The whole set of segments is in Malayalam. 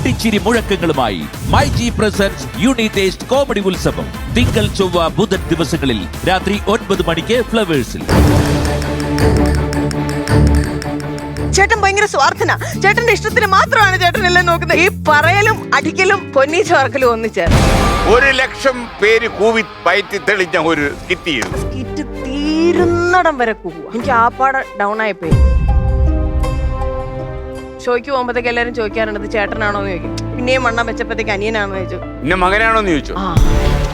പൊട്ടിച്ചിരി മുഴക്കങ്ങളുമായി മൈജി പ്രസൻസ് യൂണിറ്റേസ്റ്റ് കോമഡി ഉത്സവം തിങ്കൾ ചൊവ്വ ബുധൻ ദിവസങ്ങളിൽ രാത്രി 9 മണിക്ക് ഫ്ലവേഴ്സിൽ. ചേട്ടൻ ഭയങ്കര സ്വാർത്ഥന. ചേട്ടന്റെ ഇഷ്ടത്തിന് മാത്രമാണ് ചേട്ടൻ എല്ലാം നോക്കുന്നത്. ഈ പറയലും അടിക്കലും പൊന്നീച്ച വർക്കലും ഒന്നിച്ചേർന്ന് 1,00,000 പേര് കൂവി പയറ്റി തെളിഞ്ഞ ഒരു സ്കിറ്റ് ചെയ്തു. സ്കിറ്റ് തീരുന്നിടം വരെ കൂവുക. എനിക്ക് ആ പാടെ ഡൗൺ ആയി പോയി. ഷോയ്ക്ക് പോകുമ്പോഴത്തേക്ക് എല്ലാരും ചോദിക്കാറുണ്ട് ചേട്ടനാണോ എന്ന് ചോദിക്കും. പിന്നെയും മണ്ണ വെച്ചപ്പോഴത്തേക്ക് അനിയനാണോ ചോദിച്ചു. പിന്നെ മകനാണോന്ന് ചോദിച്ചു.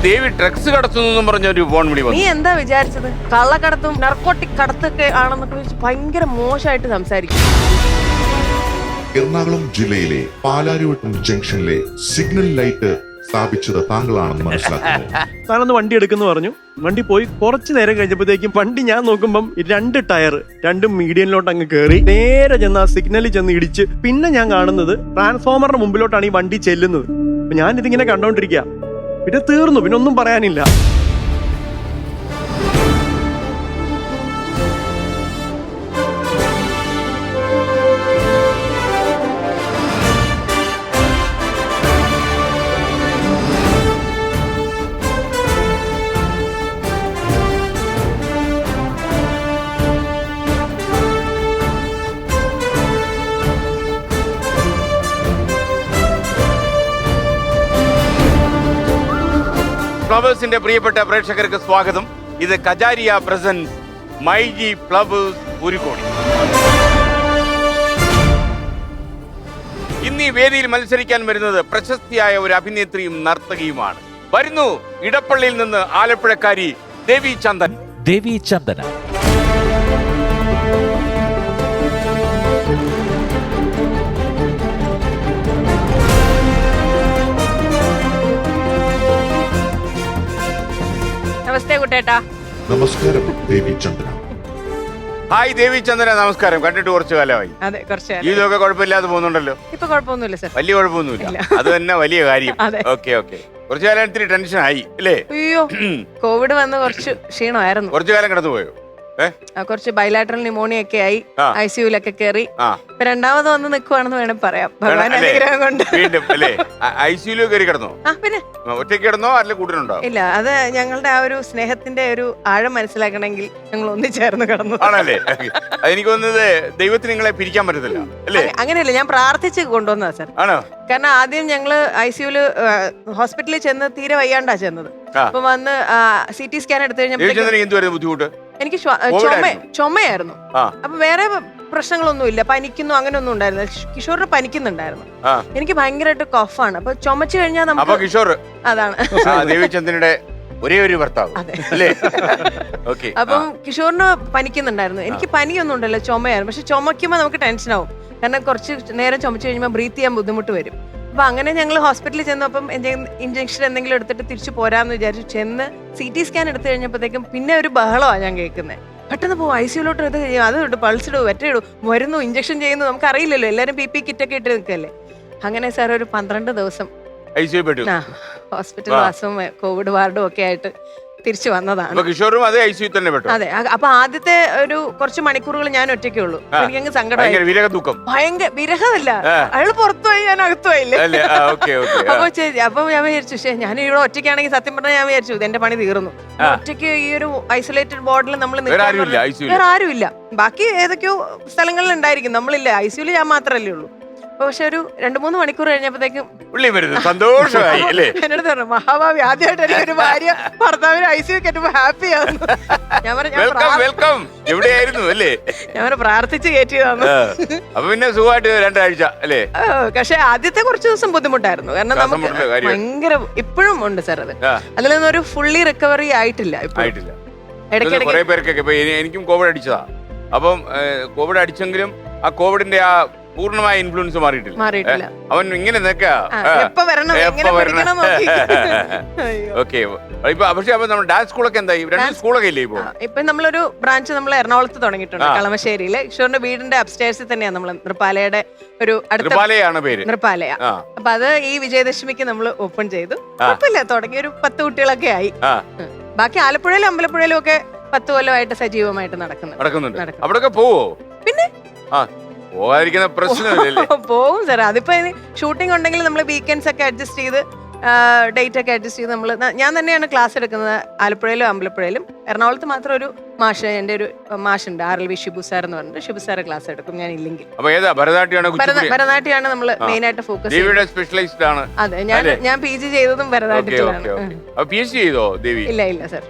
ദേവി ഡ്രഗ്സ് കടത്തുന്നു പറഞ്ഞ ഒരു ഫോൺ വിളി വന്നു. നീ എന്താ വിചാരിച്ചത്? കള്ളക്കടത്തും നർക്കോട്ടിക് കടത്തൊക്കെ ആണെന്നൊക്കെ ഭയങ്കര മോശമായിട്ട് സംസാരിക്കും. എറണാകുളം ജില്ലയിലെ പാലാരിവട്ടം ജംഗ്ഷനിലെ സിഗ്നൽ ലൈറ്റ് സ്ഥാപിച്ചത് താങ്കളാണെന്ന് മനസ്സിലാക്കുന്നു. താനൊന്ന് വണ്ടി എടുക്കുന്നു പറഞ്ഞു. വണ്ടി പോയി കുറച്ചു നേരം കഴിഞ്ഞപ്പോഴത്തേക്കും വണ്ടി ഞാൻ നോക്കുമ്പം 2 ടയർ രണ്ടും മീഡിയനിലോട്ട് അങ്ങ് കയറി നേരെ ചെന്ന് ആ സിഗ്നലിൽ ചെന്ന് ഇടിച്ച്. പിന്നെ ഞാൻ കാണുന്നത് ട്രാൻസ്ഫോമറിന്റെ മുമ്പിലോട്ടാണ് ഈ വണ്ടി ചെല്ലുന്നത്. ഞാൻ ഇതിങ്ങനെ കണ്ടോണ്ടിരിക്കുക. പിന്നെ തീർന്നു. പിന്നെ ഒന്നും പറയാനില്ല. ഫ്ലവേഴ്സിന്റെ പ്രിയപ്പെട്ട പ്രേക്ഷകർക്ക് സ്വാഗതം. ഇത് കജാരിയ പ്രസൻസ് മൈജി ഫ്ലവേഴ്സ് ഉരുക്കോടി. ഇന്ന് ഈ വേദിയിൽ മത്സരിക്കാൻ വരുന്നത് പ്രശസ്തിയായ ഒരു അഭിനേത്രിയും നർത്തകിയുമാണ്. വരുന്നു ഇടപ്പള്ളിയിൽ നിന്ന് ആലപ്പുഴക്കാരി ദേവി ചന്ദന. ദേവി ചന്ദന നമസ്തേ കുട്ടേട്ടാ. നമസ്കാരം ദേവി ചന്ദ്ര. ഹായ് ദേവി ചന്ദ്ര, നമസ്കാരം. കണ്ടിട്ട് കുറച്ചു കാലമായി. അതെ, കുറച്ച് ജീവിതമൊക്കെ കുഴപ്പമില്ലാതെ പോകുന്നുണ്ടല്ലോ. ഇപ്പൊ കുഴപ്പമൊന്നുമില്ല സർ. വലിയ കുഴപ്പമൊന്നുമില്ല. അത് തന്നെ വലിയ കാര്യം. Okay okay. കുറച്ചു കാലം ഇത്തിരി ടെൻഷൻ ആയി അല്ലേ? അയ്യോ, കോവിഡ് വന്ന് കുറച്ച് ക്ഷീണമായിരുന്നു. കുറച്ചു കാലം കിടന്നു പോയോ? കുറച്ച് ബൈലാറ്ററൽ ന്യൂമോണിയ ഒക്കെ ആയി. ICUലൊക്കെ കയറി. ഇപ്പൊ രണ്ടാമത് വന്ന് നിൽക്കുവാണെന്ന് വേണം പറയാം. ഭഗവാൻ അനുഗ്രഹം കൊണ്ട്. വീണ്ടും അല്ലേ? ICU കയറി കിടന്നോ? പിന്നെ ഒറ്റയ്ക്ക് കിടന്നോ അല്ലെ കൂട്ടിനുണ്ടോ? ഇല്ല, അത് ഞങ്ങളുടെ ആ ഒരു സ്നേഹത്തിന്റെ ഒരു ആഴം മനസ്സിലാക്കണമെങ്കിൽ ഞങ്ങൾ ഒന്നിച്ചേർന്ന് കിടന്നു. ആണല്ലേ? എനിക്ക് തോന്നുന്നത് ദൈവത്തിന് നിങ്ങളെ പിരിക്കാൻ പറ്റത്തില്ല അല്ലേ? അങ്ങനെയല്ല, ഞാൻ പ്രാർത്ഥിച്ച് കൊണ്ടുവന്നതാ സാർ. ആണോ? കാരണം ആദ്യം ഞങ്ങള് ICUല് ഹോസ്പിറ്റലിൽ ചെന്ന് തീരെ വയ്യാണ്ടാ ചെന്നത്. അപ്പൊ വന്ന് CT സ്കാൻ എടുത്തു കഴിഞ്ഞാൽ ബുദ്ധിമുട്ട് എനിക്ക് ചുമയായിരുന്നു. അപ്പൊ വേറെ പ്രശ്നങ്ങളൊന്നും ഇല്ല, പനിക്കുന്നു അങ്ങനെ ഒന്നും ഉണ്ടായിരുന്നില്ല. കിഷോറിന് പനിക്കുന്നുണ്ടായിരുന്നു. എനിക്ക് ഭയങ്കരമായിട്ട് കഫാണ്. അപ്പൊ ചുമച്ചു കഴിഞ്ഞാൽ നമുക്ക് കിഷോർ അതാണ് ദേവിചന്ദ്രന്റെ ഒരേ ഒരു ഭർത്താവ് അല്ലേ? അപ്പം കിഷോറിന് പനിക്കുന്നുണ്ടായിരുന്നു. എനിക്ക് പനിയൊന്നും ഉണ്ടല്ലോ, ചുമയായിരുന്നു. പക്ഷെ ചുമക്കുമ്പോ നമുക്ക് ടെൻഷൻ ആവും. കാരണം കുറച്ച് നേരം ചുമച്ചു കഴിയുമ്പോൾ ബ്രീത്ത് ചെയ്യാൻ ബുദ്ധിമുട്ട് വരും. അപ്പൊ അങ്ങനെ ഞങ്ങൾ ഹോസ്പിറ്റലിൽ ചെന്നപ്പം ഇഞ്ചക്ഷൻ എന്തെങ്കിലും എടുത്തിട്ട് തിരിച്ചു പോരാന്ന് വിചാരിച്ചു ചെന്ന് CT സ്കാൻ എടുത്തു കഴിഞ്ഞപ്പോഴത്തേക്കും പിന്നെ ഒരു ബഹളമാണ് ഞാൻ കേൾക്കുന്നത്. പെട്ടെന്ന് പോകും ICUലോട്ട് എടുത്ത് അത് ഇടും, പൾസ് ഇടും, വെറ്റയിടും, വരുന്നു, ഇഞ്ചക്ഷൻ ചെയ്യുന്നു. നമുക്ക് അറിയില്ലല്ലോ, എല്ലാവരും PP കിറ്റൊക്കെ ഇട്ട് നിൽക്കല്ലേ. അങ്ങനെ സാർ ഒരു 12 ദിവസം ഹോസ്പിറ്റൽ വാസവും കോവിഡ് വാർഡും ഒക്കെ ആയിട്ട് തിരിച്ചു വന്നതാണ്. കിഷോറും അതേ ICU തന്നെ പെട്ടു. അതെ. അപ്പൊ ആദ്യത്തെ ഒരു കുറച്ച് മണിക്കൂറുകൾ ഞാൻ ഒറ്റയ്ക്കേ ഉള്ളൂ. എനിക്കങ്ങ് സങ്കടമായി. ഭയങ്കര വിരഹമല്ല, അയാൾ പുറത്തുപോയി, ഞാൻ അകത്തുപോയില്ലേ. അപ്പൊ ഞാൻ വിചാരിച്ചു, പക്ഷേ ഞാൻ ഇവിടെ ഒറ്റയ്ക്കാണെങ്കിൽ സത്യം പറഞ്ഞാൽ ഞാൻ വിചാരിച്ചു എന്റെ പണി തീർന്നു. ഒറ്റയ്ക്ക് ഈ ഒരു ഐസൊലേറ്റഡ് വാർഡിൽ നമ്മൾ വേറെ ആരുമില്ല. ബാക്കി ഏതൊക്കെയോ സ്ഥലങ്ങളിൽ ഉണ്ടായിരിക്കും, നമ്മളില്ല. ICUല് ഞാൻ മാത്രല്ലേ ഉള്ളൂ. പക്ഷെ ഒരു 2-3 മണിക്കൂർ കഴിഞ്ഞപ്പോഴത്തേക്കും സന്തോഷമായി. എന്നോട് പറഞ്ഞു, മഹാഭാവി ആദ്യമായിട്ട് എനിക്ക് ഒരു ഭാര്യ ഭർത്താവിന് ICU കയറ്റുമ്പോ ഹാപ്പി ആവുന്നു. ഞാൻ പറഞ്ഞു പ്രാർത്ഥിച്ച് കയറ്റിയതാണ്. പിന്നെ സുഖമായിട്ട് 2 ആഴ്ച അല്ലേ? പക്ഷെ ആദ്യത്തെ കുറച്ച് ദിവസം ബുദ്ധിമുട്ടായിരുന്നു. കാരണം നമുക്ക് ഭയങ്കര ഇപ്പോഴും ഉണ്ട് സാർ അത്. അതിൽ നിന്നൊരു ഫുള്ളി റിക്കവറി ആയിട്ടില്ല. ഇടയ്ക്കിടയ്ക്ക് എനിക്കും കോവിഡ് അടിച്ചതാ. അപ്പം കോവിഡ് അടിച്ചെങ്കിലും ആ കോവിഡിന്റെ ആ പൂർണ്ണമായ ഇൻഫ്ലുവൻസ് മാറിയിട്ടില്ല. അവൻ ഇങ്ങനെ പക്ഷെ അപ്പൊ നമ്മുടെ ഡാൻസ് സ്കൂളൊക്കെ എന്തായി? 2 സ്കൂളൊക്കെ ഇല്ലേ ഇപ്പൊ? ഇപ്പൊ നമ്മളൊരു ബ്രാഞ്ച് നമ്മൾ എറണാകുളത്ത് തുടങ്ങിയിട്ടുണ്ട്, കളമശ്ശേരിയില്. കിഷോറിന്റെ വീടിന്റെ അപ്സ്റ്റേഴ്സിൽ തന്നെയാണ് നമ്മൾ നൃപ്പാലയുടെ ഒരു നൃപ്പാലയ. അപ്പൊ അത് ഈ വിജയദശമിക്ക് നമ്മൾ ഓപ്പൺ ചെയ്തു. കുഴപ്പമില്ല, തുടങ്ങി ഒരു 10 കുട്ടികളൊക്കെ ആയി. ബാക്കി ആലപ്പുഴയിലും അമ്പലപ്പുഴയിലും ഒക്കെ 10 കൊല്ലമായിട്ട് സജീവമായിട്ട് നടക്കുന്നുണ്ട്. അവിടൊക്കെ പോവോ? പിന്നെ പോകാതിരിക്കുന്ന പ്രശ്നമില്ലല്ലേ? പോവും സാർ. അതിപ്പോ ഷൂട്ടിംഗ് ഉണ്ടെങ്കിൽ നമ്മൾ വീക്കെൻഡ്സ് ഒക്കെ അഡ്ജസ്റ്റ് ചെയ്ത് ഡേറ്റ് ഒക്കെ അഡ്ജസ്റ്റ് ചെയ്ത് നമ്മൾ ഞാൻ തന്നെയാണ് ക്ലാസ് എടുക്കുന്നത് ആലപ്പുഴയിലും അമ്പലപ്പുഴയിലും. എറണാകുളത്ത് മാത്രം ഒരു മാഷ്, എൻ്റെ ഒരു മാഷുണ്ട് RLV ഷിബു സാർ എന്ന് പറഞ്ഞിട്ട്, ഷിബു സാറ് ക്ലാസ് എടുക്കും ഞാൻ ഇല്ലെങ്കിൽ. അപ്പൊ ഏതാ ഭരതനാട്യമാണ് നമ്മൾ മെയിൻ ആയിട്ട് ഫോക്കസ് ചെയ്യുന്നത്. സ്പെഷ്യലൈസ്ഡ് ആണ്. അതെ, ഞാൻ PG ചെയ്തതും ഭരതനാട്യത്തിലാണ്. PhD ചെയ്തോ ദേവി? ഇല്ല സാർ.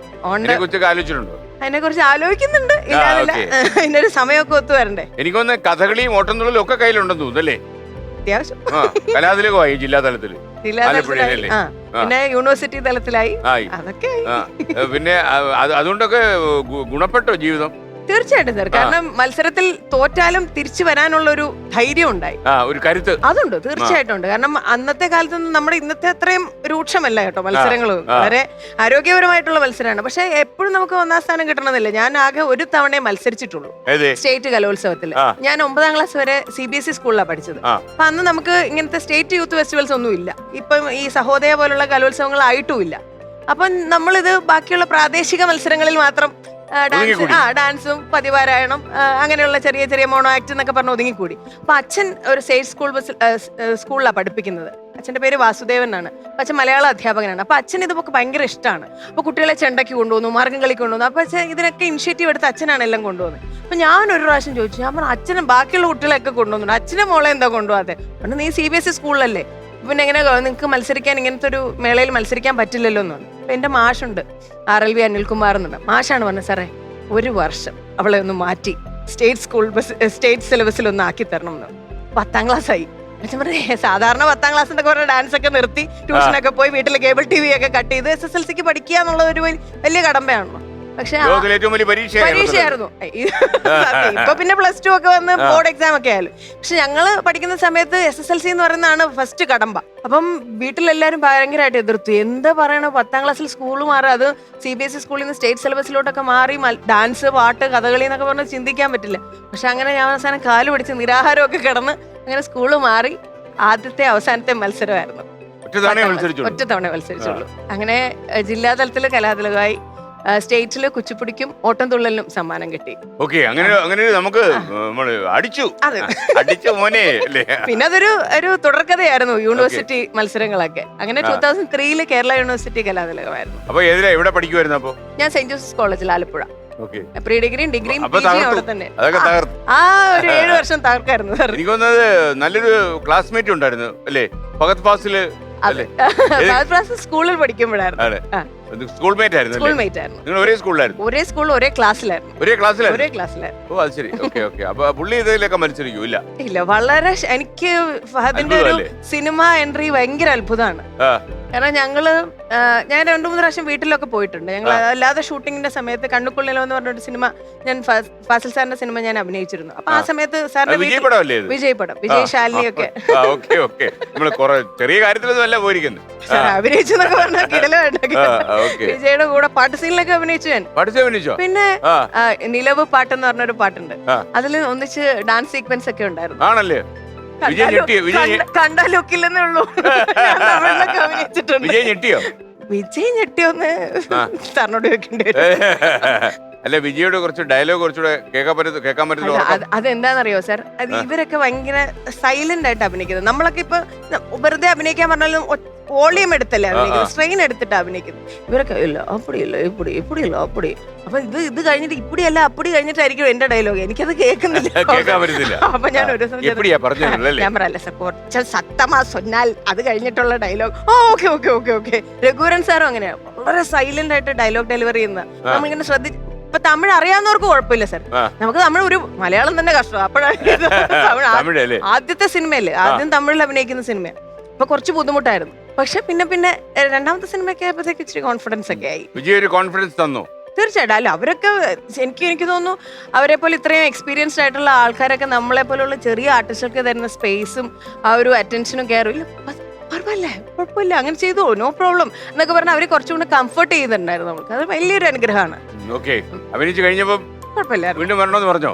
ആലോചിച്ചിട്ടുണ്ടോ? അതിനെ കുറിച്ച് ആലോചിക്കുന്നുണ്ട്. ഇല്ലാതില്ല, അതിനൊരു സമയമൊക്കെ ഒത്തു വരണ്ടേ. എനിക്കൊന്ന് കഥകളിയും ഓട്ടംതുള്ളലും ഒക്കെ കയ്യിലുണ്ടെന്ന് തോന്നുന്നല്ലേ? അത്യാവശ്യം കലാതിലകമായി ജില്ലാ തലത്തില്. പിന്നെ യൂണിവേഴ്സിറ്റി തലത്തിലായി, അതൊക്കെ. പിന്നെ അതുകൊണ്ടൊക്കെ ഗുണപ്പെട്ടോ ജീവിതം? തീർച്ചയായിട്ടും സാർ. കാരണം മത്സരത്തിൽ തോറ്റാലും തിരിച്ചു വരാനുള്ള ഒരു ധൈര്യം ഉണ്ടായി, ഒരു കരുത്ത് അതുണ്ട്. തീർച്ചയായിട്ടും ഉണ്ട്. കാരണം അന്നത്തെ കാലത്തൊന്നും നമ്മുടെ ഇന്നത്തെ അത്രയും രൂക്ഷമല്ല കേട്ടോ മത്സരങ്ങൾ. വളരെ ആരോഗ്യപരമായിട്ടുള്ള മത്സരമാണ്. പക്ഷെ എപ്പോഴും നമുക്ക് 1ാം സ്ഥാനം കിട്ടണമെന്നില്ല. ഞാൻ ആകെ ഒരു തവണയെ മത്സരിച്ചിട്ടുള്ളൂ സ്റ്റേറ്റ് കലോത്സവത്തിൽ. ഞാൻ 9ാം ക്ലാസ് വരെ CBSE സ്കൂളിലാണ് പഠിച്ചത്. അപ്പൊ അന്ന് നമുക്ക് ഇങ്ങനത്തെ സ്റ്റേറ്റ് യൂത്ത് ഫെസ്റ്റിവൽസ് ഒന്നും ഇല്ല. ഇപ്പം ഈ സഹോദയ പോലുള്ള കലോത്സവങ്ങളായിട്ടും ഇല്ല. അപ്പം നമ്മളിത് ബാക്കിയുള്ള പ്രാദേശിക മത്സരങ്ങളിൽ മാത്രം ഡാൻസും പതിവാരായണം അങ്ങനെയുള്ള ചെറിയ ചെറിയ മോണോ ആക്ട് എന്നൊക്കെ പറഞ്ഞ് ഒതുങ്ങിക്കൂടി. അപ്പൊ അച്ഛൻ ഒരു സ്റ്റേറ്റ് സ്കൂളിലാണ് പഠിപ്പിക്കുന്നത്. അച്ഛൻ്റെ പേര് വാസുദേവൻ ആണ്. അപ്പൊ അച്ഛൻ മലയാള അധ്യാപകനാണ്. അപ്പൊ അച്ഛൻ ഇതൊക്കെ ഭയങ്കര ഇഷ്ടമാണ്. അപ്പൊ കുട്ടികളെ ചെണ്ടയ്ക്ക് കൊണ്ടുപോകുന്നു, മാർഗം കളി കൊണ്ടുപോകുന്നു. അപ്പൊ അച്ഛൻ ഇതിനൊക്കെ ഇനിഷ്യേറ്റീവ് എടുത്ത് അച്ഛനാണ് എല്ലാം കൊണ്ടുപോകുന്നത്. അപ്പൊ ഞാൻ ഒരു പ്രാവശ്യം ചോദിച്ചു, ഞാൻ പറഞ്ഞു അച്ഛനും ബാക്കിയുള്ള കുട്ടികളെയൊക്കെ കൊണ്ടുപോകുന്നുണ്ട്, അച്ഛനെ മോളെ എന്താ കൊണ്ടുപോകാതെ? പറഞ്ഞു നീ CBSE സ്കൂളിലല്ലേ, പിന്നെ എങ്ങനെ നിങ്ങൾക്ക് മത്സരിക്കാൻ ഇങ്ങനത്തെ ഒരു മേളയിൽ മത്സരിക്കാൻ പറ്റില്ലല്ലോ എന്ന് പറഞ്ഞു. അപ്പൊ എന്റെ മാഷുണ്ട് RLV അനിൽകുമാർ എന്നുണ്ട്. മാഷാണ് പറഞ്ഞത്, സാറേ ഒരു വർഷം അവളെ ഒന്ന് മാറ്റി സ്റ്റേറ്റ് സിലബസിൽ ഒന്ന് ആക്കി തരണം എന്ന്. 10ാം ക്ലാസ് ആയി. അച്ഛൻ പറഞ്ഞേ സാധാരണ 10ാം ക്ലാസ്സിന്റെ കുറെ ഡാൻസ് ഒക്കെ നിർത്തി ട്യൂഷനൊക്കെ പോയി വീട്ടിൽ കേബിൾ TV ഒക്കെ കട്ട് ചെയ്ത് SSLCക്ക് പഠിക്കുക എന്നുള്ളത് ഒരു വലിയ കടമ്പയാണല്ലോ. പക്ഷെ പരീക്ഷയായിരുന്നു. ഇപ്പൊ പിന്നെ +2 ഒക്കെ വന്ന് ബോർഡ് എക്സാം ഒക്കെ ആയാലും. പക്ഷെ ഞങ്ങള് പഠിക്കുന്ന സമയത്ത് SSLC എന്ന് പറയുന്നതാണ് ഫസ്റ്റ് കടമ്പ. അപ്പം വീട്ടിലെല്ലാരും ഭയങ്കരമായിട്ട് എതിർത്തു. എന്താ പറയണ 10ാം ക്ലാസ്സിൽ സ്കൂൾ മാറി, അത് CBSE സ്കൂളിൽ നിന്ന് സ്റ്റേറ്റ് സിലബസിലോട്ടൊക്കെ മാറി ഡാൻസ്, പാട്ട്, കഥകളി എന്നൊക്കെ പറഞ്ഞ് ചിന്തിക്കാൻ പറ്റില്ല. പക്ഷെ അങ്ങനെ ഞാൻ അവസാനം കാല് പിടിച്ച് നിരാഹാരമൊക്കെ കിടന്ന് അങ്ങനെ സ്കൂള് മാറി. അവസാനത്തെ മത്സരമായിരുന്നു. ഒറ്റ തവണ മത്സരിച്ചുള്ളൂ. അങ്ങനെ ജില്ലാതലത്തില് കലാതിലകമായി, സ്റ്റേറ്റില് കുച്ചിപ്പുടിക്കും ഓട്ടംതുള്ളലിനും സമ്മാനം കിട്ടി. അങ്ങനെ നമുക്ക് അടിച്ചു മോനെ. പിന്നെ അതൊരു തുടർക്കഥയായിരുന്നു യൂണിവേഴ്സിറ്റി മത്സരങ്ങളൊക്കെ. അങ്ങനെ 2003 കേരള യൂണിവേഴ്സിറ്റി കലാതിലകമായിരുന്നു. അപ്പൊ എവിടെ പഠിക്കുമായിരുന്നു? അപ്പൊ ഞാൻ സെന്റ് ജോസഫ് കോളേജിൽ ആലപ്പുഴ. പ്രീ ഡിഗ്രിയും ഡിഗ്രിയും അവിടെ തന്നെ. ആ ഒരു 7 വർഷം തകർക്കായിരുന്നു. എനിക്കൊന്നത് നല്ലൊരു ക്ലാസ്മേറ്റ് ഉണ്ടായിരുന്നു അല്ലേ, ഫഹദ് ഫാസില്? സ്കൂളിൽ പഠിക്കുമ്പോഴായിരുന്നു. സ്കൂൾ മേറ്റ് ആയിരുന്നു. നിങ്ങൾ ഒരേ സ്കൂളിലായിരുന്നു? ഒരേ സ്കൂളിൽ ഒരേ ക്ലാസ്സിലായിരുന്നു. ഓ അത് ശരി. ഓക്കെ. അപ്പൊ പുള്ളി ഇതിലൊക്കെ മത്സരിക്കൂല? ഇല്ല, വളരെ എനിക്ക് ഫഹദിന്റെ ഒരു സിനിമ എൻട്രി ഭയങ്കര അത്ഭുതമാണ്. കാരണം ഞാൻ 2-3 പ്രാവശ്യം വീട്ടിലൊക്കെ പോയിട്ടുണ്ട്. ഞങ്ങൾ അല്ലാതെ ഷൂട്ടിങ്ങിന്റെ സമയത്ത് കണ്ണുക്കുള്ളിലോ എന്ന് പറഞ്ഞൊരു സിനിമ, ഞാൻ ഫാസിൽ സാറിന്റെ സിനിമ ഞാൻ അഭിനയിച്ചിരുന്നു. അപ്പൊ ആ സമയത്ത് സാറിന്റെ വിജയപടം, വിജയശാലിനി ഒക്കെ ചെറിയ കാര്യത്തിലൊന്നും അല്ല പോയിരിക്കുന്നു. അഭിനയിച്ചെന്നൊക്കെ പറഞ്ഞാൽ കിടലുണ്ട്. വിജയുടെ കൂടെ പാട്ട് സീനിലൊക്കെ അഭിനയിച്ചു ഞാൻ. പിന്നെ നിലവ് പാട്ടെന്ന് പറഞ്ഞൊരു പാട്ടുണ്ട്, അതിൽ ഒന്നിച്ച് ഡാൻസ് സീക്വൻസ് ഒക്കെ ഉണ്ടായിരുന്നു. ആണല്ലേ? കണ്ട ലുക്കില്ലെന്നേ ഉള്ളൂ. വിജയ് ഞെട്ടിയോന്ന് സാറിനോട് ചോദിക്കേണ്ടി വരും. അല്ല, വിജയുടെ കുറച്ച് ഡയലോഗ് കുറച്ചുകൂടെ കേൾക്കാൻ പറ്റുന്ന. അതെന്താണെന്നറിയോ സാർ, അത് ഇവരൊക്കെ ഭയങ്കര സൈലന്റ് ആയിട്ട് അഭിനയിക്കുന്നത്. നമ്മളൊക്കെ ഇപ്പൊ വെറുതെ അഭിനയിക്കാൻ പറഞ്ഞാലും വോളിയം എടുത്തല്ലേ അഭിനയിക്കുന്നത്, സ്ട്രെയിൻ എടുത്തിട്ട് അഭിനയിക്കുന്നത്. ഇവരൊക്കെ ഇല്ല അപ്പടിയല്ല ഇപ്പടിയല്ല അപ്പടി. അപ്പൊ ഇത് കഴിഞ്ഞിട്ട് ഇപ്പടിയല്ല അപ്പടി കഴിഞ്ഞിട്ടായിരിക്കും എന്റെ ഡയലോഗ്. എനിക്കത് കേൾക്കുന്നില്ല. അപ്പൊ ഞാൻ ഒരു ഞാൻ പറയല്ല സാർ, കുറച്ച് സത്തമാ സൊന്നാൽ അത് കഴിഞ്ഞിട്ടുള്ള ഡയലോഗ്. ഓക്കെ. രഘുവരൻ സാറും അങ്ങനെയാണ്, വളരെ സൈലന്റ് ആയിട്ട് ഡയലോഗ് ഡെലിവറി ചെയ്യുന്ന. നമ്മളിങ്ങനെ ശ്രദ്ധിച്ച്, ഇപ്പൊ തമിഴ് അറിയാവുന്നവർക്ക് കുഴപ്പമില്ല സാർ. നമുക്ക് തമിഴ് ഒരു മലയാളം തന്നെ കഷ്ടം. അപ്പോഴാണ് ആദ്യത്തെ സിനിമയല്ലേ, ആദ്യം തമിഴിൽ അഭിനയിക്കുന്ന സിനിമ. അപ്പൊ കുറച്ച് ബുദ്ധിമുട്ടായിരുന്നു. പക്ഷെ പിന്നെ രണ്ടാമത്തെ സിനിമയൊക്കെ ആയപ്പോഴത്തേക്ക് ഇച്ചിരി കോൺഫിഡൻസ് ഒക്കെ ആയി. വിജയ് കോൺഫിഡൻസ് തന്നു? തീർച്ചയായിട്ടും. അല്ല, അവരൊക്കെ എനിക്ക് തോന്നുന്നു അവരെ പോലെ ഇത്രയും എക്സ്പീരിയൻസ്ഡ് ആയിട്ടുള്ള ആൾക്കാരൊക്കെ നമ്മളെ പോലുള്ള ചെറിയ ആർട്ടിസ്റ്റുകൾക്ക് തരുന്ന സ്പേസും ആ ഒരു അറ്റൻഷനും കെയറും ഇല്ല. കുഴപ്പമില്ല, അങ്ങനെ ചെയ്തു, നോ പ്രോബ്ലം എന്നൊക്കെ പറഞ്ഞാൽ അവര് കുറച്ചുകൂടെ കംഫർട്ട് ചെയ്യുന്നുണ്ടായിരുന്നു നമുക്ക്. അത് വലിയൊരു അനുഗ്രഹമാണ്. അഭിനയിച്ചു കഴിഞ്ഞപ്പോ വീണ്ടും വരണമെന്ന് പറഞ്ഞോ?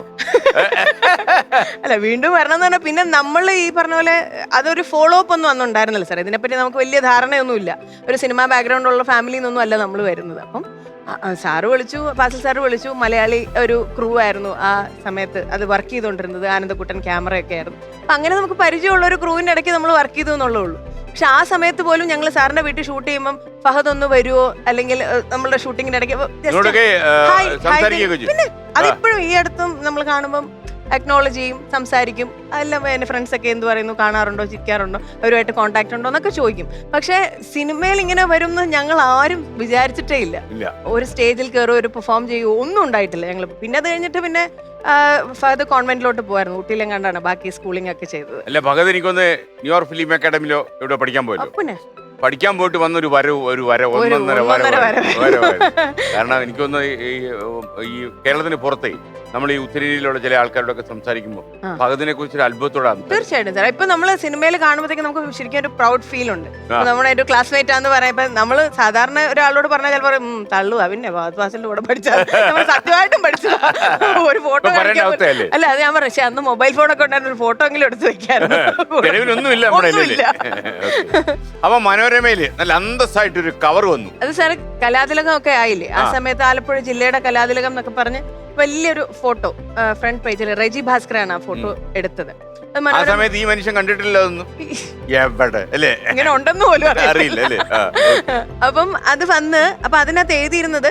അല്ല, വീണ്ടും വരണം എന്ന് പറഞ്ഞാൽ പിന്നെ നമ്മൾ ഈ പറഞ്ഞ പോലെ അതൊരു ഫോളോ അപ്പ് ഒന്നും വന്നുണ്ടായിരുന്നില്ല സാർ. ഇതിനെപ്പറ്റി നമുക്ക് വലിയ ധാരണയൊന്നുമില്ല. ഒരു സിനിമ ബാക്ക്ഗ്രൗണ്ട് ഉള്ള ഫാമിലിയിൽ നിന്നൊന്നും അല്ല നമ്മൾ വരുന്നത്. അപ്പം സാറ് വിളിച്ചു, ഫാസിൽ സാറ് വിളിച്ചു. മലയാളി ഒരു ക്രൂ ആയിരുന്നു ആ സമയത്ത് അത് വർക്ക് ചെയ്തുകൊണ്ടിരുന്നത്. ആനന്ദക്കുട്ടൻ ക്യാമറയൊക്കെ ആയിരുന്നു. അപ്പം അങ്ങനെ നമുക്ക് പരിചയമുള്ള ഒരു ക്രൂവിൻ്റെ ഇടയ്ക്ക് നമ്മൾ വർക്ക് ചെയ്തു എന്നുള്ളൂ. പക്ഷെ ആ സമയത്ത് പോലും ഞങ്ങൾ സാറിന്റെ വീട്ടിൽ ഷൂട്ട് ചെയ്യുമ്പോൾ ഫഹദ് ഒന്ന് വരുമോ, അല്ലെങ്കിൽ നമ്മളുടെ ഷൂട്ടിങ്ങിന്റെ ഇടയ്ക്ക് പിന്നെ അതിപ്പോഴും ഈ അടുത്തും നമ്മൾ കാണുമ്പം അക്നോളജ് ചെയ്യും, സംസാരിക്കും. അതെല്ലാം എൻ്റെ ഫ്രണ്ട്സൊക്കെ എന്ത് പറയുന്നു, കാണാറുണ്ടോ, ചിരിക്കാറുണ്ടോ, അവരുമായിട്ട് കോൺടാക്ട് ഉണ്ടോ എന്നൊക്കെ ചോദിക്കും. പക്ഷെ സിനിമയിൽ ഇങ്ങനെ വരുമെന്ന് ഞങ്ങൾ ആരും വിചാരിച്ചിട്ടേ ഇല്ല. ഒരു സ്റ്റേജിൽ കയറുമോ, ഒരു പെർഫോം ചെയ്യുമോ ഒന്നും ഉണ്ടായിട്ടില്ല ഞങ്ങൾ. പിന്നെ അത് കഴിഞ്ഞിട്ട് പിന്നെ ഫഹദ് കോൺവെന്റിലോട്ട് പോയായിരുന്നു. ഊട്ടിയിലും കണ്ടാണ് ബാക്കി സ്കൂളിംഗ് ഒക്കെ ചെയ്തത്. അല്ല, ഫഹദ് എനിക്കൊന്ന് ന്യൂയോർക്ക് ഫിലിം അക്കാഡമിയിലോ ഇവിടെ പഠിക്കാൻ പോയല്ലോ. പഠിക്കാൻ പോയിട്ട് വന്നൊരു ഒന്നൊന്നര വര. കാരണം എനിക്കൊന്ന് ഈ കേരളത്തിന് പുറത്തേ നമ്മൾ ഈ ഉത്തരേന്ത്യയിലുള്ള ചില ആൾക്കാരോടൊക്കെ സംസാരിക്കുമ്പോൾ ഫഹദിനെ കുറിച്ച് ഒരു അത്ഭുതത്തോടാണ്. തീർച്ചയായിട്ടും സാർ. ഇപ്പൊ നമ്മള് സിനിമയിൽ കാണുമ്പോഴത്തേക്ക് നമുക്ക് ശരിക്കും ഒരു പ്രൗഡ് ഫീൽ ഉണ്ട്. നമ്മുടെ ഒരു ക്ലാസ്മേറ്റ് ആണെന്ന് പറയാം. ഇപ്പൊ നമ്മള് സാധാരണ ഒരാളോട് പറഞ്ഞാൽ ചിലപ്പോൾ തള്ളു അവന്റെ ഫാസിലിന്റെ കൂടെ പഠിച്ചാൽ നമ്മൾ സത്യമായിട്ടും പഠിച്ചു ഒരു ഫോട്ടോ അല്ല. അത് ഞാൻ പറഞ്ഞു, അന്ന് മൊബൈൽ ഫോണൊക്കെ ഉണ്ടായിരുന്നു, ഒരു ഫോട്ടോ എങ്കിലും എടുത്ത് വെക്കാറുണ്ട്. അപ്പൊ മനോരമയില് നല്ല അന്തസ്സായിട്ടൊരു കവർ വന്നു. അത് സാറ് കലാതിലകം ഒക്കെ ആയില്ലേ ആ സമയത്ത്. ആലപ്പുഴ ജില്ലയുടെ കലാതിലകം എന്നൊക്കെ പറഞ്ഞ് വലിയൊരു ഫോട്ടോ ഫ്രണ്ട് പേജിൽ റെജി ഭാസ്കറാണ് ആ ഫോട്ടോ എടുത്തത്. ആ സമയത്ത് ഈ മനുഷ്യൻ കണ്ടിട്ടില്ല ഇങ്ങനെ ഉണ്ടെന്ന് പോലും അറിയില്ല. അപ്പം അത് വന്ന് അപ്പൊ അതിനകത്ത് എഴുതിയിരുന്നത്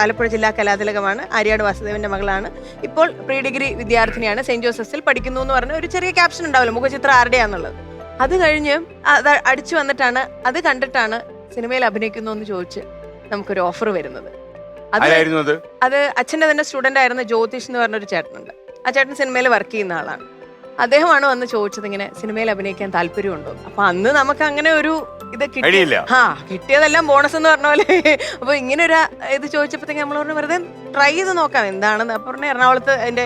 ആലപ്പുഴ ജില്ലാ കലാതിലകമാണ്, ആര്യാട് വാസുദേവന്റെ മകളാണ്, ഇപ്പോൾ പ്രീ ഡിഗ്രി വിദ്യാർത്ഥിനിയാണ്, സെന്റ് ജോസഫ്സിൽ പഠിക്കുന്നു എന്ന് പറഞ്ഞ ഒരു ചെറിയ ക്യാപ്ഷൻ ഉണ്ടാവില്ല, മുഖചിത്രം ആരുടെയാന്നുള്ളത്. അത് കഴിഞ്ഞ് അത് അടിച്ചു വന്നിട്ടാണ്, അത് കണ്ടിട്ടാണ് സിനിമയിൽ അഭിനയിക്കുന്നു എന്ന് ചോദിച്ച് നമുക്കൊരു ഓഫർ വരുന്നത്. അത് അച്ഛൻ്റെ തന്നെ സ്റ്റുഡന്റ് ആയിരുന്ന ജ്യോതിഷ് എന്ന് പറഞ്ഞൊരു ചേട്ടനുണ്ട്. ആ ചേട്ടൻ സിനിമയിൽ വർക്ക് ചെയ്യുന്ന ആളാണ്. അദ്ദേഹമാണ് വന്ന് ചോദിച്ചത് ഇങ്ങനെ സിനിമയിൽ അഭിനയിക്കാൻ താല്പര്യമുണ്ടോ. അപ്പൊ അന്ന് നമുക്ക് അങ്ങനെ ഒരു ഇത് കിട്ടിയതെല്ലാം ബോണസ് എന്ന് പറഞ്ഞ പോലെ. അപ്പൊ ഇങ്ങനെ ഒരു ഇത് ചോദിച്ചപ്പോഴത്തേക്ക് നമ്മൾ പറഞ്ഞു വെറുതെ ട്രൈ ചെയ്ത് നോക്കാം എന്താണെന്ന്. അപ്പൊ പറഞ്ഞ എറണാകുളത്ത് അതിന്റെ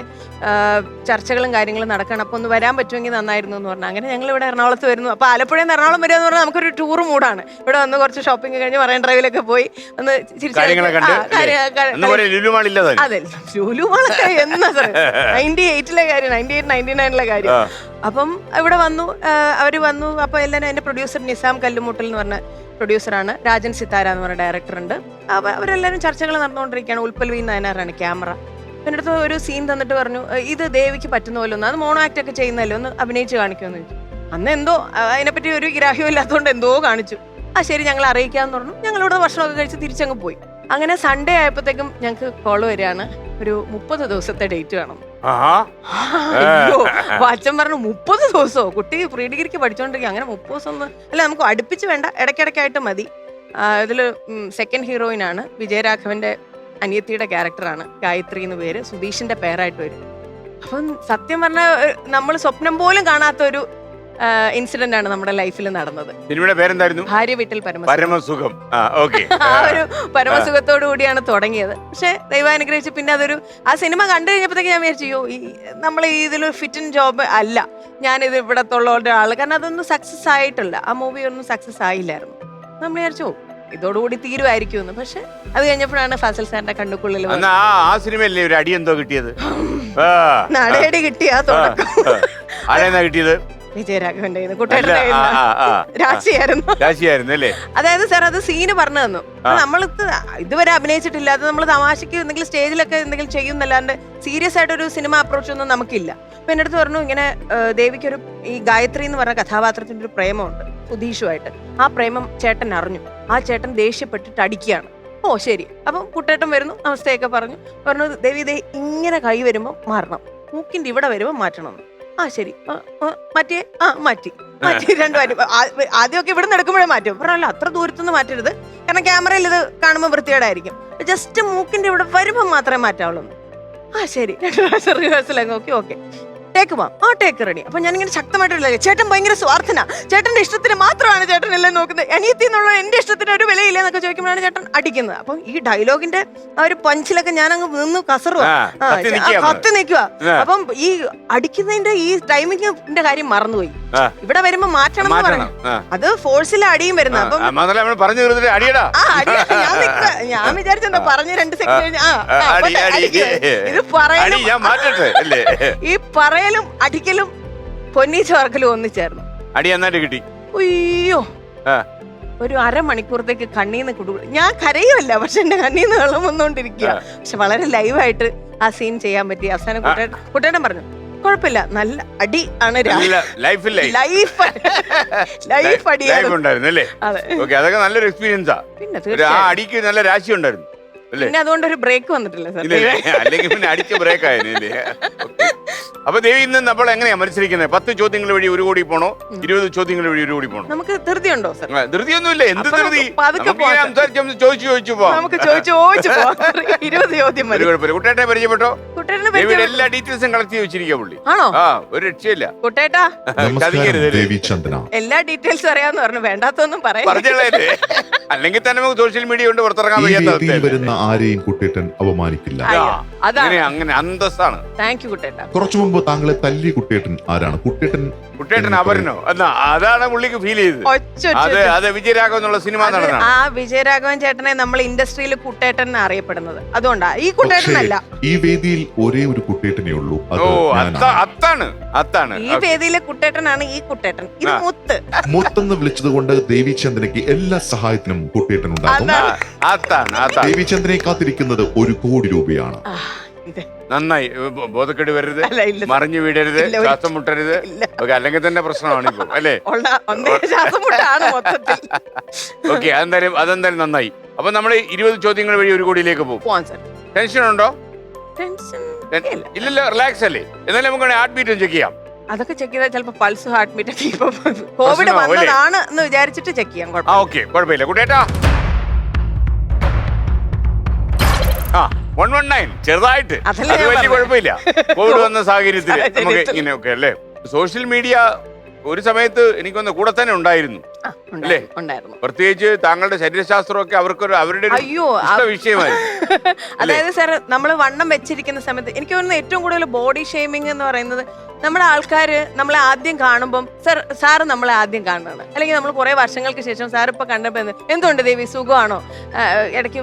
ചർച്ചകളും കാര്യങ്ങളും നടക്കണം, അപ്പൊ ഒന്ന് വരാൻ പറ്റുമെങ്കിൽ നന്നായിരുന്നു എന്ന് പറഞ്ഞു. അങ്ങനെ ഞങ്ങൾ ഇവിടെ എറണാകുളത്ത് വരുന്നു. അപ്പൊ ആലപ്പുഴയിൽ നിന്ന് എറണാകുളം വരിക എന്ന് പറഞ്ഞാൽ നമുക്കൊരു ടൂർ മൂടാണ്. ഇവിടെ വന്ന് കുറച്ച് ഷോപ്പിംഗ് കഴിഞ്ഞ് മറൈൻ ഡ്രൈവിലൊക്കെ പോയി ഒന്ന് അതെ ലുലുമാളൊക്കെ എന്നാ സാർ 98-ലെ കാര്യം, 98-99-ലെ കാര്യം. അപ്പം ഇവിടെ വന്നു, അവര് വന്നു. അപ്പൊ എല്ലാവരും എന്റെ പ്രൊഡ്യൂസർ നിസാം കല്ലുമുട്ടൽ എന്ന് പറഞ്ഞ പ്രൊഡ്യൂസറാണ്, രാജൻ സിത്താര എന്ന് പറഞ്ഞ ഡയറക്ടറുണ്ട്. അവരെല്ലാവരും ചർച്ചകൾ നടന്നുകൊണ്ടിരിക്കുകയാണ്. ഉൽപ്പൽവി നായനാറാണ് ക്യാമറ. എൻ്റെ അടുത്ത് ഒരു സീൻ തന്നിട്ട് പറഞ്ഞു, ഇത് ദേവിക്ക് പറ്റുന്ന പോലെ ഒന്ന്, അത് മോണോ ആക്ട് ഒക്കെ ചെയ്യുന്നല്ലോ, ഒന്ന് അഭിനയിച്ച് കാണിക്കുമെന്ന് ചോദിച്ചു. അന്ന് എന്തോ അതിനെപ്പറ്റി ഒരു ഗ്രാഹ്യം ഇല്ലാത്തതുകൊണ്ട് എന്തോ കാണിച്ചു. ശരി ഞങ്ങൾ അറിയിക്കാന്ന് പറഞ്ഞു. ഞങ്ങളിവിടെ ഭക്ഷണമൊക്കെ കഴിച്ച് തിരിച്ചങ്ങ് പോയി. അങ്ങനെ സൺഡേ ആയപ്പോഴത്തേക്കും ഞങ്ങൾക്ക് കോള് വരികയാണ്, ഒരു 30 ദിവസത്തെ ഡേറ്റ് വേണം. അയ്യോ, അച്ഛൻ പറഞ്ഞു 30 ദിവസമോ, കുട്ടി പ്രീ ഡിഗ്രിക്ക് പഠിച്ചോണ്ടിരിക്കുക, അങ്ങനെ 30 ദിവസം ഒന്നും അല്ല, നമുക്ക് അടുപ്പിച്ച് വേണ്ട, ഇടയ്ക്കിടയ്ക്കായിട്ട് മതി. ഇതിൽ സെക്കൻഡ് ഹീറോയിൻ ആണ്, വിജയരാഘവന്റെ അനിയത്തിയുടെ ക്യാരക്ടറാണ്, ഗായത്രി എന്ന് പേര്, സുധീഷിന്റെ പേരായിട്ട് വരും. അപ്പം സത്യം പറഞ്ഞാൽ നമ്മൾ സ്വപ്നം പോലും കാണാത്തൊരു ഇൻസിഡന്റ് ആണ് നമ്മുടെ ലൈഫിൽ നടന്നത്. സിനിമയുടെ പേരെന്തായിരുന്നു? ഭാര്യ വീട്ടിൽ പരമസുഖം. ആ ഒരു പരമസുഖത്തോടു കൂടിയാണ് തുടങ്ങിയത്. പക്ഷെ ദൈവാനുഗ്രഹിച്ച് പിന്നെ അതൊരു ആ സിനിമ കണ്ടു കഴിഞ്ഞപ്പോഴത്തേക്ക് ഞാൻ വിചാരിച്ചു, അയ്യോ നമ്മൾ ഇതിലൊരു ഫിറ്റ് ഇൻ ജോബ് അല്ല, ഞാനിത് ഇവിടത്തുള്ള ഒരാൾ. കാരണം അതൊന്നും സക്സസ് ആയിട്ടില്ല, ആ മൂവി ഒന്നും സക്സസ് ആയില്ലായിരുന്നു. നമ്മൾ വിചാരിച്ചു ഇതോടുകൂടി തീരുമായിരിക്കും എന്ന്. പക്ഷെ അത് കഴിഞ്ഞപ്പോഴാണ് ഫാസിൽ സാറിന്റെ കണ്ണുക്കുള്ളിൽ ആ സിനിമയിലെ ഒരു അടി എന്തോ കിട്ടിയത്, നടയടി കിട്ടിയ കിട്ടിയത് വിജയരാഘവന്റെ രാശിയായിരുന്നു അല്ലേ. അതായത് സാർ അത് സീന് പറഞ്ഞു തന്നു. നമ്മൾ ഇതുവരെ അഭിനയിച്ചിട്ടില്ല, അത് നമ്മൾ തമാശക്ക് എന്തെങ്കിലും സ്റ്റേജിലൊക്കെ എന്തെങ്കിലും ചെയ്യുന്നല്ലാണ്ട് സീരിയസ് ആയിട്ടൊരു സിനിമ അപ്രോച്ച് ഒന്നും നമുക്കില്ല. അപ്പൊ എന്റെ അടുത്ത് പറഞ്ഞു, ഇങ്ങനെ ദേവിക്കൊരു ഈ ഗായത്രി എന്ന് പറഞ്ഞ കഥാപാത്രത്തിന്റെ ഒരു പ്രേമമുണ്ട് സുധീഷുമായിട്ട്. ആ പ്രേമം ചേട്ടൻ അറിഞ്ഞു. ആ ചേട്ടൻ ദേഷ്യപ്പെട്ടിട്ട് അടിക്കുകയാണ്. ഓ ശരി. അപ്പം കുട്ടേട്ടൻ വരുന്നു, നമസ്തേയൊക്കെ പറഞ്ഞു. ദേവി ദേ ഇങ്ങനെ കൈ വരുമ്പോൾ മാറണം, മൂക്കിന്റെ ഇവിടെ വരുമ്പോൾ മാറ്റണം. ശരി മാറ്റിയേ, മാറ്റി രണ്ടു മാറ്റി. ആദ്യമൊക്കെ ഇവിടെ നിന്ന് എടുക്കുമ്പോഴേ മാറ്റും. പറഞ്ഞല്ലോ അത്ര ദൂരത്തുനിന്ന് മാറ്റരുത്, കാരണം ക്യാമറയിൽ ഇത് കാണുമ്പോൾ വൃത്തികേടായിരിക്കും. ജസ്റ്റ് മൂക്കിന്റെ ഇവിടെ വരുമ്പോൾ മാത്രമേ മാറ്റാവുള്ളൂ. ശരി 2 പ്രാവശ്യം rehearsal okay take ma'am. Take ready. അപ്പൊ ഞാനിങ്ങനെ ശക്തമായിട്ടില്ല, ചേട്ടൻ ഭയങ്കര സ്വാർത്ഥന, ചേട്ടന്റെ ഇഷ്ടത്തിന് മാത്രമാണ് ചേട്ടൻ എല്ലാം നോക്കുന്നത്, അനിയത്തി എന്നുള്ള എന്റെ ഇഷ്ടത്തിന് ഒരു വിലയില്ല എന്നൊക്കെ ചോദിക്കുമ്പോഴാണ് ചേട്ടൻ അടിക്കുന്നത്. അപ്പം ഈ ഡയലോഗിന്റെ ആ ഒരു പഞ്ചിലൊക്കെ ഞാൻ അങ്ങ് നിന്ന് കസറുവാ, കത്തി നിൽക്കുക. അപ്പം ഈ അടിക്കുന്നതിന്റെ ഈ ടൈമിങ്ങിന്റെ കാര്യം മറന്നുപോയി. ഇവിടെ വരുമ്പോ മാറ്റണം എന്ന് പറയണം, അത് ഫോഴ്സിലെ അടിയും വരുന്നത്. അപ്പം ഞാൻ വിചാരിച്ചെന്താ പറഞ്ഞ് 2 സെക്കൻഡ് കഴിഞ്ഞ് ഇത് പറയലും ഈ പറയലും അടിക്കലും പൊന്നീച്ച വർക്കലും ഒന്നിച്ചായിരുന്നു. അടി നന്നായിട്ട് കിട്ടി. അയ്യോ ഒരു അരമണിക്കൂറത്തേക്ക് കണ്ണീന്ന് കുടുകും. ഞാൻ കരയുമല്ല, പക്ഷെ എന്റെ കണ്ണീന്ന് വെള്ളം വന്നുകൊണ്ടിരിക്കുക. പക്ഷെ വളരെ ലൈവായിട്ട് ആ സീൻ ചെയ്യാൻ പറ്റി. അവസാനം കുട്ടേട്ടൻ പറഞ്ഞു കുഴപ്പമില്ല, നല്ല അടി ആണ് ലൈഫ് അടിയായിരുന്നു. അതൊക്കെ നല്ലൊരു എക്സ്പീരിയൻസാ. പിന്നെ ആ അടിക്ക് നല്ല രാശി ഉണ്ടായിരുന്നു. പിന്നെ അതുകൊണ്ട് ഒരു ബ്രേക്ക് വന്നിട്ടില്ല സാർ. അല്ലെങ്കിൽ പിന്നെ അടിച്ച ബ്രേക്ക് ആയല്ലേ. അപ്പൊ ദേവി ഇന്ന് നമ്മൾ എങ്ങനെയാ മത്സരിക്കുന്നത്? 10 ചോദ്യങ്ങൾ വഴി 1 കോടി പോണോ, 20 ചോദ്യങ്ങൾ വഴി 1 കോടി പോണോ? നമുക്ക് ധൃതിയുണ്ടോ സാർ? ധൃതിയൊന്നുമില്ല. എന്ത് ധൃതി? ചോദിച്ചു നമുക്ക് ചോദിച്ചു 20 ചോദ്യം മതി. കുട്ടേട്ടെ പരിചയപ്പെട്ടോ? കുട്ടേട്ടനെ ദേവിയുടെ എല്ലാ ഡീറ്റെയിൽസും കളക്ട് ചെയ്ത് വെച്ചിരിക്കുക പുള്ളി. ആണോ? ആ, ഒരു രക്ഷയില്ല. കുട്ടേട്ടാ ദേവി ചന്ദന എല്ലാ ഡീറ്റെയിൽസും അറിയാന്ന് പറഞ്ഞു, വേണ്ടാത്തൊന്നും പറയാം. പറഞ്ഞല്ലേ, അല്ലെങ്കിൽ തന്നെ നമുക്ക് സോഷ്യൽ മീഡിയ കൊണ്ട് പുറത്തിറങ്ങാൻ ഈ വയ്യാത്ത വേദിയിൽ വരുന്ന ആരെയും കുട്ടേട്ടൻ അപമാനിക്കില്ല. അങ്ങനെ അന്തസ്സാണ്. Thank you കുട്ടേട്ടാ. കുറച്ചു മുമ്പ് താങ്കളെ തല്ലിയ കുട്ടേട്ടൻ ആരാണ്? കുട്ടേട്ടൻ അവരനോ? എന്നാ അതാണ് പുള്ളിക്ക് ഫീൽ ചെയ്തത്. അത് വിജയരാഘവൻ എന്നുള്ള സിനിമ നടനാണ്. ആ വിജയരാഘവൻ ചേട്ടനെ നമ്മൾ ഇൻഡസ്ട്രിയിൽ കുട്ടേട്ടൻ അറിയപ്പെടുന്നത് അതുകൊണ്ടാ. ഈ കുട്ടേട്ടനല്ല. ഈ വേദിയിൽ ഒരേ ഒരു കുട്ടേട്ടനേ ഉള്ളൂ. അത്താണ് ഈ വേദിയിലെ കുട്ടേട്ടനാണ് ഈ കുട്ടേട്ടൻ. ഇത് മുത്തെന്ന് വിളിച്ചത് കൊണ്ട് ദേവി ചന്ദ്രയ്ക്ക് എല്ലാ സഹായത്തിനും കുട്ടേട്ടൻ ഉണ്ടാകും. ദേവി ചന്ദ്രനെ കാത്തിരിക്കുന്നത് 1 കോടി രൂപയാണ്. നന്നായി. ബോധക്കെട് വരരുത്, മറിഞ്ഞു വീടരുത്, ശ്വാസം മുട്ടരുത്. അല്ലെങ്കിൽ തന്നെ പ്രശ്നമാണ് ഇപ്പൊ, അല്ലേ? ഓക്കെ, അതെന്തായാലും നന്നായി. അപ്പൊ നമ്മള് 20 ചോദ്യങ്ങൾ വഴി 1 കോടിയിലേക്ക് പോകും. ടെൻഷൻ ഉണ്ടോ? ഇല്ലല്ലോ, റിലാക്സ് അല്ലേ? എന്നാലും നമുക്ക് ഹാർട്ട് ബീറ്റ് ചെക്ക് ചെയ്യാം. അതൊക്കെ ചെക്ക് ചെയ്താൽ ചിലപ്പോ പൾസ്, ഹാർട്ട് ബീറ്റ് ഒക്കെ കോവിഡ് വന്നതാണ് എന്ന് വിചാരിച്ചിട്ട് ചെക്ക് ചെയ്യാം. ഓക്കെ, കുഴപ്പമില്ല. കുട്ടേട്ടാ 119 ചെറുതായിട്ട്, അത് വലിയ കുഴപ്പമില്ല. കോവിഡ് വന്ന സാഹചര്യത്തിൽ നമുക്ക് ഇങ്ങനെയൊക്കെ അല്ലേ. സോഷ്യൽ മീഡിയ ഒരു സമയത്ത് എനിക്കൊന്ന് കൂടെ തന്നെ ഉണ്ടായിരുന്നു, അല്ലേ? പ്രത്യേകിച്ച് താങ്കളുടെ ശരീരശാസ്ത്രമൊക്കെ അവരുടെ വിഷയമായിരുന്നു. അതായത് സാർ, നമ്മൾ വണ്ണം വെച്ചിരിക്കുന്ന സമയത്ത് എനിക്ക് തോന്നുന്നു ഏറ്റവും കൂടുതൽ ബോഡി ഷെയ്മിങ് എന്ന് പറയുന്നത് നമ്മുടെ ആൾക്കാര് നമ്മളെ ആദ്യം കാണുമ്പം സാറ് നമ്മളെ ആദ്യം കാണുന്നതാണ്. അല്ലെങ്കിൽ നമ്മൾ കുറെ വർഷങ്ങൾക്ക് ശേഷം സാർ ഇപ്പൊ കണ്ടപ്പോ എന്തുകൊണ്ട് ദേവി, സുഖമാണോ, ഇടയ്ക്ക്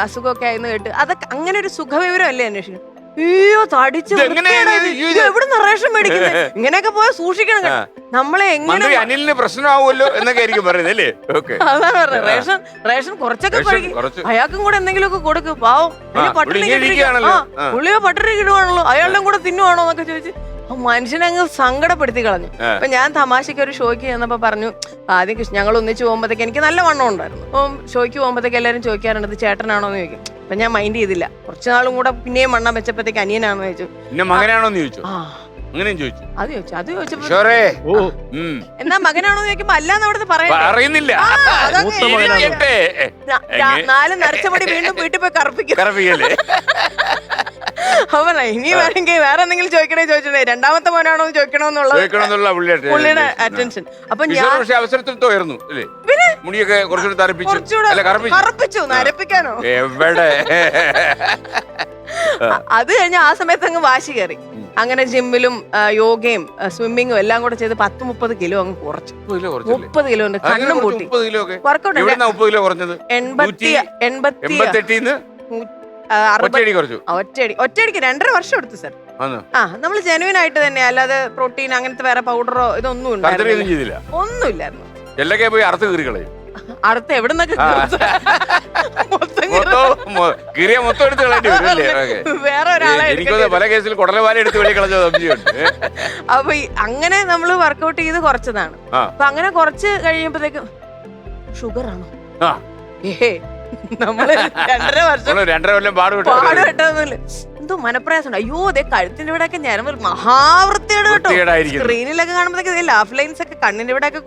അസുഖമൊക്കെ ആയെന്ന് കേട്ട് അതൊക്കെ അങ്ങനെ ഒരു സുഖവിവരം അല്ലേ അന്വേഷിക്കും. അയ്യോ തടിച്ച് എവിടുന്ന് റേഷൻ മേടിക്കുന്നത്, ഇങ്ങനെയൊക്കെ പോയാൽ സൂക്ഷിക്കണം കേട്ടോ. നമ്മളെ എങ്ങനെ അനിലിന് പ്രശ്നമാവുമല്ലോ എന്നൊക്കെ ആയിരിക്കും പറയുന്നത്. അതാണ് പറഞ്ഞത്. റേഷൻ കുറച്ചൊക്കെ അയാൾക്കും കൂടെ എന്തെങ്കിലുമൊക്കെ കൊടുക്കും. പാവം പുള്ളിയോ പട്ടിണി കിടുവാണല്ലോ, അയാളുടെ കൂടെ തിന്നുവാണോ എന്നൊക്കെ ചോദിച്ച് മനുഷ്യനങ്ങ് സങ്കടപ്പെടുത്തി കളഞ്ഞു. അപ്പൊ ഞാൻ തമാശയ്ക്ക് ഒരു ഷോയ്ക്ക് ചെന്നപ്പോ പറഞ്ഞു, ആദ്യം ഞങ്ങൾ ഒന്നിച്ച് പോകുമ്പോഴത്തേക്ക് എനിക്ക് നല്ല വണ്ണം ഉണ്ടായിരുന്നു. അപ്പം ഷോയ്ക്ക് പോകുമ്പോഴത്തേക്ക് എല്ലാവരും ചോദിക്കാറുണ്ട് ഇത് ചേട്ടനാണോ എന്ന് ചോദിക്കും. അപ്പൊ ഞാൻ മൈൻഡ് ചെയ്തില്ല. കുറച്ചു നാളും കൂടെ പിന്നെയും വണ്ണം വെച്ചപ്പോഴത്തേക്ക് അനിയനാണോ ചോദിച്ചു. മകനാണോന്ന് ചോദിച്ചു. അത് ചോദിച്ചപ്പോ എന്നാ മകനാണോ ചോദിക്കുമ്പോ അല്ലാന്ന് അവിടുന്ന് പറയുന്നില്ല. 4 നരച്ചപടി വീണ്ടും വീട്ടിൽ പോയി കറപ്പിക്കല്ലേ. അവനാ ഇനി വേണമെങ്കിൽ വേറെ എന്തെങ്കിലും ചോദിച്ചിട്ടേ രണ്ടാമത്തെ മോനാണോ ചോദിക്കണോന്നുള്ള പുള്ളിയുടെ അറ്റൻഷൻ. അപ്പൊ ഞാൻ അവസരത്തിൽ തോർന്നു മുടിയൊക്കെ കറപ്പിച്ചു, നരപ്പിക്കാനോ? എവിടെ? അത് കഴിഞ്ഞ ആ സമയത്ത് അങ്ങ് വാശി കയറി. അങ്ങനെ ജിമ്മിലും യോഗയും സ്വിമ്മിങ്ങും എല്ലാം കൂടെ ചെയ്ത് 10-30 കിലോ അങ്ങ് കുറച്ചു. 30 കിലോ ഉണ്ട്. കണ്ണും കൂട്ടി വർക്കൗട്ട് 80 ഒറ്റയടിക്ക് 2.5 വർഷം എടുത്തു സാർ. നമ്മൾ ജെനുവിൻ ആയിട്ട് തന്നെ, അല്ലാതെ പ്രോട്ടീൻ അങ്ങനത്തെ വേറെ പൗഡറോ ഇതൊന്നും ഒന്നുമില്ലായിരുന്നു. അടുത്ത് എവിടെ നിന്നൊക്കെ വേറെ ഒരാളെ അപ്പൊ അങ്ങനെ നമ്മള് വർക്കൗട്ട് ചെയ്ത് കുറച്ചതാണ്. അപ്പൊ അങ്ങനെ കുറച്ച് കഴിയുമ്പോഴത്തേക്കും ഷുഗർ ആണോ നമ്മള് 2.5 വർഷം പാടുപെട്ടൊന്നുമില്ല. എന്തോ മനപ്രയാസം. അയ്യോ അതെ കഴുത്തിന്റെ ഇവിടെ ഒക്കെ ഞാൻ മഹാവൃത്തിയുടെ കേട്ടോ. സ്ക്രീനിലൊക്കെ കാണുമ്പോഴത്തേക്ക് ലാഫ് ലൈൻസ് ഒക്കെ കണ്ണിന്റെ ഇവിടെ ഒക്കെ.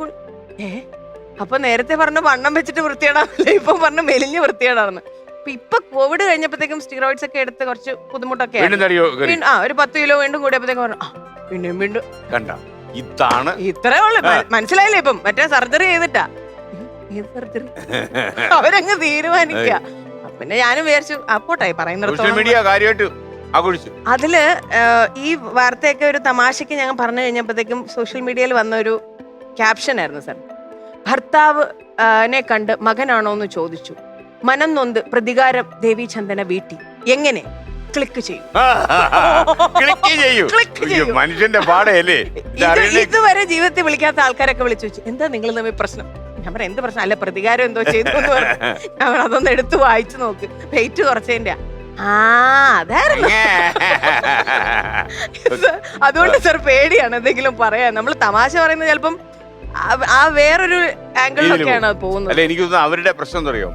അപ്പൊ നേരത്തെ പറഞ്ഞ വണ്ണം വെച്ചിട്ട് വൃത്തിയേടാണല്ലേ, ഇപ്പൊ പറഞ്ഞ മെലിഞ്ഞ് വൃത്തിയേടാണെന്ന്. ഇപ്പൊ കോവിഡ് കഴിഞ്ഞപ്പോഴത്തേക്കും സ്റ്റീറോയിഡ്സ് ഒക്കെ എടുത്ത് കുറച്ച് ബുദ്ധിമുട്ടൊക്കെ ഒരു 10 കിലോ വീണ്ടും കൂടിയപ്പോഴത്തേക്കും പറഞ്ഞു വീണ്ടും ഇത്രേ ഉള്ളു. മനസ്സിലായില്ലേ ഇപ്പം? മറ്റേ സർജറി ചെയ്തിട്ടാ. സർജറി അവരങ്ങ് തീരുമാനിക്കുക. പിന്നെ ഞാനും വിചാരിച്ചു അപ്പോട്ടെ പറയുന്നത്. അതില് ഈ വാർത്തയൊക്കെ ഒരു തമാശക്ക് ഞങ്ങൾ പറഞ്ഞു കഴിഞ്ഞപ്പോഴത്തേക്കും സോഷ്യൽ മീഡിയയിൽ വന്ന ഒരു ക്യാപ്ഷൻ ആയിരുന്നു സാർ. ഭർത്താവിനെ കണ്ട് മകനാണോ എന്ന് ചോദിച്ചു, മനം നൊന്ത് പ്രതികാരം ദേവി ചന്ദന വീട്ടി, എങ്ങനെ ക്ലിക്ക് ചെയ്യും? മനുഷ്യന്റെ പാടയല്ലേ. ഇതുവരെ ജീവിതത്തിൽ വിളിക്കാത്ത ആൾക്കാരൊക്കെ വിളിച്ചു വെച്ചു എന്താ നിങ്ങൾ തമ്മിൽ പ്രശ്നം, ഞാൻ പറയാം എന്ത് പ്രശ്നം, അല്ല പ്രതികാരം എന്തോ ചെയ്തു എന്ന് പറഞ്ഞു. ഞാൻ പറഞ്ഞു അതൊന്ന് എടുത്ത് വായിച്ചു നോക്ക്, വെയിറ്റ് കുറച്ചതിന്റെ. അതായിരുന്നു. അതുകൊണ്ട് സാർ പേടിയാണ് എന്തെങ്കിലും പറയാൻ. നമ്മൾ തമാശ പറയുന്നത് ചിലപ്പം ആ വേറൊരു ആംഗിളിലൊക്കെയാണ് അത് പോകുന്നത്. അല്ല, എനിക്ക് തോന്നുന്നു അവരുടെ പ്രശ്നം എന്താ അറിയോ,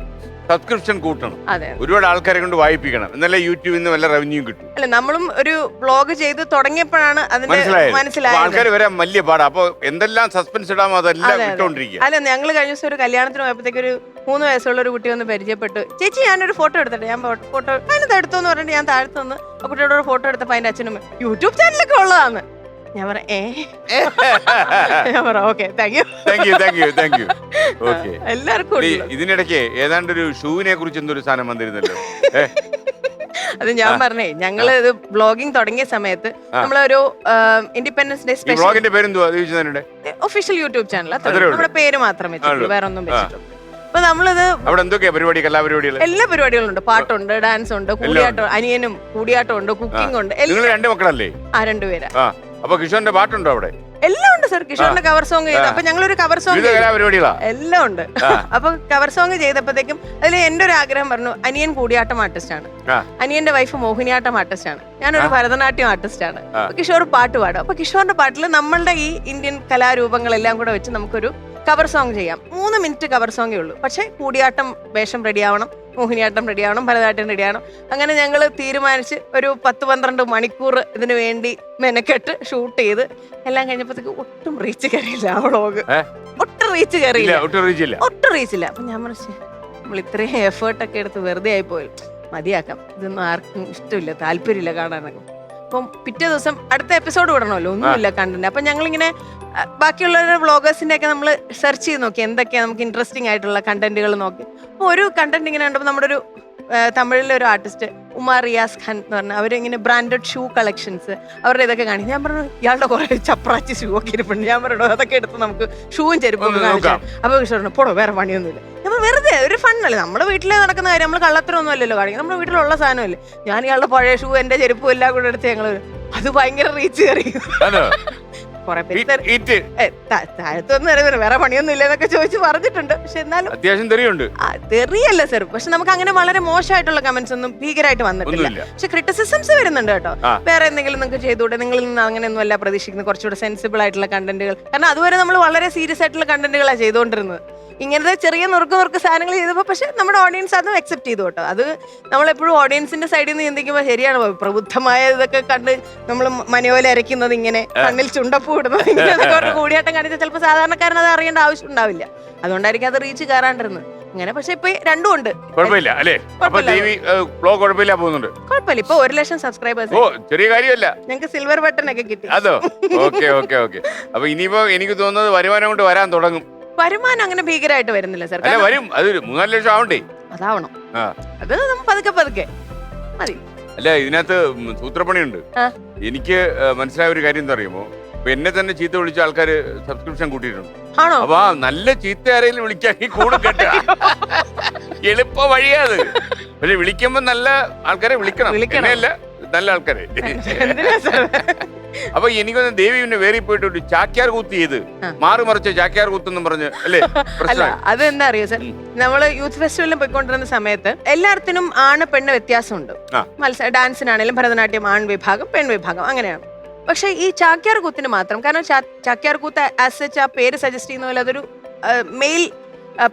സബ്സ്ക്രിപ്ഷൻ കൂട്ടണം, അതെ, ഒരുപാട് ആൾക്കാരെ കൊണ്ട് വായിപ്പിക്കണം, എന്നാലേ യൂട്യൂബിൽ നിന്ന് വല്ല റവന്യൂ കിട്ടും. അല്ല, നമ്മളും ഒരു വ്ലോഗ് ചെയ്ത് തുടങ്ങിയപ്പോഴാണ് അതിന്റെ മനസ്സിലായത്. ആൾക്കാർ വരാൻ വലിയ പാടാ. അപ്പൊ എന്തെല്ലാം സസ്പെൻസ് ഇടാമോ അതെല്ലാം ഇട്ടോണ്ടിരിക്കുക. അല്ല, ഞങ്ങൾ കഴിഞ്ഞ ദിവസം ഒരു കല്യാണത്തിന് പോയപ്പോഴത്തേക്ക് ഒരു 3 വയസ്സുള്ള ഒരു കുട്ടി വന്ന് പരിചയപ്പെട്ടു. ചേച്ചി ഞാനൊരു ഫോട്ടോ എടുത്തിട്ട്, ഞാൻ ഫോട്ടോ അതിനകത്ത് എടുത്തോന്ന് പറഞ്ഞിട്ട് ഞാൻ താഴ്ത്തു വന്ന് ആ കുട്ടിയോട് ഒരു ഫോട്ടോ എടുത്തപ്പോ അതിന്റെ അച്ഛനും യൂട്യൂബ് ചാനലൊക്കെ ഉള്ളതാണ്. ഞാൻ പറ ഞാൻ പറ ഓക്കെ താങ്ക് യു. എല്ലാവർക്കും ഇതിനിടയ്ക്ക് ഏതാണ്ട് ഒരു ഷൂവിനെ കുറിച്ച് എന്തൊരു സാധനം വന്നിരുന്നല്ലോ. അത് ഞാൻ പറഞ്ഞേ, ഞങ്ങള് ഇത് ബ്ലോഗിങ് തുടങ്ങിയ സമയത്ത് നമ്മളൊരു ഇൻഡിപെൻഡൻസ് ഡേ സ്പെഷ്യൽ, ബ്ലോഗിന്റെ പേരെന്തുവാ ഒഫീഷ്യൽ യൂട്യൂബ് ചാനൽ, നമ്മുടെ പേര് മാത്രം വെച്ചിട്ടുള്ളൂ, വേറെ ഒന്നും വെച്ചിട്ടുള്ളൂ. അപ്പൊ നമ്മളിത് അവിടെ എന്തൊക്കെയാ പരിപാടി, കലാപരിപാടികൾ, എല്ലാ പരിപാടികളും ഉണ്ട്. പാട്ടുണ്ട്, ഡാൻസ് ഉണ്ട്, കൂടിയാട്ടം, അനിയനും കൂടിയാട്ടം ഉണ്ട്, കുക്കിംഗ് ഉണ്ട്. നിങ്ങൾ 2 മക്കളല്ലേ? 2 പേരാ. അപ്പൊ കിഷോറിന്റെ പാട്ടുണ്ടോ അവിടെ? എല്ലാം ഉണ്ട് സർ. കിഷോറിന്റെ കവർ സോങ് ചെയ്തു. അപ്പൊ ഞങ്ങളൊരു കവർ സോങ് എല്ലാം ഉണ്ട്. അപ്പൊ കവർ സോങ് ചെയ്തപ്പോഴത്തേക്കും അതിൽ എന്റെ ഒരു ആഗ്രഹം പറഞ്ഞു, അനിയൻ കൂടിയാട്ടം ആർട്ടിസ്റ്റ് ആണ്, അനിയന്റെ വൈഫ് മോഹിനിയാട്ടം ആർട്ടിസ്റ്റ് ആണ്, ഞാനൊരു ഭരതനാട്യം ആർട്ടിസ്റ്റ് ആണ്. കിഷോർ പാട്ട് പാടും. അപ്പൊ കിഷോറിന്റെ പാട്ടിൽ നമ്മളുടെ ഈ ഇന്ത്യൻ കലാരൂപങ്ങളെല്ലാം കൂടെ വെച്ച് നമുക്കൊരു കവർ സോങ് ചെയ്യാം. 3 മിനിറ്റ് കവർ സോങ്ങേ ഉള്ളൂ. പക്ഷെ കൂടിയാട്ടം വേഷം റെഡിയാവണം, മോഹിനിയാട്ടം റെഡിയാവണം, ഭരതനാട്യം റെഡിയാവണം. അങ്ങനെ ഞങ്ങൾ തീരുമാനിച്ച് ഒരു 10-12 മണിക്കൂർ ഇതിനു വേണ്ടി മെനക്കെട്ട് ഷൂട്ട് ചെയ്ത് എല്ലാം കഴിഞ്ഞപ്പോഴത്തേക്ക് ഒട്ടും റീച്ച് കയറിയില്ല. ആ വ്ളോഗ് ഒട്ടും റീച്ച് കയറിയില്ല. അപ്പൊ ഞാൻ മനസ്സിൽ നമ്മൾ ഇത്രയും എഫേർട്ടൊക്കെ എടുത്ത് വെറുതെ ആയി പോയി, മതിയാക്കാം, ഇതൊന്നും ആർക്കും ഇഷ്ടമില്ല, താല്പര്യമില്ല കാണാനൊക്കെ. അപ്പം പിറ്റേ ദിവസം അടുത്ത എപ്പിസോഡ് വിടണമല്ലോ, ഒന്നുമില്ല കണ്ടന്റ്. അപ്പൊ ഞങ്ങളിങ്ങനെ ബാക്കിയുള്ള വ്ളോഗേഴ്സിന്റെ ഒക്കെ നമ്മൾ സെർച്ച് ചെയ്ത് നോക്കി എന്തൊക്കെയാ നമുക്ക് ഇൻട്രസ്റ്റിംഗ് ആയിട്ടുള്ള കണ്ടന്റുകൾ നോക്കി. അപ്പോൾ ഒരു കണ്ടന്റ് ഇങ്ങനെ കണ്ടപ്പോൾ നമ്മുടെ ഒരു തമിഴിലെ ഒരു ആർട്ടിസ്റ്റ് ഉമാർ റിയാസ് ഖാൻ എന്ന് പറഞ്ഞാൽ അവരിങ്ങനെ ബ്രാൻഡഡ് ഷൂ കളക്ഷൻസ് അവരുടെ ഇതൊക്കെ കാണിച്ചു. ഞാൻ പറഞ്ഞു ഇയാളുടെ കുറെ ചപ്രാച്ചി ഷൂ ഒക്കെ ഇരിപ്പുണ്ട്. ഞാൻ പറഞ്ഞു അതൊക്കെ എടുത്ത് നമുക്ക് ഷൂവും ചെരുപ്പൊക്കെ കാണിച്ചാൽ. അപ്പൊ പറഞ്ഞു പോടോ, വേറെ പണിയൊന്നുമില്ല. നമ്മൾ വെറുതെ ഒരു ഫണ്ണല്ലേ, നമ്മുടെ വീട്ടിലെ നടക്കുന്ന കാര്യം, നമ്മൾ കള്ളത്തരമൊന്നും അല്ലല്ലോ കാണിക്കുന്നത്, നമ്മുടെ വീട്ടിലുള്ള സാധനമല്ലേ. ഞാൻ ഇയാളുടെ പഴയ ഷൂ എന്റെ ചെരുപ്പും എല്ലാം കൂടെ എടുത്ത് ഞങ്ങൾ അത് ഭയങ്കര റീച്ച് കയറി. കുറെ പേര് താഴത്തൊന്നും വേറെ പണിയൊന്നും ഇല്ല എന്നൊക്കെ ചോദിച്ചു പറഞ്ഞിട്ടുണ്ട്. പക്ഷെ എന്നാലും അത്യാവശ്യം തെറിയല്ല സർ. പക്ഷെ നമുക്ക് അങ്ങനെ വളരെ മോശമായിട്ടുള്ള കമന്റ്സ് ഒന്നും ഭീകരമായിട്ട് വന്നിട്ടില്ല. പക്ഷെ ക്രിറ്റിസിസംസ് വരുന്നുണ്ട് കേട്ടോ. വേറെ എന്തെങ്കിലും നിങ്ങൾക്ക് ചെയ്തുകൂടെ, നിങ്ങളിൽ നിന്ന് അങ്ങനെയൊന്നും അല്ല പ്രതീക്ഷിക്കുന്നത്, കുറച്ചുകൂടെ സെൻസിബിൾ ആയിട്ടുള്ള കണ്ടന്റുകൾ. കാരണം അതുവരെ നമ്മൾ വളരെ സീരിയസ് ആയിട്ടുള്ള കണ്ടന്റുകളാണ് ചെയ്തുകൊണ്ടിരുന്നത്. ഇങ്ങനത്തെ ചെറിയ നുറുക്ക് സാധനങ്ങൾ ചെയ്തപ്പോൾ പക്ഷെ നമ്മുടെ ഓഡിയൻസ് അത് അക്സെപ്റ്റ് ചെയ്തു കേട്ടോ. അത് നമ്മളെപ്പോഴും ഓഡിയൻസിന്റെ സൈഡിൽ നിന്ന് ചിന്തിക്കുമ്പോൾ ശരിയാണ്, പ്രബുദ്ധമായ ഇതൊക്കെ കണ്ട് നമ്മൾ മനയോല അരയ്ക്കുന്നത്, ഇങ്ങനെ കണ്ണിൽ ചുണ്ടപ്പൂ ഇടുന്നത്, ഇങ്ങനെ കൂടിയാട്ടം കാണിച്ചാൽ ചിലപ്പോൾ സാധാരണക്കാരൻ അത് അറിയേണ്ട ആവശ്യം ഉണ്ടാവില്ല. അതുകൊണ്ടായിരിക്കും അത് റീച്ച് കയറാണ്ടിരുന്നത്. അങ്ങനെ പക്ഷെ ഇപ്പൊ രണ്ടും ഉണ്ട്, കുഴപ്പമില്ല. ഇപ്പൊ 1 ലക്ഷം സബ്സ്ക്രൈബേഴ്സ്, ചെറിയ കാര്യമല്ല. ഞങ്ങൾക്ക് സിൽവർ ബട്ടൺ ഒക്കെ കിട്ടി. അതോ ഓക്കെ. അപ്പൊ ഇനിയിപ്പോ എനിക്ക് തോന്നുന്നത് വരുമാനം കൊണ്ട് വരാൻ തുടങ്ങും. വരുമാനം അങ്ങനെ ഭീകരമായിട്ട് വരുന്നില്ല സാർ. വരും, അത് 3-4 ലക്ഷം ആവണ്ടേ? അതാവണം. അത് പതുക്കെ മതി. അല്ല, ഇതിനകത്ത് സൂത്രപ്പണിയുണ്ട്. എനിക്ക് മനസ്സിലായ ഒരു കാര്യം എന്താ അറിയുമോ, ഇപ്പൊ എന്നെ തന്നെ ചീത്ത വിളിച്ച ആൾക്കാര് സബ്സ്ക്രിപ്ഷൻ കൂട്ടിയിട്ടുണ്ട്. അപ്പൊ നല്ല ചീത്ത ആരെങ്കിലും വിളിക്കാമെങ്കിൽ കൂടും കേട്ട എളുപ്പ വഴിയാത്. പക്ഷെ വിളിക്കുമ്പോ നല്ല ആൾക്കാരെ വിളിക്കണം, അങ്ങനെയല്ല നല്ല ആൾക്കാരെ. അപ്പൊ എനിക്കൊന്ന് ദേവി പിന്നെ വേറെ പോയിട്ട് ഒരു ചാക്യാർ കൂത്ത് ചെയ്ത് മാറി മറിച്ച ചാക്യാർ കൂത്തെന്നും പറഞ്ഞ് അല്ലേ? അല്ല, അത് എന്താ അറിയോ സാർ, നമ്മള് യൂത്ത് ഫെസ്റ്റിവലിൽ പോയിക്കൊണ്ടിരുന്ന സമയത്ത് എല്ലാത്തിനും ആണ് പെണ്ണ് വ്യത്യാസമുണ്ട്. ഡാൻസിനാണെങ്കിലും ഭരതനാട്യം ആൺ വിഭാഗം പെൺ വിഭാഗം അങ്ങനെയാണ്. പക്ഷെ ഈ ചാക്യാർ കൂത്തിന് മാത്രം, കാരണം ചാക്യാർ കൂത്ത് ആസ് സച്ച് ആ പേര് സജസ്റ്റ് ചെയ്യുന്ന പോലെ അതൊരു മെയിൽ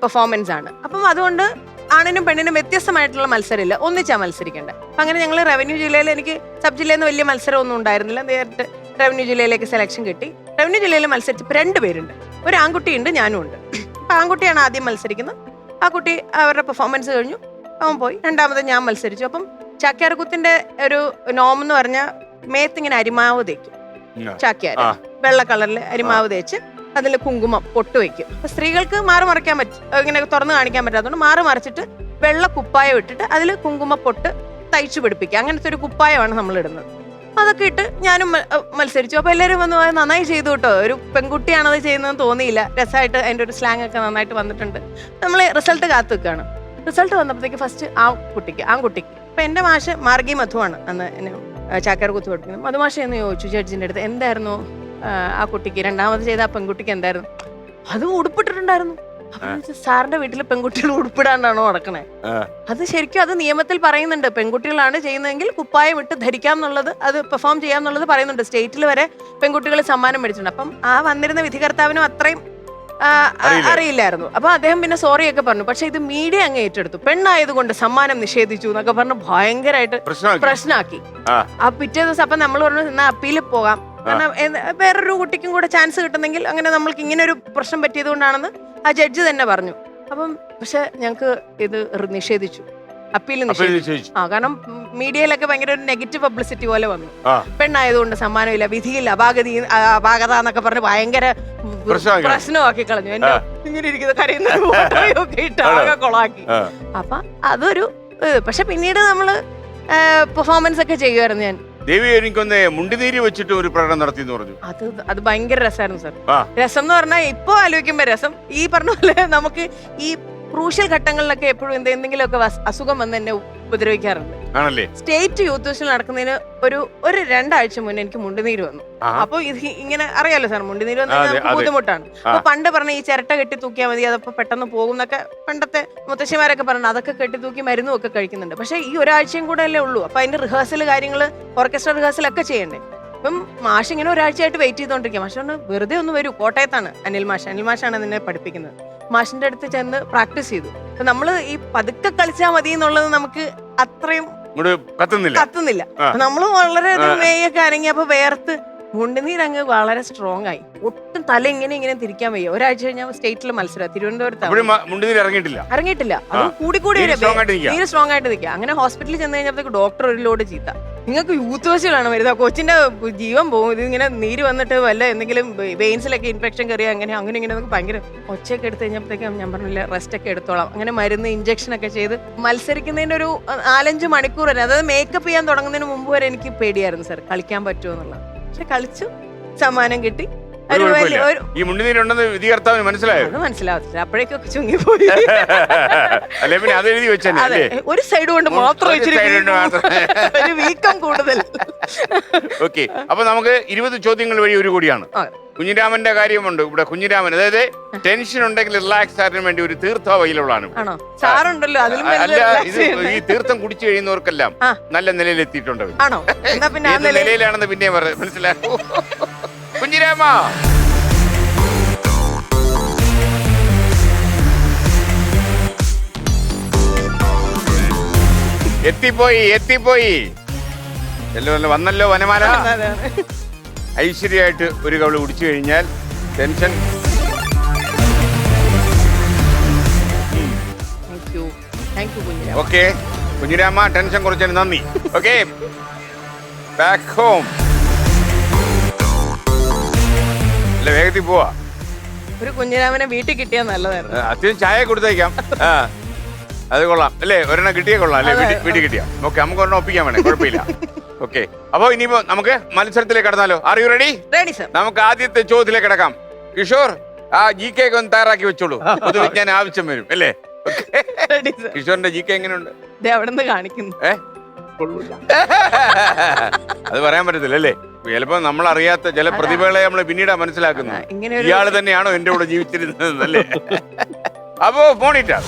പെർഫോമൻസ് ആണ്. അപ്പം അതുകൊണ്ട് ആണിനും പെണ്ണിനും വ്യത്യസ്തമായിട്ടുള്ള മത്സരമില്ല, ഒന്നിച്ചാ മത്സരിക്കേണ്ടത്. അപ്പം അങ്ങനെ ഞങ്ങൾ റവന്യൂ ജില്ലയിൽ, എനിക്ക് സബ് ജില്ലയിൽ നിന്ന് വലിയ മത്സരമൊന്നും ഉണ്ടായിരുന്നില്ല, നേരിട്ട് റവന്യൂ ജില്ലയിലേക്ക് സെലക്ഷൻ കിട്ടി. റവന്യൂ ജില്ലയിൽ മത്സരിച്ചപ്പോൾ 2 പേരുണ്ട്, ഒരു ആൺകുട്ടിയുണ്ട്, ഞാനും ഉണ്ട്. അപ്പം ആൺകുട്ടിയാണ് ആദ്യം മത്സരിക്കുന്നത്. ആ കുട്ടി അവരുടെ പെർഫോമൻസ് കഴിഞ്ഞു, അവൻ പോയി. രണ്ടാമത് ഞാൻ മത്സരിച്ചു. അപ്പം ചാക്യാർകൂത്തിന്റെ ഒരു നോം എന്ന് പറഞ്ഞാൽ മേത്തിങ്ങനെ അരിമാവ് തേക്കും. ചാക്യാർ വെള്ള കളറിൽ അരിമാവ് തേച്ച് അതിൽ കുങ്കുമം പൊട്ട് വെക്കും. അപ്പൊ സ്ത്രീകൾക്ക് മാറി മറിക്കാൻ പറ്റും, ഇങ്ങനെ തുറന്ന് കാണിക്കാൻ പറ്റാത്തതുകൊണ്ട് മാറി മറിച്ചിട്ട് വെള്ള കുപ്പായം ഇട്ടിട്ട് അതിൽ കുങ്കുമ പൊട്ട് തയ്ച്ചു പിടിപ്പിക്കുക. അങ്ങനത്തെ ഒരു കുപ്പായമാണ് നമ്മൾ ഇടുന്നത്. അതൊക്കെ ഇട്ട് ഞാനും മത്സരിച്ചു. അപ്പൊ എല്ലാവരും വന്ന് നന്നായി ചെയ്തു കേട്ടോ, ഒരു പെൺകുട്ടിയാണത് ചെയ്യുന്നതെന്ന് തോന്നിയില്ല, രസമായിട്ട് അതിന്റെ ഒരു സ്ലാങ് ഒക്കെ നന്നായിട്ട് വന്നിട്ടുണ്ട്. നമ്മൾ റിസൾട്ട് കാത്തു വെക്കുകയാണ്. റിസൾട്ട് വന്നപ്പോഴത്തേക്ക് ഫസ്റ്റ് ആൺകുട്ടിക്ക് ഇപ്പൊ എന്റെ മാഷ് മാർഗി മധുവാണ് അന്ന് എന്നെ ചാക്യാർ കൂത്ത് പഠിക്കുന്നത്. മധുമാഷ എന്ന് ചോദിച്ചു ജഡ്ജിന്റെ അടുത്ത്, എന്തായിരുന്നു ആ കുട്ടിക്ക് രണ്ടാമത് ചെയ്ത ആ പെൺകുട്ടിക്ക് എന്തായിരുന്നു? അത് ഉടുപ്പിട്ടിട്ടുണ്ടായിരുന്നു. സാറിന്റെ വീട്ടിൽ പെൺകുട്ടികൾ ഉടുപ്പിടാണ്ടാണോ നടക്കണേ? അത് ശരിക്കും അത് നിയമത്തിൽ പറയുന്നുണ്ട്. പെൺകുട്ടികളാണ് ചെയ്യുന്നതെങ്കിൽ കുപ്പായം ഇട്ട് ധരിക്കാം എന്നുള്ളത്, അത് പെർഫോം ചെയ്യാം എന്നുള്ളത് പറയുന്നുണ്ട്. സ്റ്റേറ്റിൽ വരെ പെൺകുട്ടികൾ സമ്മാനം മേടിച്ചിട്ടുണ്ട്. അപ്പം ആ വന്നിരുന്ന വിധികർത്താവിനും അത്രയും അറിയില്ലായിരുന്നു. അപ്പൊ അദ്ദേഹം പിന്നെ സോറി ഒക്കെ പറഞ്ഞു. പക്ഷെ ഇത് മീഡിയ അങ്ങ് ഏറ്റെടുത്തു. പെണ്ണായതുകൊണ്ട് സമ്മാനം നിഷേധിച്ചു എന്നൊക്കെ പറഞ്ഞ് ഭയങ്കരമായിട്ട് പ്രശ്നമാക്കി. ആ പിറ്റേ ദിവസം അപ്പൊ നമ്മൾ പറഞ്ഞു എന്നാ അപ്പീലിൽ പോകാം, കാരണം വേറൊരു കുട്ടിക്കും കൂടെ ചാൻസ് കിട്ടുന്നെങ്കിൽ, അങ്ങനെ നമ്മൾക്ക് ഇങ്ങനെ ഒരു പ്രശ്നം പറ്റിയത് കൊണ്ടാണെന്ന് ആ ജഡ്ജി തന്നെ പറഞ്ഞു. അപ്പം പക്ഷെ ഞങ്ങക്ക് ഇത് നിഷേധിച്ചു, അപ്പീൽ നിഷേധിച്ചു. കാരണം മീഡിയയിലൊക്കെ ഭയങ്കര ഒരു നെഗറ്റീവ് പബ്ലിസിറ്റി പോലെ വന്നു. പെണ്ണായതുകൊണ്ട് സമ്മാനമില്ല, വിധിയില്ല, അപാകത എന്നൊക്കെ പറഞ്ഞ് ഭയങ്കര പ്രശ്നമാക്കി കളഞ്ഞു. എന്റെ ഇങ്ങനെ ഇരിക്കുന്ന കരയുന്നൊക്കെ ഇട്ട് ആകെ കൊളാക്കി. അപ്പൊ അതൊരു പക്ഷെ പിന്നീട് നമ്മള് പെർഫോമൻസ് ഒക്കെ ചെയ്യുമായിരുന്നു. ഞാൻ ദേവി എനിക്കൊന്ന് മുണ്ടിനീര് വെച്ചിട്ട് ഒരു പ്രകടനം നടത്തി എന്ന് പറഞ്ഞു. അത് ഭയങ്കര രസമായിരുന്നു സാർ. രസം എന്ന് പറഞ്ഞാൽ ഇപ്പൊ ആലോചിക്കുമ്പോ രസം. ഈ പറഞ്ഞ പോലെ നമുക്ക് ഈ ക്രൂഷ്യൽ ഘട്ടങ്ങളിലൊക്കെ എപ്പോഴും എന്തെങ്കിലുമൊക്കെ അസുഖം വന്ന് എന്നെ ഉപദ്രവിക്കാറുണ്ട്. സ്റ്റേറ്റ് യൂത്ത് ഫെസ്റ്റിവൽ നടക്കുന്നതിന് ഒരു 2 ആഴ്ച മുന്നേ എനിക്ക് മുണ്ടുനീര് വന്നു. അപ്പൊ ഇത് ഇങ്ങനെ അറിയാലോ സാർ, മുണ്ടുനീര് വന്നാൽ ബുദ്ധിമുട്ടാണ്. അപ്പൊ പണ്ട് പറഞ്ഞ ഈ ചിരട്ട കെട്ടി തൂക്കിയാൽ മതി, അതപ്പോ പെട്ടെന്ന് പോകും എന്നൊക്കെ പണ്ടത്തെ മുത്തശ്ശിമാരൊക്കെ പറഞ്ഞു. അതൊക്കെ കെട്ടി തൂക്കി മരുന്നും ഒക്കെ കഴിക്കുന്നുണ്ട്. പക്ഷെ ഈ ഒരാഴ്ചയും കൂടെ അല്ലേ ഉള്ളൂ. അപ്പൊ അതിന്റെ റിഹേഴ്സൽ കാര്യങ്ങള്, ഓർക്കസ്ട്ര റിഹേഴ്സൽ ഒക്കെ ചെയ്യണ്ടേ. അപ്പം മാഷ് ഇങ്ങനെ ഒരാഴ്ചയായിട്ട് വെയിറ്റ് ചെയ്തോണ്ടിരിക്കുക. മാഷ് പറഞ്ഞു വെറുതെ ഒന്ന് വരൂ, കോട്ടയത്താണ് അനിൽ മാഷാണ് നിന്നെ പഠിപ്പിക്കുന്നത്. മാഷിന്റെ അടുത്ത് ചെന്ന് പ്രാക്ടീസ് ചെയ്തു. അപ്പൊ നമ്മള് ഈ പതുക്കെ കളിച്ചാൽ മതി എന്നുള്ളത് നമുക്ക് അത്രയും കത്തുന്നില്ല. നമ്മള് വളരെ മേയൊക്കെ അനങ്ങിയപ്പോ വേർത്ത് മുണ്ടുനീരങ്ങ് വളരെ സ്ട്രോങ് ആയി. ഒട്ടും തല ഇങ്ങനെ തിരിക്കാൻ വയ്യ. ഒരാഴ്ച കഴിഞ്ഞാൽ സ്റ്റേറ്റിലെ മത്സരം തിരുവനന്തപുരത്ത് ഇറങ്ങിയിട്ടില്ല. അത് കൂടി തീരെ സ്ട്രോങ് ആയിട്ട് നിൽക്കുക. അങ്ങനെ ഹോസ്പിറ്റലിൽ ചെന്ന് കഴിഞ്ഞപ്പോഴത്തേക്ക് ഡോക്ടർ ഒരു ലോഡ് ചീത്ത, നിങ്ങൾക്ക് യൂത്ത് ഫെസ്റ്റിവലാണ് വരുന്നത്, കൊച്ചിന്റെ ജീവൻ പോകും, ഇത് ഇങ്ങനെ നീര് വന്നിട്ട് വല്ല എന്തെങ്കിലും വെയിൻസിലൊക്കെ ഇൻഫെക്ഷൻ കയറിയ അങ്ങനെ ഇങ്ങനെ ഭയങ്കര ഒച്ചയൊക്കെ എടുത്ത് കഴിഞ്ഞപ്പോഴത്തേക്കും ഞാൻ പറഞ്ഞില്ല റെസ്റ്റ് ഒക്കെ എടുത്തോളാം. അങ്ങനെ മരുന്ന് ഇഞ്ചക്ഷൻ ഒക്കെ ചെയ്ത് മത്സരിക്കുന്നതിന്റെ ഒരു 4-5 മണിക്കൂർ വരെ, അതായത് മേക്കപ്പ് ചെയ്യാൻ തുടങ്ങുന്നതിന് മുമ്പ് വരെ എനിക്ക് പേടിയായിരുന്നു സാർ കളിക്കാൻ പറ്റുമോ എന്നുള്ളത്. പക്ഷെ കളിച്ചു, സമ്മാനം കിട്ടി. ഈ മുണ്ടുനീരുണ്ടെന്ന് വിധികർത്താവിന് മനസ്സിലായോ? അത് മനസ്സിലാവത്തില്ല, അപ്പോഴേക്കൊക്കെ ചുങ്ങിപ്പോയി. ഒരു സൈഡ് കൊണ്ട് മാത്രം ഒരു വീക്കം കൂടുതൽ. ഓക്കെ, അപ്പൊ നമുക്ക് 20 ചോദ്യങ്ങൾ വഴി ഒരു കൂടിയാണ്. കുഞ്ഞിരാമന്റെ കാര്യമുണ്ട് ഇവിടെ. കുഞ്ഞിരാമൻ അതായത് ടെൻഷൻ ഉണ്ടെങ്കിൽ റിലാക്സ് ആകാൻ വേണ്ടി ഒരു തീർത്ഥ വൈലുള്ളതാണ്. അല്ല, ഇത് ഈ തീർത്ഥം കുടിച്ചു കഴിയുന്നവർക്കെല്ലാം നല്ല നിലയിലെത്തിയിട്ടുണ്ട്. നിലയിലാണെന്ന് പിന്നെ മനസ്സിലാക്കൂ. കുഞ്ഞിരാമ എത്തിപ്പോയി വന്നല്ലോ വനമാല. ഐശ്വര്യമായിട്ട് ഒരു കവള് കുടിച്ചു കഴിഞ്ഞാൽ ടെൻഷൻ. ഓക്കെ കുഞ്ഞിരാമ, ടെൻഷൻ കുറച്ചതിന് നന്ദി. Okay, back home. അല്ല, വേഗത്തിൽ പോവാ. ഒരു കുഞ്ഞിരാമനെ വീട്ടിൽ കിട്ടിയാൽ നല്ലതായിരുന്നു. അത്യാവശ്യം ചായ കൊടുത്തേക്കാം. അത് കൊള്ളാം അല്ലേ, ഒരെണ്ണം കിട്ടിയേ കൊള്ളാം അല്ലേ, വീട്ടിൽ കിട്ടിയാ. ഓക്കെ, നമുക്ക് ഒരെണ്ണം ഒപ്പിക്കാൻ വേണേ, കുഴപ്പമില്ല. ഓക്കെ, അപ്പൊ ഇനിയിപ്പോ നമുക്ക് മത്സരത്തിലേക്ക് കടന്നാലോ? Are you ready? നമുക്ക് ആദ്യത്തെ ചോദ്യത്തിലേക്ക് കിടക്കാം. കിഷോർ, ആ GK ഒക്കെ ഒന്ന് തയ്യാറാക്കി വെച്ചോളൂ, പൊതുവിജ്ഞാനം ആവശ്യം വരും അല്ലേ? കിഷോറിന്റെ GK എങ്ങനെയുണ്ട്? അത് പറയാൻ പറ്റത്തില്ല അല്ലേ, ചിലപ്പോ നമ്മൾ അറിയാത്ത ചില പ്രതിഭകളെ നമ്മൾ പിന്നീടാ മനസ്സിലാക്കുന്നത്. ഇയാള് തന്നെയാണോ എന്റെ കൂടെ ജീവിച്ചിരുന്നത് അല്ലേ? അപ്പോ മോണിറ്റർ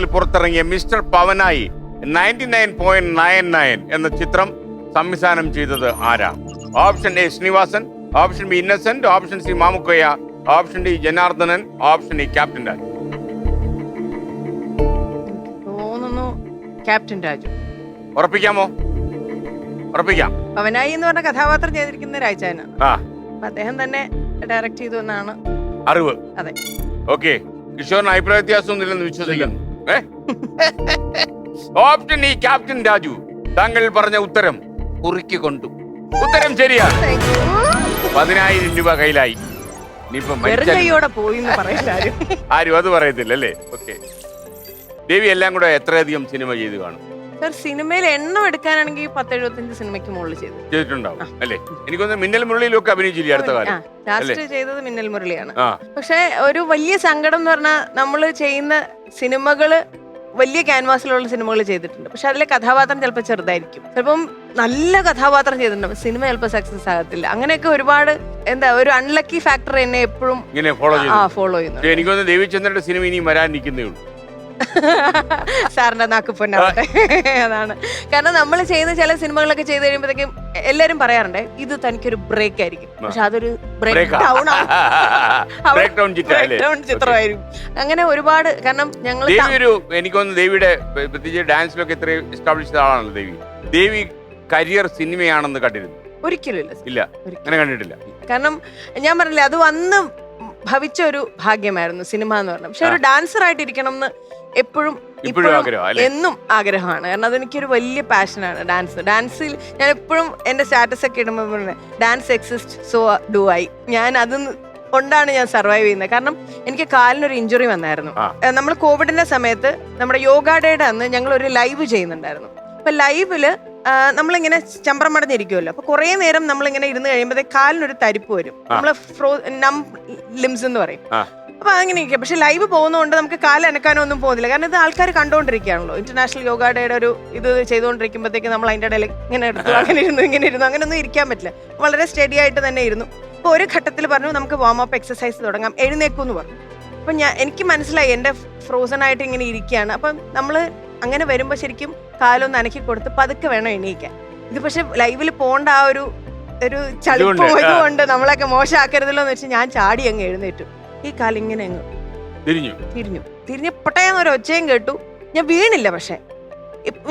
ൽ പുറത്തിറങ്ങിയ മിസ്റ്റർ പവനായി 99.99 എന്ന ചിത്രം സംവിധാനം ചെയ്തത് ആരാ? Option A Sreenivasan, option B Innocent, option C Mamukkoya, option D Janardhanan, option E captain Raju. Captain Raju. ഉറപ്പിക്കാമോ? ഉറപ്പിക്കാം. പവനായി എന്ന് പറഞ്ഞ കഥാപാത്രം ചെയ്തിരിക്കുന്ന രാജാനാണ്. അദ്ദേഹം തന്നെ ഡയറക്ട് ചെയ്തു എന്നാണ് അറിവ്. അതെ. ഓക്കെ, കിഷോറിന് അഭിപ്രായ വ്യത്യാസമൊന്നുമില്ലെന്ന് വിശ്വസിക്കുന്നു. Option E captain Raju. താങ്കൾ പറഞ്ഞ ഉത്തരം കുറിക്കൊണ്ടു. ഉത്തരം ശരിയാണ്. 10,000 രൂപ കയ്യിലായി. ആരും അത് പറയത്തില്ല അല്ലേ? ഓക്കെ, ദേവി എല്ലാം കൂടെ എത്രയധികം സിനിമ ചെയ്ത് കാണും? സർ, സിനിമയിൽ എണ്ണം എടുക്കാനാണെങ്കിൽ 10-75 സിനിമയ്ക്ക് മുകളിൽ ചെയ്തിട്ടുണ്ടാവും അല്ലേ? എനിക്കൊന്ന് മിന്നൽ മുരളിയിലൊക്കെ അഭിനയിച്ചില്ലേ അടുത്ത കാലം? ലാസ്റ്റ് ചെയ്തത് മിന്നൽ മുരളിയാണ്. പക്ഷെ ഒരു വലിയ സങ്കടം എന്ന് പറഞ്ഞാൽ നമ്മൾ ചെയ്യുന്ന സിനിമകള് വലിയ ക്യാൻവാസിലുള്ള സിനിമകൾ ചെയ്തിട്ടുണ്ട്. പക്ഷെ അതിലെ കഥാപാത്രം ചിലപ്പോൾ ചെറുതായിരിക്കും, ചിലപ്പം നല്ല കഥാപാത്രം ചെയ്തിട്ടുണ്ട്, സിനിമ ചിലപ്പോൾ സക്സസ് ആകത്തില്ല. അങ്ങനെയൊക്കെ ഒരുപാട് എന്താ ഒരു അൺലക്കി ഫാക്ടർ എന്നെ എപ്പോഴും ഇങ്ങനെ ഫോളോ ചെയ്യുന്നു. എനിക്ക് തോന്നുന്നു ദേവിചന്ദ്രന്റെ സിനിമ ഇനി വരാൻ നിൽക്കുന്നേ ഉള്ളൂ. സാറിന്റെ നാക്ക് പൊന്നാവട്ടെ. അതാണ് കാരണം നമ്മൾ ചെയ്യുന്ന ചില സിനിമകളൊക്കെ ചെയ്ത് കഴിയുമ്പോഴത്തേക്കും എല്ലാരും പറയാറുണ്ട് ഇത് തനിക്കൊരു ബ്രേക്ക് ആയിരിക്കും, പക്ഷെ അതൊരു ബ്രേക്ക് ഡൗൺ ചിത്രമായിരിക്കും. അങ്ങനെ ഒരുപാട് കാരണം ഞങ്ങൾ എനിക്ക് തോന്നുന്നു ദേവിയുടെ പ്രത്യേകിച്ച് ഡാൻസിലൊക്കെ ഇത്രയും എസ്റ്റാബ്ലിഷ് ആളാണല്ലോ ദേവി. ദേവി കരിയർ സിനിമയാണെന്ന് കണ്ടിരുന്നു? ഒരിക്കലും ഇല്ല, അങ്ങനെ കണ്ടിട്ടില്ല. കാരണം ഞാൻ പറഞ്ഞില്ലേ അത് വന്ന് ഭവിച്ച ഒരു ഭാഗ്യമായിരുന്നു സിനിമ എന്ന് പറഞ്ഞത്. പക്ഷെ ഒരു ഡാൻസർ ആയിട്ട് ഇരിക്കണം എന്ന് എപ്പോഴും എന്നും ആഗ്രഹമാണ്. കാരണം അതെനിക്കൊരു വലിയ പാഷനാണ് ഡാൻസിൽ ഞാൻ എപ്പോഴും എന്റെ സ്റ്റാറ്റസ് ഒക്കെ ഇടുമ്പോൾ dance exist so do I. ഞാൻ അത് കൊണ്ടാണ് ഞാൻ സർവൈവ് ചെയ്യുന്നത്. കാരണം എനിക്ക് കാലിനൊരു ഇഞ്ചുറി വന്നായിരുന്നു. നമ്മൾ കോവിഡിന്റെ സമയത്ത് നമ്മുടെ യോഗ ഡേയുടെ അന്ന് ഞങ്ങൾ ഒരു ലൈവ് ചെയ്യുന്നുണ്ടായിരുന്നു. അപ്പൊ ലൈവില് നമ്മളിങ്ങനെ ചമ്പ്രം മടഞ്ഞിരിക്കുമല്ലോ, അപ്പൊ കുറെ നേരം നമ്മളിങ്ങനെ ഇരുന്ന് കഴിയുമ്പോഴത്തേക്ക് കാലിനൊരു തരിപ്പ് വരും, നമ്മള് ലിംസ് എന്ന് പറയും. അപ്പൊ അങ്ങനെ ഇരിക്കും. പക്ഷെ ലൈവ് പോകുന്നതുകൊണ്ട് നമുക്ക് കാല് അനക്കാനോ ഒന്നും പോകുന്നില്ല, കാരണം ഇത് ആൾക്കാർ കണ്ടുകൊണ്ടിരിക്കുകയാണല്ലോ. ഇന്റർനാഷണൽ യോഗ ഡേയുടെ ഒരു ഇത് ചെയ്തുകൊണ്ടിരിക്കുമ്പോഴത്തേക്ക് നമ്മൾ അതിന്റെ ഇടയിൽ ഇങ്ങനെ എടുത്തു അങ്ങനെ ഇരുന്നു അങ്ങനെയൊന്നും ഇരിക്കാൻ പറ്റില്ല. വളരെ സ്റ്റഡി ആയിട്ട് തന്നെ ഇരുന്നു. അപ്പൊ ഒരു ഘട്ടത്തിൽ പറഞ്ഞു നമുക്ക് വാം അപ്പ് എക്സസൈസ് തുടങ്ങാം, എഴുന്നേക്കൂന്ന് പറഞ്ഞു. അപ്പൊ എനിക്ക് മനസ്സിലായി എന്റെ ഫ്രോസൺ ആയിട്ട് ഇങ്ങനെ ഇരിക്കുകയാണ്. അപ്പൊ നമ്മള് അങ്ങനെ വരുമ്പോ ശരിക്കും കാലൊന്ന് അനക്കി കൊടുത്ത് പതുക്കെ വേണം എണീക്കാൻ. ഇത് പക്ഷെ ലൈവിൽ പോണ്ട ആ ഒരു ചളിപ്പ് ഇതുകൊണ്ട് നമ്മളൊക്കെ മോശമാക്കരുതല്ലോ എന്ന് വെച്ചാൽ ഞാൻ ചാടി അങ്ങ് എഴുന്നേറ്റു. ഈ കാലിങ്ങനെ അങ്ങ് തിരിഞ്ഞു പൊട്ടയെന്നൊരു ഒച്ചയും കേട്ടു. ഞാൻ വീണില്ല, പക്ഷെ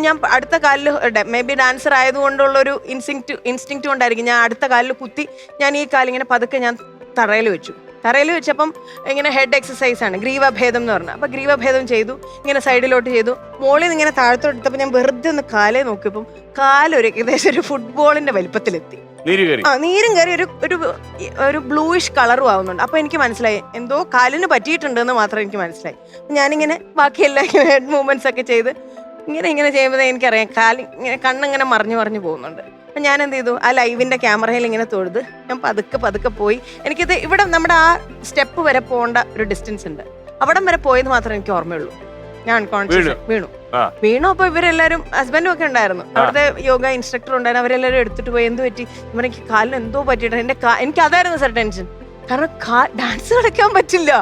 ഞാൻ അടുത്ത കാലിൽ മേ ബി ഡാൻസർ ആയതുകൊണ്ടുള്ളൊരു ഇൻസ്റ്റിങ്ക്റ്റ് കൊണ്ടായിരിക്കും ഞാൻ അടുത്ത കാലിൽ കുത്തി ഞാൻ ഈ കാലിങ്ങനെ പതുക്കെ ഞാൻ തറയിൽ വെച്ചപ്പം ഇങ്ങനെ ഹെഡ് എക്സസൈസ് ആണ് ഗ്രീവഭേദം എന്ന് പറഞ്ഞാൽ. അപ്പൊ ഗ്രീവഭേദം ചെയ്തു, ഇങ്ങനെ സൈഡിലോട്ട് ചെയ്തു, മോളിൽ നിന്ന് ഇങ്ങനെ താഴത്തോട്ടെടുത്തപ്പോൾ ഞാൻ വെറുതെ ഒന്ന് കാലേ നോക്കിയപ്പം കാലൊരു ഏകദേശം ഒരു ഫുട്ബോളിന്റെ വലിപ്പത്തിലെത്തി. നീരും കയറി ഒരു ബ്ലൂയിഷ് കളറും ആവുന്നുണ്ട്. അപ്പൊ എനിക്ക് മനസ്സിലായി എന്തോ കാലിന് പറ്റിയിട്ടുണ്ട് എന്ന് മാത്രം എനിക്ക് മനസ്സിലായി. ഞാനിങ്ങനെ ബാക്കി എല്ലാ ഹെഡ് മൂവ്മെന്റ്സ് ഒക്കെ ചെയ്ത് ഇങ്ങനെ ചെയ്യുമ്പോൾ എനിക്കറിയാം ഇങ്ങനെ കണ്ണിങ്ങനെ മറിഞ്ഞു പോകുന്നുണ്ട്. അപ്പൊ ഞാൻ എന്ത് ചെയ്തു, ആ ലൈവിന്റെ ക്യാമറയിൽ ഇങ്ങനെ തൊഴുത് ഞാൻ പതുക്കെ പോയി. എനിക്കിത് ഇവിടെ നമ്മുടെ ആ സ്റ്റെപ്പ് വരെ പോകേണ്ട ഒരു ഡിസ്റ്റൻസ് ഉണ്ട്, അവിടം വരെ പോയത് മാത്രമേ എനിക്ക് ഓർമ്മയുള്ളൂ. ഞാൻ അൺകോൺഷ്യസ് വീണു. അപ്പൊ ഇവരെല്ലാരും ഹസ്ബൻഡും ഒക്കെ ഉണ്ടായിരുന്നു, അവിടുത്തെ യോഗ ഇൻസ്ട്രക്ടർ ഉണ്ടായിരുന്നു. അവരെല്ലാരും എടുത്തിട്ട് പോയി എന്ത് പറ്റി, എനിക്ക് കാലിന് എന്തോ പറ്റിയിട്ട് എനിക്ക് അതായിരുന്നു സാർ ടെൻഷൻ. കാരണം ഡാൻസ് കളിക്കാൻ പറ്റില്ല,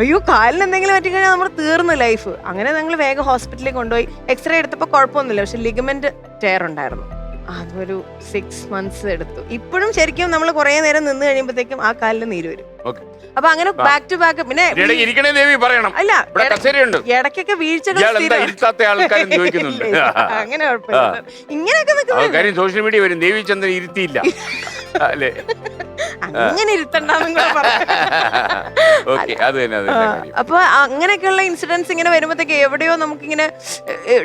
അയ്യോ കാലിന് എന്തെങ്കിലും പറ്റിക്കഴിഞ്ഞാൽ നമ്മൾ തീർന്നു ലൈഫ്. അങ്ങനെ ഞങ്ങൾ വേഗം ഹോസ്പിറ്റലിൽ കൊണ്ടുപോയി എക്സ്റേ എടുത്തപ്പോൾ കുഴപ്പമൊന്നുമില്ല, പക്ഷെ ലിഗമെന്റ് ടയർ ഉണ്ടായിരുന്നു. അതൊരു 6 months എടുത്തു. ഇപ്പോഴും ശരിക്കും നമ്മൾ കുറെ നേരം നിന്ന് കഴിയുമ്പോഴത്തേക്കും ആ കാലിന് നീര് വരും. അപ്പൊ അങ്ങനെ ബാക്ക് ടു ബാക്ക്. പിന്നെ അല്ല ഇടയ്ക്കൊക്കെ വീഴ്ചകൾ അങ്ങനെ കുഴപ്പമില്ല. ഇങ്ങനെയൊക്കെ സോഷ്യൽ മീഡിയ വരും ദേവിചന്ദ്രൻ ഇരുത്തിയില്ല അങ്ങനെ ഇരുത്തണ്ടെന്നും അപ്പൊ അങ്ങനെയൊക്കെയുള്ള ഇൻസിഡൻസ് ഇങ്ങനെ വരുമ്പോഴത്തേക്ക് എവിടെയോ നമുക്കിങ്ങനെ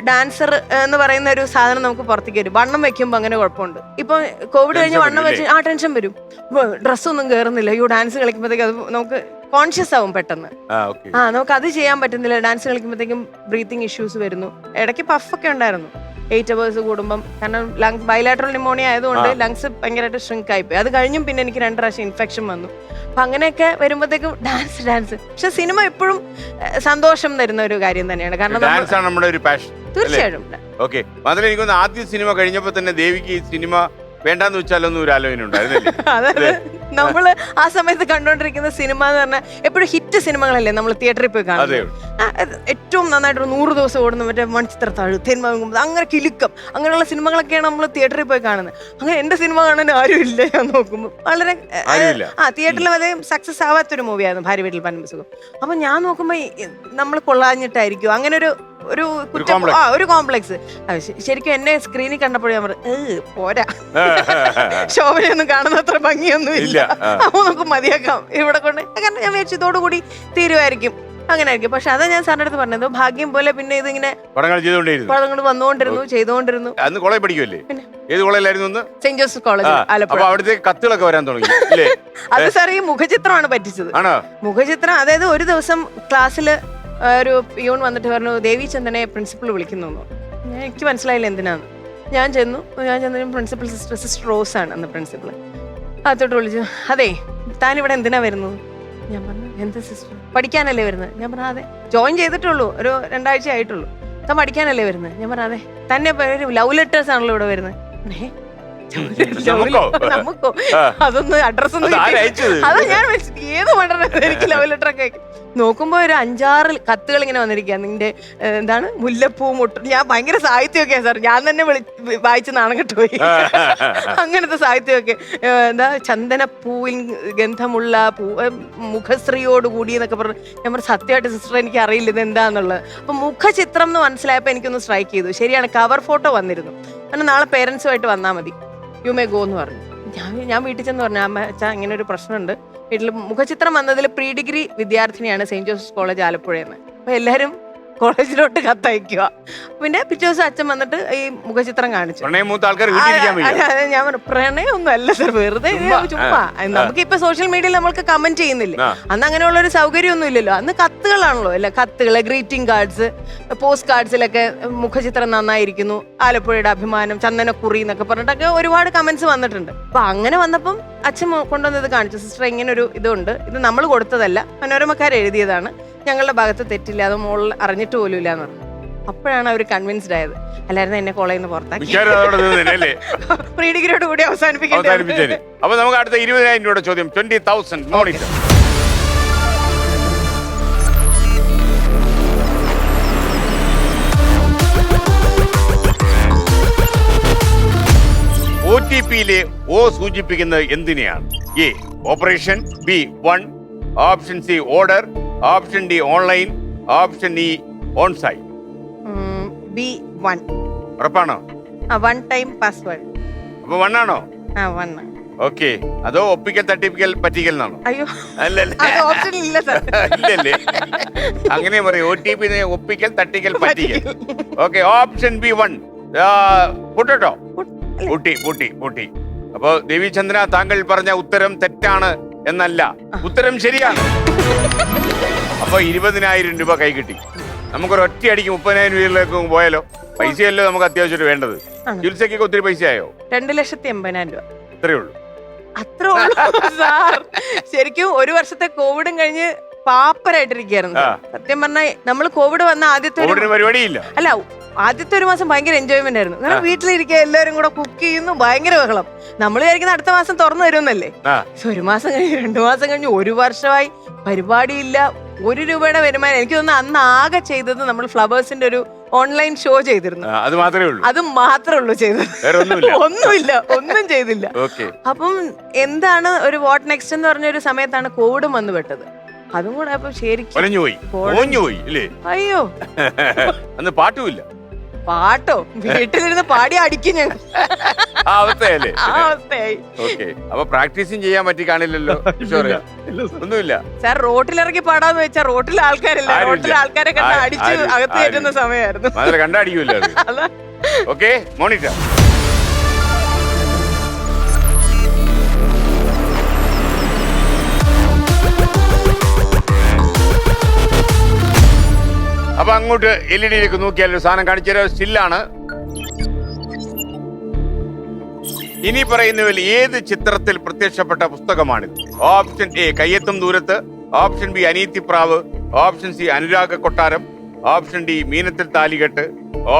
ഡാൻസർ എന്ന് പറയുന്ന ഒരു സാധനം നമുക്ക് പുറത്തേക്ക് വരും. വണ്ണം വെക്കുമ്പോ അങ്ങനെ കുഴപ്പമുണ്ട്. ഇപ്പൊ കോവിഡ് കഴിഞ്ഞ് വണ്ണം വെച്ച് ആ ടെൻഷൻ വരും, ഡ്രസ്സൊന്നും കയറുന്നില്ല, അയ്യോ ഡാൻസ് കളിക്കുമ്പോഴത്തേക്ക് അത് നമുക്ക് കോൺഷ്യസ് ആവും പെട്ടെന്ന്. നമുക്ക് അത് ചെയ്യാൻ പറ്റുന്നില്ല. ഡാൻസ് കളിക്കുമ്പോഴത്തേക്കും ബ്രീത്തിങ് ഇഷ്യൂസ് വരുന്നു. ഇടയ്ക്ക് പഫൊക്കെ ഉണ്ടായിരുന്നു 8 hours കൂടുമ്പം. കാരണം ലങ്സ് ബൈലാറ്ററൽ ന്യൂമോണിയ ആയതുകൊണ്ട് ലങ്സ് ഭയങ്കരമായിട്ട് ഷ്രിങ്ക് ആയിപ്പോയി. അത് കഴിഞ്ഞും പിന്നെ എനിക്ക് 2 പ്രാവശ്യം ഇൻഫെക്ഷൻ വന്നു. അപ്പൊ അങ്ങനെയൊക്കെ വരുമ്പോഴത്തേക്കും ഡാൻസ്. പക്ഷെ സിനിമ എപ്പോഴും സന്തോഷം തരുന്ന ഒരു കാര്യം തന്നെയാണ്. കാരണം തീർച്ചയായിട്ടും ആദ്യ സിനിമ കഴിഞ്ഞപ്പോ തന്നെ ദേവിക്ക് സിനിമ വേണ്ടാന്ന് വെച്ചാലൊന്നും ഒരു ആലോചന ഉണ്ടായിരുന്നില്ല. അതായത് നമ്മള് ആ സമയത്ത് കണ്ടോണ്ടിരിക്കുന്ന സിനിമ എന്ന് പറഞ്ഞാൽ എപ്പോഴും ഹിറ്റ് സിനിമകളല്ലേ നമ്മൾ തിയേറ്ററിൽ പോയി കാണുന്നത്. ഏറ്റവും നന്നായിട്ട് 100 ദിവസം ഓടുന്ന മറ്റേ മൺചിത്രത്താഴ്, തേന്മാകുമ്പോൾ, അങ്ങനെ കിലുക്കം, അങ്ങനെയുള്ള സിനിമകളൊക്കെയാണ് നമ്മൾ തിയേറ്ററിൽ പോയി കാണുന്നത്. അങ്ങനെ എന്റെ സിനിമ കാണാൻ ആരും ഇല്ല. ഞാൻ നോക്കുമ്പോൾ വളരെ തിയേറ്ററിൽ വളരെ സക്സസ് ആവാത്തൊരു മൂവിയായിരുന്നു ഭാര്യ വീട്ടിൽ പരമസുഖം. അപ്പൊ ഞാൻ നോക്കുമ്പോ നമ്മൾ കൊള്ളാഞ്ഞിട്ടായിരിക്കും അങ്ങനെ ഒരു കോംപ്ലക്സ്. ശരിക്കും എന്നെ സ്ക്രീനിൽ കണ്ടപ്പോൾ ഞാൻ പറഞ്ഞു പോരാ, ശോഭനയൊന്നും കാണുന്ന അത്ര ഭംഗിയൊന്നും ഇല്ല, അപ്പൊ നമുക്ക് മതിയാക്കാം ഇവിടെ കൊണ്ട്. കാരണം ഞാൻ വിചാരിച്ചു ഇതോടുകൂടി തീരുമായിരിക്കും, അങ്ങനെ ആയിരിക്കും. പക്ഷെ അതാ ഞാൻ സാറിന്റെ അടുത്ത് പറഞ്ഞത്, ഭാഗ്യം പോലെ പിന്നെ ഇതിങ്ങനെ പടങ്ങൾ വന്നുകൊണ്ടിരുന്നു, ചെയ്തുകൊണ്ടിരുന്നു. Saint Joseph college Alappuzha. കത്തുകളൊക്കെ വരാൻ തുടങ്ങി. അത് സാർ ഈ മുഖചിത്രമാണ് പറ്റിച്ചത്. മുഖചിത്രം, അതായത് ഒരു ദിവസം ക്ലാസ്സില് ഒരു പിയൂൺ വന്നിട്ട് പറഞ്ഞു ദേവിചന്ദ്രനെ പ്രിൻസിപ്പൾ വിളിക്കുന്നു. എനിക്ക് മനസ്സിലായില്ല എന്തിനാന്ന്. ഞാൻ ചെന്നു പ്രിൻസിപ്പൽ സിസ്റ്റർ റോസ് ആണ് അന്ന് പ്രിൻസിപ്പൾ. അതോട്ട് വിളിച്ചു, അതെ താൻ ഇവിടെ എന്തിനാ വരുന്നത്? ഞാൻ പറഞ്ഞു എന്താ സിസ്റ്റർ, പഠിക്കാനല്ലേ വരുന്നത്? ഞാൻ പറഞ്ഞു അതെ, ജോയിൻ ചെയ്തിട്ടുള്ളൂ, ഒരു 2 ആഴ്ച ആയിട്ടുള്ളൂ. താൻ പഠിക്കാനല്ലേ വരുന്നത്? ഞാൻ പറഞ്ഞ അതെ. തന്നെ ലവ് ലെറ്റേഴ്സ് ആണല്ലോ ഇവിടെ വരുന്നത്. നമുക്കോ അതൊന്ന് അഡ്രസ് ഒന്നും അതാ ഞാൻ വെച്ചിട്ട് ഏത് മണ്ടനാണ് എനിക്ക് ലവ് ലെറ്റർ ഒക്കെ നോക്കുമ്പോ ഒരു 5-6 കത്തുകൾ ഇങ്ങനെ വന്നിരിക്കുക. നിന്റെ എന്താണ് മുല്ലപ്പൂ മുട്ട. ഞാൻ ഭയങ്കര സാഹിത്യമൊക്കെയാ സാർ, ഞാൻ തന്നെ വായിച്ച് നാണം കെട്ടുപോയി. അങ്ങനത്തെ സാഹിത്യമൊക്കെ എന്താ ചന്ദനപ്പൂവിൽ ഗന്ധമുള്ള പൂ മുഖശ്രീയോട് കൂടി എന്നൊക്കെ പറഞ്ഞു. ഞാൻ പറഞ്ഞു സത്യമായിട്ട് സിസ്റ്റർ എനിക്ക് അറിയില്ല ഇത് എന്താന്നുള്ളത്. അപ്പൊ മുഖചിത്രം എന്ന് മനസ്സിലായപ്പോ എനിക്കൊന്ന് സ്ട്രൈക്ക് ചെയ്തു. ശരിയാണ്, കവർ ഫോട്ടോ വന്നിരുന്നു. അങ്ങനെ നാളെ പേരൻസുമായിട്ട് വന്നാൽ മതി, യു മേ ഗോ എന്ന് പറഞ്ഞു. ഞാൻ വീട്ടിൽ ചെന്ന് പറഞ്ഞു അമ്മ അച്ഛാ ഇങ്ങനെ ഒരു പ്രശ്നമുണ്ട് വീട്ടിൽ. മുഖചിത്രം വന്നതിൽ പ്രീ ഡിഗ്രി വിദ്യാർത്ഥിനിയാണ് സെയിന്റ് ജോസഫ് കോളേജ് ആലപ്പുഴയെന്ന്. അപ്പൊ എല്ലാരും കോളേജിലോട്ട് കത്തയക്കുക. പിന്നെ പിറ്റേ ദിവസം അച്ഛൻ വന്നിട്ട് ഈ മുഖചിത്രം കാണിച്ചു. ഞാൻ പറഞ്ഞു പ്രണയമൊന്നും അല്ല സർ, വെറുതെ ചുമ്മാ. നമുക്കിപ്പൊ സോഷ്യൽ മീഡിയയിൽ നമ്മൾക്ക് കമന്റ് ചെയ്യുന്നില്ലേ, അന്ന് അങ്ങനെയുള്ള ഒരു സൗകര്യം ഒന്നും ഇല്ലല്ലോ. അന്ന് കത്തുകളാണല്ലോ, അല്ല കത്തുകള്, ഗ്രീറ്റിംഗ് കാർഡ്സ്, പോസ്റ്റ് കാർഡ്സിലൊക്കെ മുഖചിത്രം നന്നായിരിക്കുന്നു, ആലപ്പുഴയുടെ അഭിമാനം, ചന്ദനക്കുറി എന്നൊക്കെ പറഞ്ഞിട്ടൊക്കെ ഒരുപാട് കമന്റ്സ് വന്നിട്ടുണ്ട്. അപ്പൊ അങ്ങനെ വന്നപ്പം അച്ഛൻ കൊണ്ടുവന്നത് കാണിച്ചു. സിസ്റ്റർ ഇങ്ങനെ ഒരു ഇതുണ്ട്, ഇത് നമ്മൾ കൊടുത്തതല്ല, മനോരമക്കാർ എഴുതിയതാണ്, ഞങ്ങളുടെ ഭാഗത്ത് തെറ്റില്ല, അത് മോളിൽ അറിഞ്ഞിട്ട് പോലും ഇല്ല എന്ന് പറഞ്ഞു. അപ്പോഴാണ് അവർ കൺവിൻസ്ഡ് ആയത്. അല്ലായിരുന്നു എന്നെ കോളേജിൽ നിന്ന് പുറത്താക്കി പ്രീ ഡിഗ്രിയോട് കൂടി അവസാനിപ്പിക്കാൻ. അപ്പൊ നമുക്ക് അടുത്ത 20,000 രൂപയുടെ ചോദ്യം, 20,000 മോണിറ്റർ. OTP-യിലെ O സൂചിപ്പിക്കുന്നത് എന്തിനെയാണ്? A operation, B 1, option C order, option D online, option E on site. B1. ഉറപ്പാണോ? One time password. അപ്പൊ 1 ആണോ? ഓക്കെ. അതോ ഒപ്പിക്കൽ തട്ടിപ്പിക്കൽ പറ്റിക്കൽ എന്നാണോ? അയ്യോ അല്ലല്ലേ, ഇല്ലല്ലേ, അങ്ങനെ പറയും. OTP ഒപ്പിക്കൽ തട്ടിക്കൽ പറ്റിക്കൽ. ഓക്കെ, ഓപ്ഷൻ B1 പൊട്ടോ പൂട്ടി. അപ്പൊ ദേവിചന്ദ്ര, താങ്കൾ പറഞ്ഞ ഉത്തരം തെറ്റാണ് എന്നല്ല, ഉത്തരം ശരിയാണ്. അപ്പൊ 20,000 രൂപ കൈ കിട്ടി. നമുക്കൊരു ഒറ്റയടിക്ക് 30,000 രൂപയിലേക്ക് പോയാലോ? പൈസയല്ലോ നമുക്ക് അത്യാവശ്യം വേണ്ടത്. ചികിത്സയ്ക്കൊക്കെ ഒത്തിരി പൈസയായോ? 2,80,000 രൂപ. അത്രേ ഉള്ളൂ. അത്രേ ഉള്ളൂ സാർ. ശരിക്കും ഒരു വർഷത്തെ കോവിഡും കഴിഞ്ഞ് പാപ്പരായിട്ടിരിക്കുകയായിരുന്നു. സത്യം പറഞ്ഞാൽ നമ്മൾ കോവിഡ് വന്ന ആദ്യത്തെ പരിപാടിയില്ല. അല്ല, ആദ്യത്തെ ഒരു മാസം ഭയങ്കര എൻജോയ്മെന്റ് ആയിരുന്നു. കാരണം വീട്ടിലിരിക്കുക, എല്ലാവരും കൂടെ കുക്ക് ചെയ്യുന്നു, ഭയങ്കര ബഹളം. നമ്മൾ വിചാരിക്കുന്ന അടുത്ത മാസം തുറന്നു തരുമെന്നല്ലേ. ഒരു മാസം കഴിഞ്ഞ് 2 മാസം കഴിഞ്ഞ് 1 വർഷമായി പരിപാടിയില്ല, 1 രൂപയുടെ വരുമാനം. എനിക്ക് തോന്നുന്നു അന്ന് ആകെ ചെയ്തത് നമ്മൾ ഫ്ലവേഴ്സിന്റെ ഒരു ഓൺലൈൻ ഷോ ചെയ്തിരുന്നു. അത് മാത്രമേ ഉള്ളൂ ചെയ്തത്. ഒന്നുമില്ല, ഒന്നും ചെയ്തില്ല. അപ്പം എന്താണ് ഒരു വാട്ട് നെക്സ്റ്റ് എന്ന് പറഞ്ഞ ഒരു സമയത്താണ് കോവിഡും വന്നു പെട്ടത്. അതും കൂടെ അപ്പൊ ശരിക്കും അയ്യോ അന്ന് പാട്ടുമില്ല. പാട്ടോ വീട്ടിലിരുന്ന് പാടി അടിക്കും ഞങ്ങൾ. അവസ്ഥയായി. അപ്പൊ പ്രാക്ടീസും ചെയ്യാൻ പറ്റി കാണില്ലല്ലോ. ഒന്നുമില്ല സാർ. റോട്ടിലിറങ്ങി പാടാന്ന് വെച്ചാൽ റോട്ടിലെ ആൾക്കാരില്ല, റോട്ടിലെ ആൾക്കാരെ കണ്ട അടിച്ച് അകത്ത് കയറ്റുന്ന സമയമായിരുന്നു. കണ്ടടിക്കൂല. Okay, monitor. അപ്പൊ അങ്ങോട്ട് LED-യിലേക്ക് നോക്കിയാൽ ഒരു സാധനം കാണിച്ചു തരാം. സ്റ്റില്ലാണ്. ഇനി പറയുന്നതിൽ ഏത് ചിത്രത്തിൽ പ്രത്യക്ഷപ്പെട്ട പുസ്തകമാണിത്? ഓപ്ഷൻ എ കയ്യെത്തും ദൂരത്ത്, ഓപ്ഷൻ ബി അനീതിപ്രാവ്, ഓപ്ഷൻ സി അനുരാഗ കൊട്ടാരം, ഓപ്ഷൻ ഡി മീനത്തിൽ താലികെട്ട്,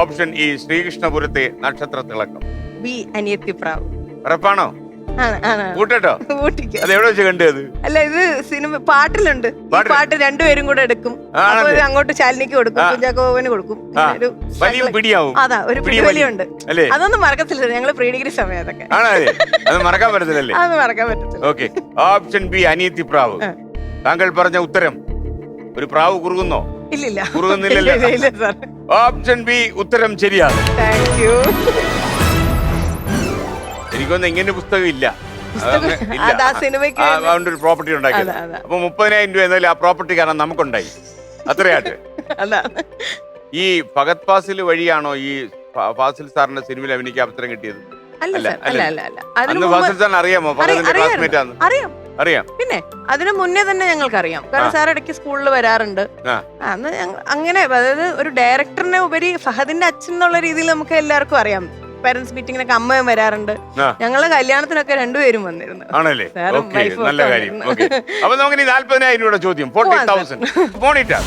ഓപ്ഷൻ ഇ ശ്രീകൃഷ്ണപുരത്തെ നക്ഷത്ര തിളക്കം. ബി അനിയത്തിപ്രാവ്. ഉറപ്പാണോ? കൂട്ടോ? അതെവിടെ വെച്ച് കണ്ടത്? അല്ല, ഇത് സിനിമ പാട്ടിലുണ്ട്. പാട്ട് രണ്ടുപേരും കൂടെ എടുക്കും. അങ്ങോട്ട് ശാലിനിക്ക് കൊടുക്കും, കുഞ്ചാക്കോവന് കൊടുക്കും. അതാ ഒരു പിടിവലിയുണ്ട്. അതൊന്നും മറക്കത്തില്ല. ഞങ്ങള് പ്രീ ഡിഗ്രി സമയം അതൊക്കെ. അത് മറക്കാൻ പറ്റത്തില്ലല്ലേ? അത് മറക്കാൻ പറ്റത്തില്ല. Okay, option B Aniyathipravu. താങ്കൾ പറഞ്ഞ ഉത്തരം ഒരു പ്രാവ് കുറുകുന്നോ? ഇല്ലില്ല, കുറുകുന്നില്ലല്ലോ. ഓപ്ഷൻ ബി ഉത്തരം ശരിയാണ്. Thank you. എനിക്കൊന്നും ഇങ്ങനെ പുസ്തകം ഇല്ല. അതുകൊണ്ട് ഒരു പ്രോപ്പർട്ടി ഉണ്ടാക്കിയത്. അപ്പൊ 30,000 രൂപ എന്നാലും ആ പ്രോപ്പർട്ടി കാരണം നമുക്കുണ്ടായി. അത്രയായിട്ട്. ഈ ഫഹദ് ഫാസിൽ വഴിയാണോ ഈ ഫാസിൽ സാറിന്റെ സിനിമയിൽ അഭിനയിക്കാൻ അവസരം കിട്ടിയത്? അന്ന് ഫാസിൽ സാറിന് അറിയാമോ? ഫഹദിന്റെ ക്ലാസ്മേറ്റ് ആണ്. അറിയാം. പിന്നെ അതിനു മുന്നേ തന്നെ ഞങ്ങൾക്ക് അറിയാം. കാരണം സാർ ഇടയ്ക്ക് സ്കൂളിൽ വരാറുണ്ട്. അന്ന് അങ്ങനെ, അതായത് ഒരു ഡയറക്ടറിനെ ഉപരി ഫഹദിന്റെ അച്ഛൻ എന്നുള്ള രീതിയിൽ നമുക്ക് എല്ലാവർക്കും അറിയാം. പേരന്റ്സ് മീറ്റിങ്ങിനൊക്കെ അമ്മയും വരാറുണ്ട്. ഞങ്ങളെ കല്യാണത്തിനൊക്കെ രണ്ടുപേരും വന്നിരുന്നു. ആണല്ലേ? നല്ല കാര്യം. അപ്പൊ നമുക്ക് 40,000 രൂപയുടെ ചോദ്യം, 40,000 മോണിറ്റർ.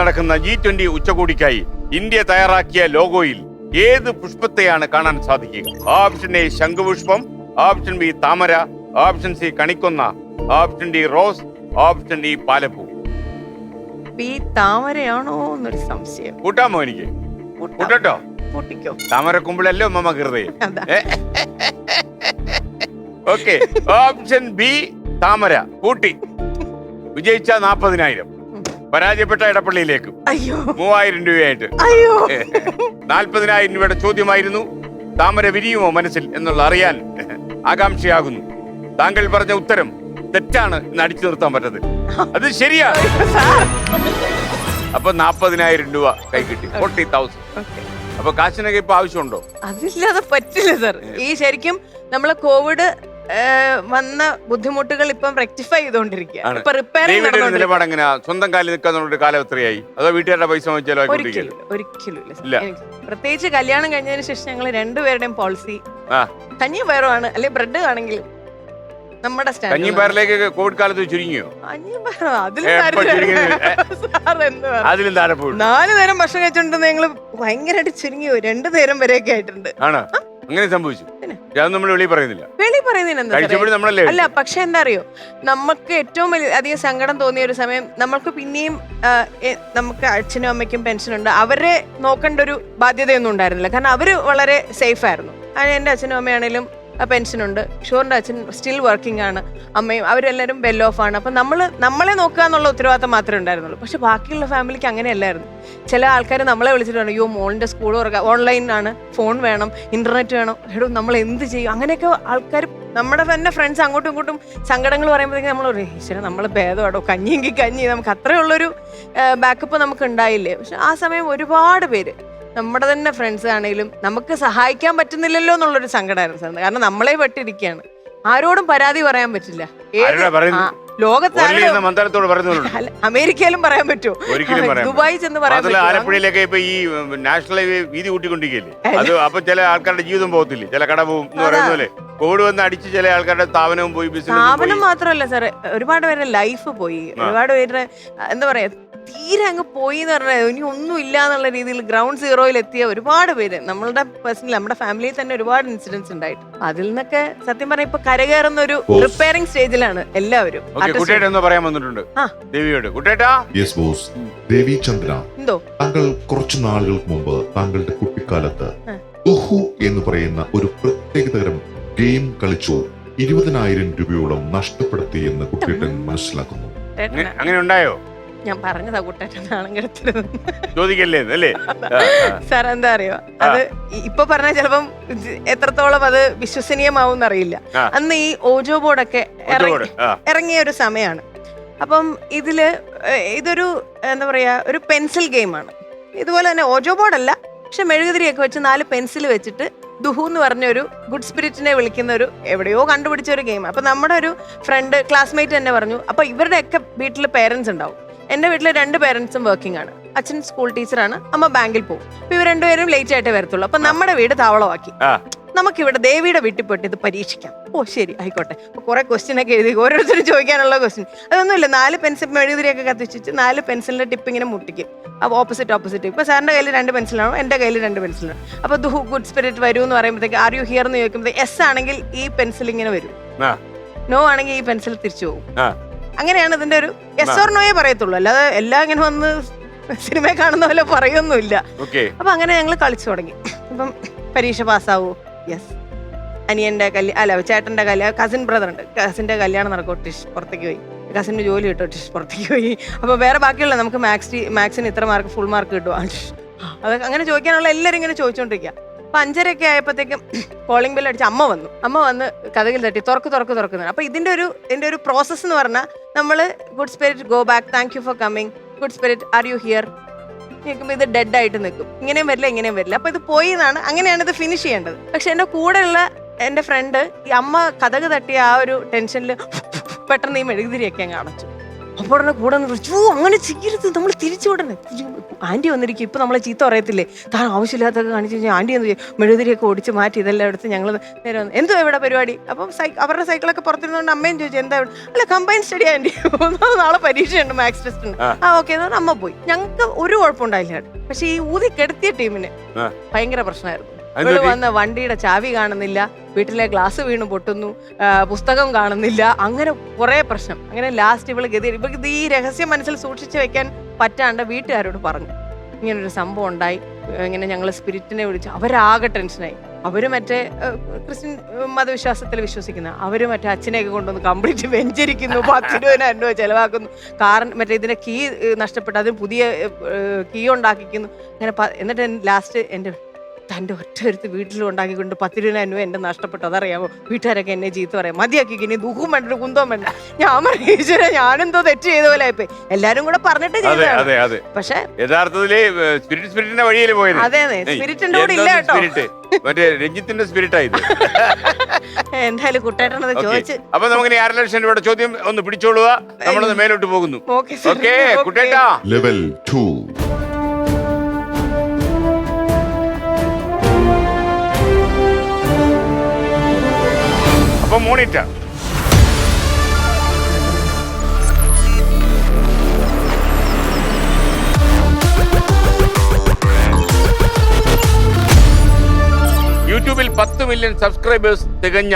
നടക്കുന്ന G20 ഉച്ചകോടിക്കായി ഇന്ത്യ തയ്യാറാക്കിയ ലോഗോയിൽ ഏത് പുഷ്പത്തെയാണ് കാണാൻ സാധിക്കുക? ഓപ്ഷൻ എ ശംഖുപുഷ്പം, ഓപ്ഷൻ ബി താമര, ഓപ്ഷൻ സി കണിക്കൊന്ന, option D rose, option D പാലപ്പൂ. ഈ താമരയാണോ എന്നൊരു സംശയം. കൂട്ടാമോ എനിക്ക്? കൂട്ടോ. പൊട്ടിക്കോ. താമര കുമ്പിളല്ലോ അമ്മ ഹൃദയം. ഓക്കെ, ഓപ്ഷൻ ബി താമര കൂട്ടി. വിജയിച്ച 40,000, പരാജയപ്പെട്ട ഇടപ്പള്ളിയിലേക്ക് 3000 രൂപയായിട്ട്. 40,000 രൂപയുടെ ചോദ്യമായിരുന്നു. താമര വിരിയുമോ മനസ്സിൽ എന്നുള്ള അറിയാൻ ആകാംക്ഷയാകുന്നു. താങ്കൾ പറഞ്ഞ ഉത്തരം തെറ്റാണ് എന്ന് അടിച്ചു നിർത്താൻ പറ്റത്തില്ല. അത് ശരിയാണ്. അപ്പൊ 40,000 രൂപ കൈ കിട്ടി. 40,000. അപ്പൊ കാശിനൊക്കെ ഇപ്പൊ ആവശ്യമുണ്ടോ? അതില്ലാതെ പറ്റില്ല സർ. ഈ ശരിക്കും നമ്മളെ കോവിഡ് വന്ന ബുദ്ധിമുട്ടുകൾ ഇപ്പം റെക്ടിഫൈ ചെയ്തോണ്ടിരിക്കുകയാണ്. ഇപ്പൊ റിപ്പയറിംഗ് നിലപാട് എങ്ങനെയാ? സ്വന്തം കാലിൽ നിൽക്കാന്നുള്ള കാലം എത്രയായി? അതോ വീട്ടുകാരുടെ പൈസ ഒരിക്കലും ഇല്ല. പ്രത്യേകിച്ച് കല്യാണം കഴിഞ്ഞതിന് ശേഷം ഞങ്ങൾ രണ്ടുപേരുടെയും പോളിസി കഞ്ഞി പയറുമാണ്, അല്ലെ ബ്രെഡ് ആണെങ്കിൽ നമ്മുടെ കഞ്ഞി പയറിലേക്ക് കോവിഡ് കാലത്ത് ചുരുങ്ങിയോ? 4 നേരം ഭക്ഷണം കഴിച്ചോണ്ടെന്ന് ഞങ്ങള് ഭയങ്കരമായിട്ട് ചുരുങ്ങിയോ, 2 നേരം വരെയൊക്കെ ആയിട്ടുണ്ട്. ആണോ? അങ്ങനെ സംഭവിച്ചു? നമ്മൾ വെളി പറയുന്നില്ല. അല്ല, പക്ഷെ എന്താ അറിയോ, നമുക്ക് ഏറ്റവും അധികം സങ്കടം തോന്നിയ ഒരു സമയം, നമ്മൾക്ക് പിന്നെയും നമുക്ക് അച്ഛനും അമ്മയ്ക്കും പെൻഷനുണ്ട്, അവരെ നോക്കേണ്ട ഒരു ബാധ്യതയൊന്നും ഉണ്ടായിരുന്നില്ല. കാരണം അവര് വളരെ സേഫ് ആയിരുന്നു. എന്റെ അച്ഛനും അമ്മയാണേലും പെൻഷനുണ്ട്, ഷോറിന്റെ അച്ഛൻ സ്റ്റിൽ വർക്കിംഗ് ആണ്, അമ്മയും അവരെല്ലാവരും വെൽ ഓഫ് ആണ്. അപ്പൊ നമ്മളെ നോക്കുക എന്നുള്ള ഉത്തരവാദിത്തം മാത്രമേ ഉണ്ടായിരുന്നുള്ളൂ. പക്ഷെ ബാക്കിയുള്ള ഫാമിലിക്ക് അങ്ങനെയല്ലായിരുന്നു. ചില ആൾക്കാർ നമ്മളെ വിളിച്ചിട്ട് പറഞ്ഞു, അയ്യോ മോളിന്റെ സ്കൂൾ ഓൺലൈൻ ആണ്, ഫോൺ വേണം, ഇന്റർനെറ്റ് വേണം, എടോ നമ്മൾ എന്ത് ചെയ്യും? അങ്ങനെയൊക്കെ ആൾക്കാർ, നമ്മുടെ തന്നെ ഫ്രണ്ട്സ് അങ്ങോട്ടും ഇങ്ങോട്ടും സങ്കടങ്ങൾ പറയുമ്പോഴത്തേക്കും നമ്മൾ ഈശ്വരൻ നമ്മളെ ഭേദമാടോ, കഞ്ഞിയെങ്കിൽ കഞ്ഞി, നമുക്ക് അത്രയുള്ളൊരു ബാക്കപ്പ് നമുക്ക് ഉണ്ടായില്ലേ. പക്ഷെ ആ സമയം ഒരുപാട് പേര്, നമ്മുടെ തന്നെ ഫ്രണ്ട്സ് ആണെങ്കിലും നമുക്ക് സഹായിക്കാൻ പറ്റുന്നില്ലല്ലോ എന്നുള്ളൊരു സങ്കടമായിരുന്നു സാർ. കാരണം നമ്മളെ പെട്ടിരിക്കുകയാണ്, ആരോടും പരാതി പറയാൻ പറ്റില്ല. ലോകത്ത് അമേരിക്കയിലും പറയാൻ പറ്റുമോ? ദുബായി ചെന്ന് പറയാൻ പറ്റുമോ? ആലപ്പുഴയിലൊക്കെ ഇപ്പൊ ഈ നാഷണൽ ഹൈവേ വീതി കൂട്ടിക്കൊണ്ടിരിക്കല്ലേ, അത് അപ്പൊ ചില ആൾക്കാരുടെ ജീവിതം പോകത്തില്ലേ, ചില കട പോകും എന്ന് പറയുന്ന പോലെ കോവിഡ് വന്ന് അടിച്ച് ചില ആൾക്കാരുടെ സ്ഥാപനവും പോയി. സ്ഥാപനം മാത്രമല്ല സാറേ, ഒരുപാട് പേരുടെ ലൈഫ് പോയി, ഒരുപാട് പേരുടെ എന്താ പറയാ തീരെ അങ്ങ് പോയി എന്ന് പറഞ്ഞാൽ ഇനി ഒന്നും ഇല്ല എന്നുള്ള രീതിയിൽ ഗ്രൗണ്ട് സീറോയിൽ എത്തിയ ഒരുപാട് പേര് നമ്മളുടെ പേഴ്സണലി നമ്മുടെ ഫാമിലിയിൽ തന്നെ ഒരുപാട് ഇൻസിഡൻസ് ഉണ്ടായിട്ട് അതിൽ നിന്നൊക്കെ സത്യം പറഞ്ഞാൽ ഇപ്പൊ കരകയറുന്ന ഒരു റിപ്പയറിംഗ് സ്റ്റേജിലാണ് എല്ലാവരും. പറയാൻ വന്നിട്ടുണ്ട് ദേവിയോട്. ദേവി ചന്ദ്ര, താങ്കൾ കുറച്ചു നാളുകൾക്ക് മുമ്പ് താങ്കളുടെ കുട്ടിക്കാലത്ത് ദുഹു എന്ന് പറയുന്ന ഒരു പ്രത്യേകതരം ഗെയിം കളിച്ചു 20,000 രൂപയോളം നഷ്ടപ്പെടുത്തി എന്ന് കുട്ടിയേട്ടൻ മനസ്സിലാക്കുന്നു. അങ്ങനെ ഉണ്ടായോ? ഞാൻ പറഞ്ഞതാ കുട്ടേട്ടൻ നാണം കെടുത്തരുത് ചോദിക്കല്ലേ അല്ലേ സാർ. എന്താ അറിയോ, അത് ഇപ്പൊ പറഞ്ഞാൽ ചിലപ്പം എത്രത്തോളം അത് വിശ്വസനീയമാവും അറിയില്ല. അന്ന് ഈ ഓജോ ബോർഡൊക്കെ ഇറങ്ങിയ ഒരു സമയമാണ്. അപ്പം ഇതൊരു എന്താ പറയാ ഒരു പെൻസിൽ ഗെയിമാണ്. ഇതുപോലെ തന്നെ ഓജോ ബോർഡല്ല, പക്ഷെ മെഴുകുതിരിയൊക്കെ വെച്ച് 4 പെൻസിൽ വെച്ചിട്ട് ദുഹു എന്ന് പറഞ്ഞ ഒരു ഗുഡ് സ്പിരിറ്റിനെ വിളിക്കുന്ന ഒരു എവിടെയോ കണ്ടുപിടിച്ച ഒരു ഗെയിം. അപ്പൊ നമ്മുടെ ഒരു ഫ്രണ്ട് ക്ലാസ്മേറ്റ് തന്നെ പറഞ്ഞു, അപ്പൊ ഇവരുടെയൊക്കെ വീട്ടിൽ പേരൻസ് ഉണ്ടാവും. എന്റെ വീട്ടിലെ 2 പേരൻസും വർക്കിംഗ് ആണ്. അച്ഛൻ സ്കൂൾ ടീച്ചറാണ്, അമ്മ ബാങ്കിൽ പോകും. അപ്പൊ ഇവർ 2 പേരും ലേറ്റ് ആയിട്ടേ വരത്തുള്ളൂ. അപ്പൊ നമ്മുടെ വീട് താവളമാക്കി നമുക്കിവിടെ ദേവിയുടെ വീട്ടിൽ പോയിട്ട് ഇത് പരീക്ഷിക്കാം. ഓ ശരി ആയിക്കോട്ടെ. അപ്പൊ കുറെ ക്വസ്റ്റ്യൻ ഒക്കെ എഴുതി ഓരോരുത്തരും ചോദിക്കാനുള്ള ക്വസ്റ്റ്യൻ. അതൊന്നുമില്ല, 4 പെൻസിൽ മെഴുകുതിരിയൊക്കെ കത്തിച്ചിട്ട് 4 പെൻസിലിന്റെ ടിപ്പ് ഇങ്ങനെ മുട്ടിക്കും. അപ്പൊ ഓപ്പോസിറ്റ്. ഇപ്പൊ സാറിന്റെ കയ്യിൽ 2 പെൻസിലാണോ, എന്റെ കയ്യിൽ 2 പെൻസിലാണ്. അപ്പൊ ദുഹു ഗുഡ് സ്പിരിറ്റ് വരൂ എന്ന് പറയുമ്പോഴത്തേക്ക് ആർ യു ഹിയർ എന്ന് ചോദിക്കുമ്പോൾ എസ് ആണെങ്കിൽ ഈ പെൻസിൽ ഇങ്ങനെ വരും, നോ ആണെങ്കിൽ ഈ പെൻസിൽ തിരിച്ചു പോകും. അങ്ങനെയാണ് ഇതിന്റെ ഒരു എസ് ഓർ നോയെ പറയത്തുള്ളൂ, അല്ലാതെ എല്ലാം ഇങ്ങനെ വന്ന് സിനിമ കാണുന്ന പോലെ പറയൊന്നുമില്ല. അപ്പൊ അങ്ങനെ ഞങ്ങൾ കളിച്ചു തുടങ്ങി. അപ്പം പരീക്ഷ പാസ്സാവൂ, യെസ്. അനിയന്റെ ചേട്ടന്റെ കസിൻ ബ്രദർ ഉണ്ട്, കസിന്റെ കല്യാണം നടക്കും, ടിഷ് പുറത്തേക്ക് പോയി. കസിന് ജോലി കിട്ടും, ടിഷ് പുറത്തേക്ക് പോയി. അപ്പൊ വേറെ ബാക്കിയുള്ള നമുക്ക് മാത്സിന് ഇത്ര മാർക്ക്, ഫുൾ മാർക്ക് കിട്ടും, അതൊക്കെ അങ്ങനെ ചോദിക്കാനുള്ള എല്ലാവരും ഇങ്ങനെ ചോദിച്ചോണ്ടിരിക്കുക. അപ്പൊ 5:30 ആയപ്പോഴത്തേക്കും കോളിംഗ് ബെൽ അടിച്ച് അമ്മ വന്ന് കഥകിൽ തട്ടി തുറക്കുന്നു. അപ്പൊ ഇതിന്റെ ഒരു പ്രോസസ് എന്ന് പറഞ്ഞാൽ നമ്മള് good spirit go back, thank you for coming, good spirit are you here നിൽക്കുമ്പോൾ ഇത് ഡെഡ് ആയിട്ട് നിൽക്കും, ഇങ്ങനെയും വരില്ല. അപ്പൊ ഇത് പോയി എന്നാണ്, അങ്ങനെയാണ് ഇത് ഫിനിഷ് ചെയ്യേണ്ടത്. പക്ഷെ എന്റെ കൂടെയുള്ള എന്റെ ഫ്രണ്ട് ഈ അമ്മ കഥക് തട്ടിയ ആ ഒരു ടെൻഷനിൽ പെട്ടെന്ന് ഈ മെഴുകുതിരിയൊക്കെ അങ്ങ് അടച്ചു. അപ്പോൾ ഉടനെ കൂടെ ഒന്ന് വിളിച്ചു, അങ്ങനെ ചെയ്യരുത്, നമ്മൾ തിരിച്ചു വിടണേ. ആന്റി വന്നിരിക്കും, ഇപ്പൊ നമ്മളെ ചീത്ത പറയത്തില്ലേ, താൻ ആവശ്യമില്ലാത്തൊക്കെ കാണിച്ചു കഴിഞ്ഞാൽ ആന്റി എന്ന് മെഴുതിരിയൊക്കെ ഓടിച്ച് മാറ്റി ഇതെല്ലാം എടുത്ത് ഞങ്ങൾ നേരെ വന്നു. എന്തോ ഇവിടെ പരിപാടി? അപ്പം അവരുടെ സൈക്കിളൊക്കെ പുറത്തിരുന്നുകൊണ്ട് അമ്മയും ചോദിച്ചു എന്താ ഇവിടെ? അല്ല കമ്പൈൻ സ്റ്റഡി ആന്റി, നാളെ പരീക്ഷയുണ്ട്, മാത്സ് ടെസ്റ്റ് ഉണ്ട്. ഓക്കെ എന്ന് പറഞ്ഞാൽ അമ്മ പോയി. ഞങ്ങൾക്ക് ഒരു കുഴപ്പമുണ്ടായില്ല. പക്ഷെ ഈ ഊതി കെടുത്തിയ ടീമിന് ഭയങ്കര പ്രശ്നമായിരുന്നു. ഇവിടെ വന്ന വണ്ടിയുടെ ചാവി കാണുന്നില്ല, വീട്ടിലെ ഗ്ലാസ് വീണ് പൊട്ടുന്നു, പുസ്തകം കാണുന്നില്ല, അങ്ങനെ കുറെ പ്രശ്നം. അങ്ങനെ ലാസ്റ്റ് ഇവള് ഇവർക്ക് ഈ രഹസ്യം മനസ്സിൽ സൂക്ഷിച്ചു വെക്കാൻ പറ്റാണ്ട് വീട്ടുകാരോട് പറഞ്ഞു ഇങ്ങനൊരു സംഭവം ഉണ്ടായി, ഇങ്ങനെ ഞങ്ങൾ സ്പിരിറ്റിനെ വിളിച്ചു. അവരാകെ ടെൻഷനായി. അവര് മറ്റേ ക്രിസ്ത്യൻ മതവിശ്വാസത്തിൽ വിശ്വസിക്കുന്ന അവര് മറ്റേ അച്ഛനെയൊക്കെ കൊണ്ടുവന്ന് കംപ്ലീറ്റ് വെഞ്ചരിക്കുന്നു, 10,000 രൂപ ചെലവാക്കുന്നു, മറ്റേ ഇതിന്റെ കീ നഷ്ടപ്പെട്ട് അതിന് പുതിയ കീ ഉണ്ടാക്കിക്കുന്നു. അങ്ങനെ എന്നിട്ട് ലാസ്റ്റ് തൻ്റെ ഒറ്റ വീട്ടിൽ ഉണ്ടാക്കിക്കൊണ്ട് 10,000 രൂപ എന്റെ നഷ്ടപ്പെട്ടു. അതറിയാമോ? വീട്ടുകാരൊക്കെ എന്നെ ചീത്ത പറയാം, മതിയാക്കി ഇനി ദുഃഖവും വേണ്ട കുന്തവും വേണ്ട. ഞാൻ പറഞ്ഞു ഈശ്വര, ഞാനെന്തോ തെറ്റ് ചെയ്ത പോലെ ആയിപ്പോയി. എല്ലാരും കൂടെ പറഞ്ഞിട്ട് ചെയ്തതാണ്. പക്ഷെ യഥാർത്ഥത്തില് സ്പിരിറ്റിന്റെ വഴിയിൽ പോയത്. അതെ അതെ, സ്പിരിറ്റിന്റെ കൂടെ ഇല്ല കേട്ടോ, മറ്റേ രഞ്ജിത്തിന്റെ സ്പിരിറ്റ് ആയത്. എന്തായാലും കുട്ടേട്ടനത് ചോദിച്ചു. അപ്പൊ നമുക്ക് 6 ലക്ഷം രൂപയുടെ ചോദ്യം ഒന്ന് പിടിച്ചോളുക, നമ്മളൊന്ന് മേലോട്ട് പോകുന്നു. ഓക്കെ കുട്ടേട്ടാ. ലെവൽ 2. അപ്പൊ മോണിറ്റർ യൂട്യൂബിൽ 10 മില്യൺ സബ്സ്ക്രൈബേഴ്സ് തികഞ്ഞ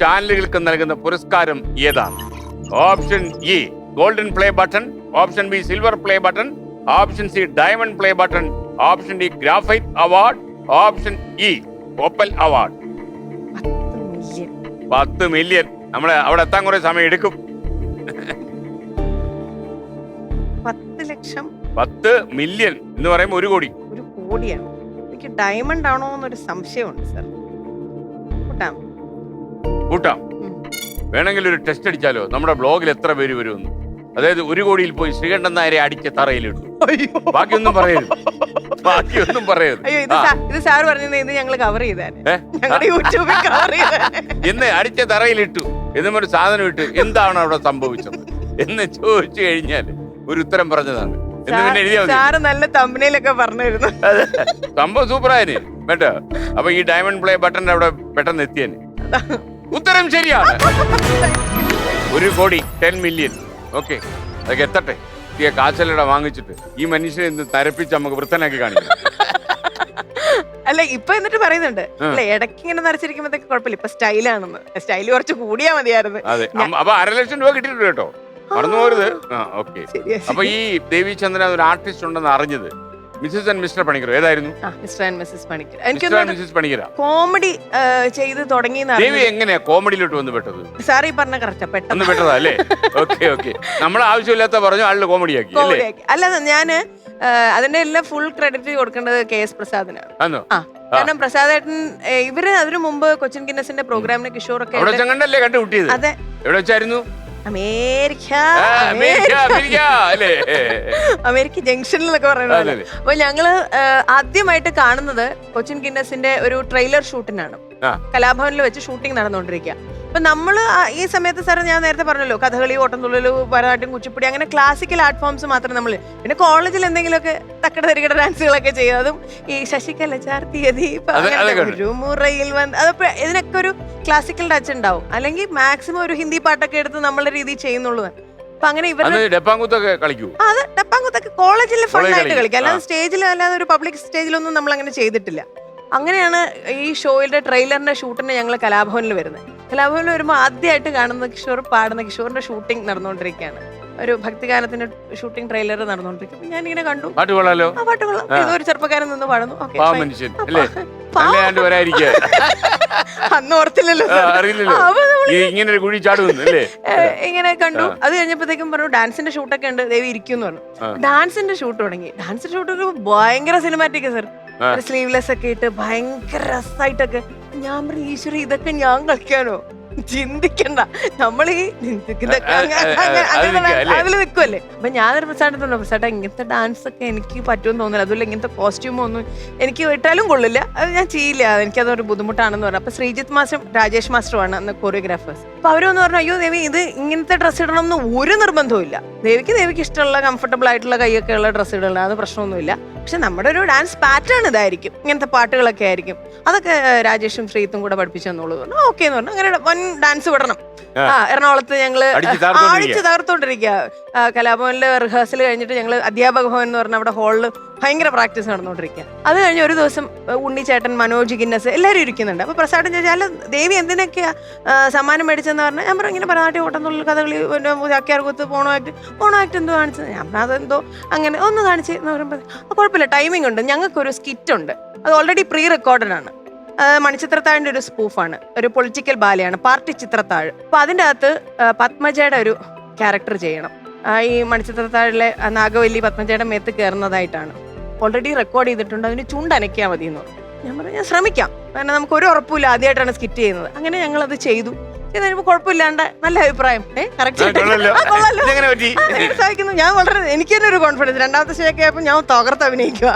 ചാനലുകൾക്ക് നൽകുന്ന പുരസ്കാരം ഏതാണ്? Option E golden play button, option B silver play button, option C diamond play button, option D graphite award, option E opal award. 10 million. നമ്മള് അവിടെ എത്താൻ കുറെ സമയം എടുക്കും. 10 ലക്ഷം 10 മില്യൺ എന്ന് പറയുമ്പോ 1 കോടി. 1 കോടിയാണ്. എനിക്ക് ഡയമണ്ട് ആണോ എന്നൊരു സംശയമുണ്ട് സർ. കൂട്ടാം. വേണമെങ്കിൽ ഒരു ടെസ്റ്റ് അടിച്ചാലോ, നമ്മുടെ ബ്ലോഗിൽ എത്ര പേര് വരുമെന്ന്. അതായത് 1 കോടിയിൽ പോയി ശ്രീകണ്ഠൻ നായരെ അടിച്ച് തറയിലിട്ടു. ബാക്കിയൊന്നും പറയരുത്, ബാക്കിയൊന്നും പറയരുത്. ഇത് സാർ പറഞ്ഞത് ഇത് ഞങ്ങൾ കവർ ചെയ്താൽ ഞങ്ങളുടെ യൂട്യൂബിൽ കവർ ചെയ്താൽ എന്ന് അടിച്ച തറയിലിട്ടു എന്നും ഒരു സാധനം ഇട്ട് എന്താണ് അവിടെ സംഭവിച്ചത് എന്ന് ചോദിച്ചു കഴിഞ്ഞാൽ ഒരു ഉത്തരം പറഞ്ഞതാണ്. സാറ് നല്ല തമ്പനയിലൊക്കെ പറഞ്ഞിരുന്നു. സംഭവം സൂപ്പറായന് കേട്ടോ. അപ്പൊ ഈ ഡയമണ്ട് പ്ലേ ബട്ടന്റെ അവിടെ പെട്ടെന്ന് എത്തിയന്. ഉത്തരം ശരിയാണ്. 1 കോടി 10 മില്യൺ. ഓക്കെ, അതൊക്കെ എത്തട്ടെ. കാശലട വാങ്ങിച്ചിട്ട് ഈ മനുഷ്യനെ ഇന്ന് തരപ്പിച്ച് നമുക്ക് വൃത്തനാക്കി കാണിക്കും. അല്ല ഇപ്പൊ എന്നിട്ട് പറയുന്നുണ്ട് അല്ല ഇടയ്ക്ക് ഇങ്ങനെ നരച്ചിരിക്കുമ്പോഴത്തേക്ക് കുഴപ്പമില്ല, ഇപ്പൊ സ്റ്റൈലാണെന്ന്. സ്റ്റൈല് കുറച്ച് കൂടിയാ മതിയായിരുന്നു. അതെ, അപ്പൊ 1.5 ലക്ഷം രൂപ കിട്ടിയിട്ടുണ്ട് കേട്ടോ, മറന്നു പോരുത്. ഓക്കെ. അപ്പൊ ഈ ദേവി ചന്ദ്രൻ ഒരു ആർട്ടിസ്റ്റ് ഉണ്ടെന്ന് അറിഞ്ഞത് മിസ്സസ് ആൻഡ് മിസ്റ്റർ പണിക്കർ ഏതായിരുന്നു? Mister and Mrs Panicker. Mrs Panicker comedy ചെയ്ത് തുടങ്ങി. ദേവി എങ്ങനെയാ കോമഡിയിലോട്ട് വന്ന് പെട്ടത്? സാറി പറഞ്ഞ കറക്റ്റാ, പെട്ടെന്ന് പെട്ടതാ അല്ലേ? Okay okay. നമ്മൾ ആവശ്യമില്ലാത്ത പറഞ്ഞു ആളുടെ കോമഡിയാക്കി. അല്ല ഞാന് അതിന്റെ എല്ലാം ഫുൾ ക്രെഡിറ്റ് കൊടുക്കേണ്ടത് KS പ്രസാദിനാണ്. കാരണം പ്രസാദേട്ടൻ ഇവര് അതിനു മുമ്പ് കൊച്ചിൻ ഗിന്നസിന്റെ പ്രോഗ്രാമിന് കിഷോറൊക്കെ അതെ എവിടെ വെച്ചായിരുന്നു? അമേരിക്ക ജംഗ്ഷനിൽ എന്നൊക്കെ പറയുന്നത്. അപ്പൊ ഞങ്ങള് ആദ്യമായിട്ട് കാണുന്നത് കൊച്ചിൻ ഗിന്നസിന്റെ ഒരു ട്രെയിലർ ഷൂട്ടിനാണ്. കലാഭവനിൽ വെച്ച് ഷൂട്ടിംഗ് നടന്നുകൊണ്ടിരിക്കുക. അപ്പൊ നമ്മള് ഈ സമയത്ത് സാർ ഞാൻ നേരത്തെ പറഞ്ഞല്ലോ, കഥകളി, ഓട്ടംതുള്ളല്, ഭരതനാട്യം, കുച്ചിപ്പുടി, അങ്ങനെ ക്ലാസിക്കൽ ആർട്ട് ഫോംസ് മാത്രം നമ്മള്. പിന്നെ കോളേജിൽ എന്തെങ്കിലുമൊക്കെ തക്കട തരികട ഡാൻസുകളൊക്കെ ചെയ്യും. അതും ഈ ശശികല ചാർത്തിയ ദീപം, ഒരു മുറയിൽ വന്ന് അതൊക്കെ ഇതിനൊക്കെ ഒരു ക്ലാസിക്കൽ ടച്ച് ഉണ്ടാവും. അല്ലെങ്കിൽ മാക്സിമം ഒരു ഹിന്ദി പാട്ടൊക്കെ എടുത്ത് നമ്മളുടെ രീതിയിൽ ചെയ്യുന്നുള്ളൂ. അപ്പൊ അങ്ങനെ ഇവര് ഡപ്പാങ്കുത്തൊക്കെ കളിക്കൂ. അത് ഡപ്പാങ്കുത്തൊക്കെ കോളേജിൽ ഫണ്ണായിട്ട് കളിക്കും, അല്ലാതെ സ്റ്റേജിൽ അല്ലാതെ ഒരു പബ്ലിക് സ്റ്റേജിലൊന്നും നമ്മൾ അങ്ങനെ ചെയ്തിട്ടില്ല. അങ്ങനെയാണ് ഈ ഷോയുടെ ട്രെയിലറിന്റെ ഷൂട്ടിന് ഞങ്ങൾ കലാഭവനിൽ വരുന്നത്. കലാഭവനിൽ വരുമ്പോൾ ആദ്യമായിട്ട് കാണുന്ന കിഷോർ പാടുന്ന കിഷോറിന്റെ ഷൂട്ടിംഗ് നടന്നുകൊണ്ടിരിക്കുകയാണ്. ഒരു ഭക്തിഗാനത്തിന്റെ ഷൂട്ടിംഗ് ട്രെയിലർ നടന്നുകൊണ്ടിരിക്കും. ഞാനിങ്ങനെ കണ്ടു, പാട്ട് കൊള്ളാം, ഏതോ ഒരു ചെറുപ്പക്കാരൻ നിന്ന് പാടുന്നു. അന്ന് ഓർത്തില്ലല്ലോ, ഇങ്ങനെ കണ്ടു. അത് കഴിഞ്ഞപ്പോഴത്തേക്കും പറഞ്ഞു ഡാൻസിന്റെ ഷൂട്ടൊക്കെ ഉണ്ട്, ദേവി ഇരിക്കും പറഞ്ഞു. ഡാൻസിന്റെ ഷൂട്ട് തുടങ്ങി. ഡാൻസിന്റെ ഷൂട്ട് ഭയങ്കര സിനിമാറ്റിക് സർ, സ്ലീവ്ലെസ് ഒക്കെ ഇട്ട് ഭയങ്കര രസമായിട്ടൊക്കെ. ഞാൻ പറഞ്ഞു ഈശ്വരി ഇതൊക്കെ ഞാൻ കളിക്കാനോ? ചിന്തിക്കണ്ട, നമ്മൾ ഈ അതിൽ നിൽക്കുമല്ലേ. അപ്പൊ ഞാനൊരു പ്രസാദത്തോണ്ട് പ്രസാദ ഇങ്ങനത്തെ ഡാൻസ് ഒക്കെ എനിക്ക് പറ്റുമെന്ന് തോന്നില്ല, അതുപോലെ ഇങ്ങനത്തെ കോസ്റ്റ്യൂമോ ഒന്നും എനിക്ക് ഇട്ടാലും കൊള്ളില്ല, അത് ഞാൻ ചെയ്യില്ല, എനിക്കതൊരു ബുദ്ധിമുട്ടാണെന്ന് പറഞ്ഞു. അപ്പൊ ശ്രീജിത്ത് മാസ്റ്ററും രാജേഷ് മാസ്റ്ററുമാണ് അന്ന് കൊറിയോഗ്രാഫേഴ്സ്. അപ്പൊ അവരൊന്ന് പറഞ്ഞു, അയ്യോ ദേവി ഇത് ഇങ്ങനത്തെ ഡ്രസ്സ് ഇടണം എന്ന് ഒരു നിർബന്ധവും ഇല്ല, ദേവിക്ക് ഇഷ്ടമുള്ള കംഫർട്ടബിൾ ആയിട്ടുള്ള കൈയൊക്കെ ഉള്ള ഡ്രസ്സ് ഇടണം, അത് പ്രശ്നമൊന്നുമില്ല. പക്ഷെ നമ്മുടെ ഒരു ഡാൻസ് പാറ്റേൺ ഇതായിരിക്കും, ഇങ്ങനത്തെ പാട്ടുകളൊക്കെ ആയിരിക്കും, അതൊക്കെ രാജേഷും ശ്രീത്തും കൂടെ പഠിപ്പിച്ചു തന്നോളൂ പറഞ്ഞു. ഓക്കെ എന്ന് പറഞ്ഞു. അങ്ങനെ വൻ ഡാൻസ് വിടണം. എറണാകുളത്ത് ഞങ്ങള് അടിച്ച് തകർത്തോണ്ടിരിക്കുക. കലാഭവനില് റിഹേഴ്സൽ കഴിഞ്ഞിട്ട് ഞങ്ങള് അധ്യാപക ഭവൻ എന്ന് പറഞ്ഞ അവിടെ ഹാളില് ഭയങ്കര പ്രാക്ടീസ് നടന്നുകൊണ്ടിരിക്കുക. അത് കഴിഞ്ഞ് ഒരു ദിവസം ഉണ്ണിച്ചേട്ടൻ, മനോജ്, ഗിന്നസ് എല്ലാവരും ഇരിക്കുന്നുണ്ട്. അപ്പൊ പ്രസാദം ചോദിച്ചാൽ അല്ല ദേവി എന്തിനൊക്കെയാ സമ്മാനം മേടിച്ചെന്ന് പറഞ്ഞാൽ ഞാൻ പറഞ്ഞു ഇങ്ങനെ ഭരതനാട്യം, ഓട്ടംതുള്ളൽ, കഥകളി, ചാക്യാർകൂത്ത്, പോണോ ആക്ട് എന്തോ കാണിച്ചത്. ഞാൻ അതെന്തോ അങ്ങനെ ഒന്ന് കാണിച്ച് എന്ന് പറയുമ്പോൾ കുഴപ്പമില്ല, ടൈമിംഗ് ഉണ്ട്, ഞങ്ങൾക്കൊരു സ്കിറ്റ് ഉണ്ട്, അത് ഓൾറെഡി പ്രീ റെക്കോർഡഡ് ആണ്. മണിച്ചിത്രത്താഴിന്റെ ഒരു സ്പൂഫാണ്, ഒരു പൊളിറ്റിക്കൽ ബാലയാണ്, പാർട്ടി ചിത്രത്താഴ്. അപ്പൊ അതിൻ്റെ അകത്ത് പത്മജയുടെ ഒരു ക്യാരക്ടർ ചെയ്യണം. ഈ മണിച്ചിത്രത്താഴിലെ നാഗവല്ലി പത്മജയുടെ മേത്ത് കയറുന്നതായിട്ടാണ്. ഓൾറെഡി റെക്കോർഡ് ചെയ്തിട്ടുണ്ട്, അതിന് ചുണ്ടനയ്ക്കാൽ മതി എന്ന് പറഞ്ഞു. ഞാൻ പറഞ്ഞു ഞാൻ ശ്രമിക്കാം, കാരണം നമുക്ക് ഒരു ഉറപ്പില്ല, ആദ്യമായിട്ടാണ് സ്കിറ്റ് ചെയ്യുന്നത്. അങ്ങനെ ഞങ്ങളത് ചെയ്തു. കഴിയുമ്പോൾ കുഴപ്പമില്ലാണ്ട് നല്ല അഭിപ്രായം. സാധിക്കുന്നു. ഞാൻ വളരെ എനിക്ക് തന്നെ ഒരു കോൺഫിഡൻസ്. രണ്ടാമത്തെ സ്റ്റേജൊക്കെ ആയപ്പോൾ ഞാൻ തകർത്ത് അഭിനയിക്കുക.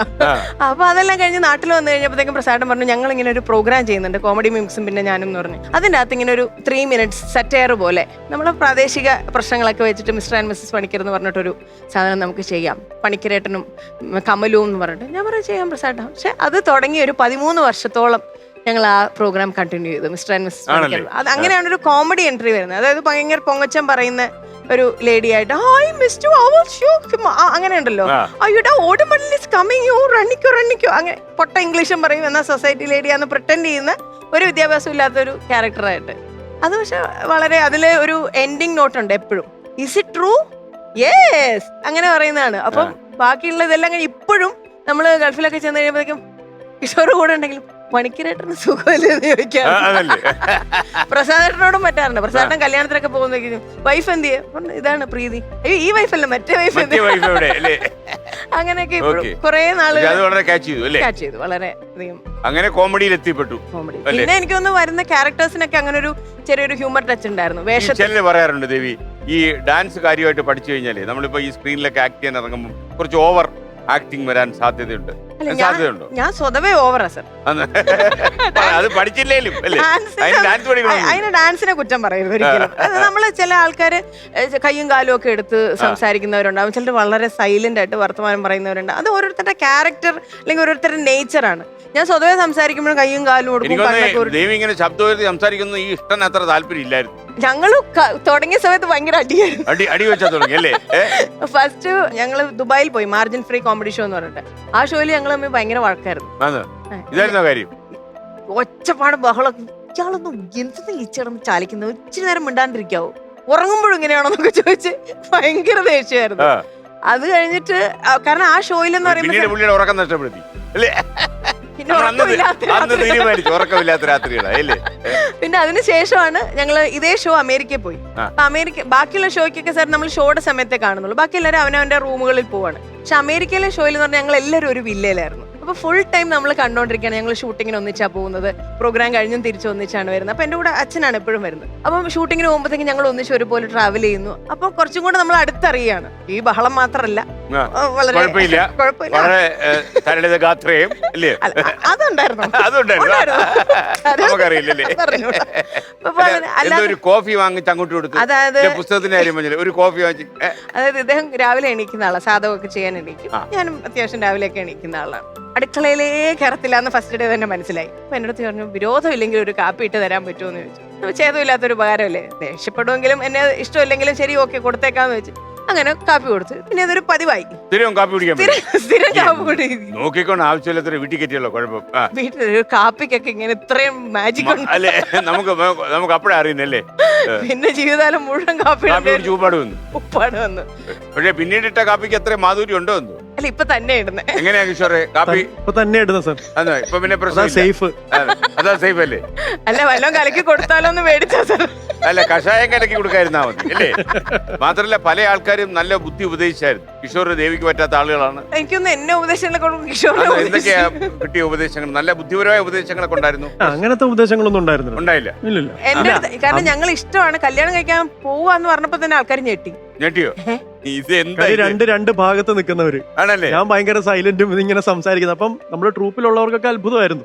അപ്പൊ അതെല്ലാം കഴിഞ്ഞ് നാട്ടിൽ വന്നു കഴിഞ്ഞപ്പോഴത്തേക്കും പ്രസാദം പറഞ്ഞു ഞങ്ങൾ ഇങ്ങനെ ഒരു പ്രോഗ്രാം ചെയ്യുന്നുണ്ട്, കോമഡി മിംസും പിന്നെ ഞാനും എന്ന് പറഞ്ഞു. അതിൻ്റെ അകത്ത് ഇങ്ങനെ ഒരു 3 minutes സെറ്റയർ പോലെ നമ്മളെ പ്രാദേശിക പ്രശ്നങ്ങളൊക്കെ വെച്ചിട്ട് മിസ്റ്റർ ആൻഡ് മിസ്സസ് പണിക്കർ എന്ന് പറഞ്ഞിട്ടൊരു സാധനം നമുക്ക് ചെയ്യാം, പണിക്കരേട്ടനും കമലും എന്ന് പറഞ്ഞിട്ട്. ഞാൻ പറഞ്ഞു ചെയ്യാം പ്രസാദം. പക്ഷെ അത് തുടങ്ങി ഒരു 13 വർഷത്തോളം ഞങ്ങൾ ആ പ്രോഗ്രാം കണ്ടിന്യൂ ചെയ്തു, മിസ്റ്റർ ആൻഡ് മിസ്സസ് പണിക്കർ. അത് അങ്ങനെയാണ് ഒരു കോമഡി എൻട്രി വരുന്നത്. അതായത് ഭയങ്കര പൊങ്ങച്ചം പറയുന്ന ഒരു ലേഡി ആയിട്ട് അങ്ങനെ ഉണ്ടല്ലോ, അയ്യോടാ ഓടുമണൽ ഇസ് കമ്മിങ്, യു റണ്ണിക്കോ അങ്ങനെ പൊട്ട ഇംഗ്ലീഷും പറയും, എന്നാൽ സൊസൈറ്റി ലേഡിയാന്ന് പ്രിട്ടൻഡ് ചെയ്യുന്ന ഒരു വിദ്യാഭ്യാസം ഇല്ലാത്തൊരു ക്യാരക്ടറായിട്ട്. അത് പക്ഷെ വളരെ അതില് ഒരു എൻഡിങ് നോട്ട് ഉണ്ട് എപ്പോഴും, ഇസ് ഇറ്റ് ട്രൂ, യെസ് അങ്ങനെ പറയുന്നതാണ്. അപ്പം ബാക്കിയുള്ള ഇതെല്ലാം അങ്ങനെ ഇപ്പോഴും നമ്മള് ഗൾഫിലൊക്കെ ചെന്ന് കഴിയുമ്പോഴേക്കും കിഷോർ കൂടെ ഉണ്ടെങ്കിലും പണിക്കരേട്ടന് സുഖമല്ലെന്ന് ചോദിക്കാം. പ്രസാദേട്ടനോടും പറ്റാറുണ്ട്. പ്രസാദേട്ടൻ കല്യാണത്തിനൊക്കെ പോകുന്ന വൈഫ് എന്ത് ചെയ്യും, ഇതാണ് പ്രീതി, അയ്യോ ഈ വൈഫല്ല മറ്റേ വൈഫ്, അങ്ങനെയൊക്കെ കുറെ നാള് ക്യാച്ച് ചെയ്തു. വളരെ അധികം അങ്ങനെ കോമഡിയിൽ എത്തിപ്പെട്ടു. കോമഡി പിന്നെ എനിക്കൊന്ന് വരുന്ന ക്യാരക്ടേഴ്സിനൊക്കെ അങ്ങനെ ഒരു ചെറിയൊരു ഹ്യൂമർ ടച്ച് ഉണ്ടായിരുന്നു. വേഷത്തിൽ പറയാറുണ്ട് ദേവി, ഈ ഡാൻസ് കാര്യമായിട്ട് പഠിച്ചു കഴിഞ്ഞാലേ നമ്മളിപ്പോ ഈ സ്ക്രീനിലൊക്കെ ആക്ട് ചെയ്യാൻ ഇറങ്ങുമ്പോൾ കുറച്ച് ഓവർ ആക്ടിങ് വരാൻ സാധ്യതയുണ്ട്. ഞാൻ സ്വതവേ ഓവറാ സർ. അത് പഠിച്ചില്ലേലും അതിന് ഡാൻസിനെ കുറ്റം പറയരുത് ഒരിക്കലും. നമ്മള് ചില ആൾക്കാര് കയ്യും കാലും ഒക്കെ എടുത്ത് സംസാരിക്കുന്നവരുണ്ടാവും, ചിലർ വളരെ സൈലന്റ് ആയിട്ട് വർത്തമാനം പറയുന്നവരുണ്ട്. അത് ഓരോരുത്തരുടെ ക്യാരക്ടർ അല്ലെങ്കിൽ ഓരോരുത്തരുടെ നേച്ചറാണ്. ഞാൻ സ്വതവേ സംസാരിക്കുമ്പോഴും കയ്യും കാലും കൊടുക്കും. ശബ്ദം സംസാരിക്കുന്ന ഈ ഇഷ്ടം അത്ര താല്പര്യം ഇല്ലായിരുന്നു. ഞങ്ങള് തുടങ്ങിയ സമയത്ത് ഭയങ്കര അടി വെച്ചാ തുടങ്ങി. ഫസ്റ്റ് ഞങ്ങള് ദുബായിൽ പോയി, മാർജിൻ ഫ്രീ കോമഡി ഷോ എന്ന് പറഞ്ഞിട്ട്. ആ ഷോയിൽ ഞങ്ങൾ തമ്മിൽ ഭയങ്കര വഴക്കായിരുന്നു. ഒച്ചപ്പാട് ബഹളം, ഇയാളൊന്നും എന്തെന്ന് ഈച്ചടന്ന് ചാലിക്കുന്നത്, ഇച്ചിരി നേരം മിണ്ടാണ്ടിരിക്കാവോ, ഉറങ്ങുമ്പോഴും ഇങ്ങനെയാണോന്നൊക്കെ ചോദിച്ച് ഭയങ്കര ദേഷ്യമായിരുന്നു. അത് കഴിഞ്ഞിട്ട് കാരണം ആ ഷോയിൽ എന്ന് പറയുമ്പോൾ ഉറക്കം നഷ്ടപ്പെടുത്തി. പിന്നെ അതിനുശേഷമാണ് ഞങ്ങള് ഇതേ ഷോ അമേരിക്കയിൽ പോയി. ബാക്കിയുള്ള ഷോയ്ക്കൊക്കെ സാർ നമ്മൾ ഷോയുടെ സമയത്തേ കാണുന്നുള്ളൂ, ബാക്കി എല്ലാവരും അവനവന്റെ റൂമുകളിൽ പോവാണ്. പക്ഷെ അമേരിക്കയിലെ ഷോയിൽ എന്ന് പറഞ്ഞാൽ ഞങ്ങൾ എല്ലാവരും ഒരു വില്ലയിലായിരുന്നു. അപ്പൊ ഫുൾ ടൈം നമ്മൾ കണ്ടോണ്ടിരിക്കുകയാണ്. ഞങ്ങൾ ഷൂട്ടിങ്ങിന് ഒന്നിച്ചാ പോകുന്നത്, പ്രോഗ്രാം കഴിഞ്ഞും തിരിച്ചു ഒന്നിച്ചാണ് വരുന്നത്. അപ്പൊ എന്റെ കൂടെ അച്ഛനാണ് എപ്പോഴും വരുന്നത്. അപ്പം ഷൂട്ടിങ്ങിന് പോകുമ്പോഴത്തേക്കും ഞങ്ങൾ ഒന്നിച്ച് ഒരുപോലെ ട്രാവൽ ചെയ്യുന്നു. അപ്പൊ കുറച്ചും കൂടെ നമ്മൾ അടുത്തറിയാണ്. ഈ ബഹളം മാത്രല്ല, വളരെ അതുണ്ടായിരുന്നു. അതായത് ഇദ്ദേഹം രാവിലെ എണീക്കുന്ന ആളാണ്, സാധകമൊക്കെ ചെയ്യാൻ എണീക്കും. ഞാനും അത്യാവശ്യം രാവിലെയൊക്കെ എണീക്കുന്ന ആളാണ്. അടുക്കളയിലേ കയറത്തില്ല എന്ന് ഫസ്റ്റ് ഡേ തന്നെ മനസ്സിലായി. അപ്പൊ എന്റെ അടുത്ത് പറഞ്ഞു വിരോധമില്ലെങ്കിൽ ഒരു കാപ്പി ഇട്ട് തരാൻ പറ്റുമോ എന്ന് ചോദിച്ചു. ഛേദമില്ലാത്തൊരു ഉപകാരമല്ലേ, ദേഷ്യപ്പെടുമെങ്കിലും എന്നെ ഇഷ്ടമില്ലെങ്കിലും ശരി ഓക്കെ കൊടുത്തേക്കാന്ന് വെച്ച് അങ്ങനെ കാപ്പി കൊടുത്തു. പിന്നെ അതൊരു പതിവായി. സ്ഥിരം കാപ്പി കുടിക്കാൻ നോക്കിക്കൊണ്ട് ആവശ്യമില്ലാത്ത വീട്ടിൽ കയറ്റിയല്ലോ കുഴപ്പം. വീട്ടിലൊരു കാപ്പിക്കൊക്കെ ഇങ്ങനെ ഇത്രയും മാജിക് അല്ലേ, നമുക്ക് അപ്പഴേ അറിയുന്നല്ലേ. പിന്നെ ജീവിതകാലം മുഴുവൻ കാപ്പി ഉപ്പാട് വന്നു. ഉപ്പാട് വന്നു. പക്ഷെ പിന്നീട് ഇട്ട കാപ്പിക്ക് അത്രയും മാധുര്യം ഉണ്ടോ എന്തോ. അല്ല ഇപ്പൊ തന്നെ ഇടുന്നേ. എങ്ങനെയാ കിഷോറെ കാപ്പി ഇപ്പൊ തന്നെ ഇടുന്ന സാർ. അതെ ഇപ്പൊ പിന്നെ അതാ പ്രശ്നം സേഫ്. അതാ സേഫ് അല്ലേ? അല്ല വല്ലതും കലക്കി കൊടുത്താലോ എന്ന് മേടിച്ചാ സാർ. അല്ല കഷായം കലക്കി കൊടുക്കാതിരുന്നാ മതി അല്ലേ? മാത്രല്ല പല ആൾക്കാരും നല്ല ബുദ്ധി ഉപദേശിച്ചായിരുന്നു. കിഷോർ ദേവിക്ക് പറ്റാത്ത ആളുകളാണ്. എനിക്കൊന്ന് എന്നെ ഉപദേശങ്ങളെ കിഷോറിനെ എന്തൊക്കെയാ കിട്ടിയ ഉപദേശങ്ങൾ? നല്ല ബുദ്ധിപരമായ ഉപദേശങ്ങളൊക്കെ ഉണ്ടായിരുന്നു. അങ്ങനത്തെ ഉപദേശങ്ങളൊന്നും ഉണ്ടായിരുന്നില്ല. ഉണ്ടായില്ല. ഇല്ലില്ല. എന്റെ അടുത്ത് കാരണം ഞങ്ങൾ ഇഷ്ടമാണ് കല്യാണം കഴിക്കാൻ പോവാന്ന് പറഞ്ഞപ്പോ തന്നെ ആൾക്കാർ ഞെട്ടി. ഞെട്ടിയോ? ഇത് എന്താ രണ്ട് ഭാഗത്ത് നിൽക്കുന്നവര് ആണല്ലേ? ഞാൻ ഭയങ്കര സൈലന്റും ഇതിങ്ങനെ സംസാരിക്കുന്നത്. അപ്പം നമ്മുടെ ട്രൂപ്പിലുള്ളവർക്കൊക്കെ അത്ഭുതമായിരുന്നു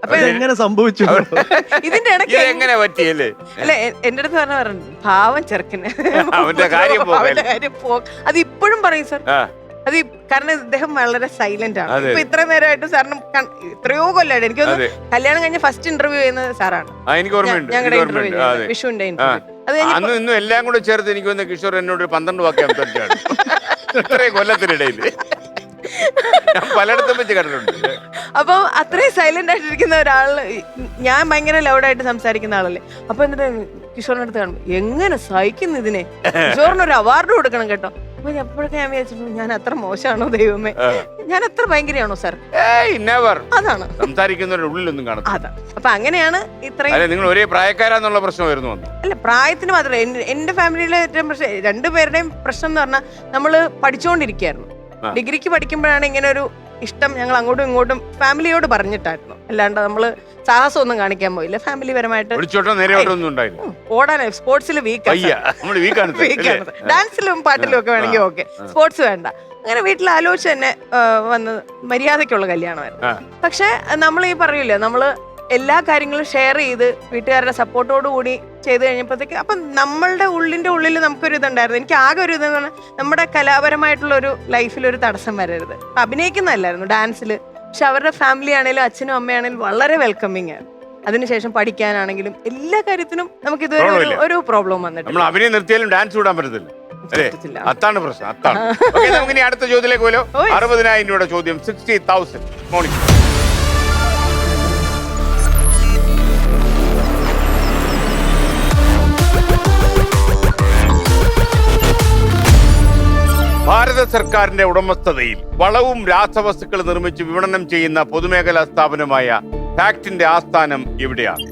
അപ്പൊ എങ്ങനെ സംഭവിച്ചു. ഇതിന്റെ ഇടയ്ക്ക് എങ്ങനെ പറ്റിയല്ലേ? അല്ല എന്റെ അടുത്ത് പറഞ്ഞു പാവം ചെറുക്കന് അവന്റെ കാര്യം അത് ഇപ്പോഴും പറയും സാർ. അത് കാരണം ഇദ്ദേഹം വളരെ സൈലന്റ് ആണ്. ഇപ്പൊ ഇത്ര നേരമായിട്ട് സാറിന് എത്രയോ കൊല്ലമായിട്ട് എനിക്കൊന്ന് കല്യാണം കഴിഞ്ഞ ഫസ്റ്റ് ഇന്റർവ്യൂ ചെയ്യുന്നത് സാറാണ്. ഞങ്ങളുടെ ഇന്റർവ്യൂ വിഷുവിന്റെ ഇന്റർവ്യൂ. അന്ന് ഇന്നും എല്ലാം കൂടെ ചേർത്ത് എനിക്ക് വന്ന കിഷോർ എന്നോട് 12 വാക്ക് സംസാരിച്ചാണ് ഇത്രയും കൊല്ലത്തിനിടയിൽ. ഞാൻ പലയിടത്തും വെച്ച് കണ്ടിട്ടുണ്ട്. അപ്പൊ അത്രയും സൈലന്റ് ആയിട്ടിരിക്കുന്ന ഒരാള്, ഞാൻ ഭയങ്കര ലൗഡായിട്ട് സംസാരിക്കുന്ന ആളല്ലേ. അപ്പൊ എന്നിട്ട് കിഷോറിന്റെ അടുത്ത് കാണുമ്പോ എങ്ങനെ സഹിക്കുന്നു ഇതിനെ, കിഷോറിന് ഒരു അവാർഡ് കൊടുക്കണം കേട്ടോ. അപ്പൊ എപ്പോഴൊക്കെ ഞാൻ വിചാരിച്ചിട്ടുണ്ട് ഞാൻ അത്ര മോശമാണോ ദൈവമേ, ഞാൻ അത്ര ഭയങ്കരയാണോ സാർ? അതാണ് സംസാരിക്കുന്നവരുടെ ഉള്ളിലൊന്നും കാണും. അതാ. അപ്പൊ അങ്ങനെയാണ് ഇത്രയും. നിങ്ങൾ ഒരേ പ്രായക്കാരാന്നുള്ള പ്രശ്നമായിരുന്നു. അല്ല പ്രായത്തിന് മാത്രമല്ല, എന്റെ ഫാമിലിയിലെ ഏറ്റവും പ്രശ്നം, രണ്ടുപേരുടെയും പ്രശ്നം എന്ന് പറഞ്ഞാൽ നമ്മള് പഠിച്ചുകൊണ്ടിരിക്കുകയായിരുന്നു. ഡിഗ്രിക്ക് പഠിക്കുമ്പോഴാണ് ഇങ്ങനെ ഒരു ഇഷ്ടം ഞങ്ങൾ അങ്ങോട്ടും ഇങ്ങോട്ടും ഫാമിലിയോട് പറഞ്ഞിട്ടായിരുന്നു. അല്ലാണ്ട് നമ്മള് സാഹസം ഒന്നും കാണിക്കാൻ പോയില്ല. ഫാമിലി പരമായിട്ട് ഓടാൻ സ്പോർട്സിൽ വീക്കാണ്, ഡാൻസിലും പാട്ടിലും ഒക്കെ വേണമെങ്കിൽ ഓക്കെ, സ്പോർട്സ് വേണ്ട. അങ്ങനെ വീട്ടിൽ ആലോചിച്ച് തന്നെ വന്ന് മര്യാദക്കുള്ള കല്യാണമായിരുന്നു. പക്ഷെ നമ്മൾ ഈ പറയൂലേ, നമ്മള് എല്ലാ കാര്യങ്ങളും ഷെയർ ചെയ്ത് വീട്ടുകാരുടെ സപ്പോർട്ടോട് കൂടി ചെയ്ത് കഴിഞ്ഞപ്പോഴത്തേക്ക് അപ്പം നമ്മളുടെ ഉള്ളിൽ നമുക്കൊരു ഇതുണ്ടായിരുന്നു. എനിക്ക് ആകെ ഒരു ഇതെന്ന് പറഞ്ഞാൽ നമ്മുടെ കലാപരമായിട്ടുള്ള ഒരു ലൈഫിൽ ഒരു തടസ്സം വരരുത്. അഭിനയിക്കുന്നതല്ലായിരുന്നു ഡാൻസിൽ, പക്ഷെ അവരുടെ ഫാമിലി ആണെങ്കിലും അച്ഛനും അമ്മയാണെങ്കിലും വളരെ വെൽക്കമിങ് ആണ്. അതിനുശേഷം പഠിക്കാനാണെങ്കിലും എല്ലാ കാര്യത്തിനും നമുക്ക് ഇതുവരെ ഒരു പ്രോബ്ലം വന്നിട്ടില്ല. അഭിനയം നിർത്തിയാലും ഡാൻസ് വിടാൻ പറ്റത്തില്ല. അതാണ് പ്രശ്നം. അതാണ്. നമുക്ക് അടുത്ത ചോദ്യത്തിലേക്ക് പോലോ. 60,000 രൂപയുടെ ചോദ്യം. 60,000. മോർണിംഗ്. ഭാരത സർക്കാരിന്റെ ഉടമസ്ഥതയിൽ വളവും രാസവസ്തുക്കൾ നിർമ്മിച്ച് വിപണനം ചെയ്യുന്ന പൊതുമേഖലാ സ്ഥാപനമായ ഫാക്ടിന്റെ ആസ്ഥാനം എവിടെയാണ്?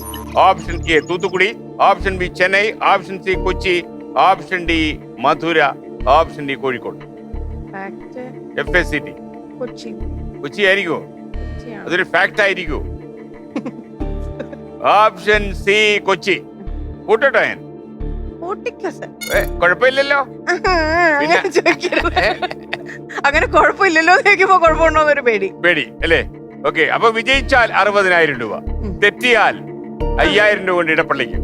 Option A Thoothukudi, option B Chennai, option C Kochi, option D Madurai, option D Kozhikode. FACT Kochi ആയിരിക്കുമോ? അതൊരു ഫാക്ട് ആയിരിക്കുമോ? Option C Kochi. കൂട്ടട്ടോ ഞാൻ? കുഴപ്പമില്ലല്ലോ. അങ്ങനെ കുഴപ്പമില്ലല്ലോ ചോദിക്കുമ്പോ കുഴപ്പമുണ്ടോന്നൊരു പേടി അല്ലേ? ഓക്കെ, അപ്പൊ വിജയിച്ചാൽ 60,000 രൂപ, തെറ്റിയാൽ 5,000 രൂപ കൊണ്ട് ഇടപ്പള്ളിക്ക്.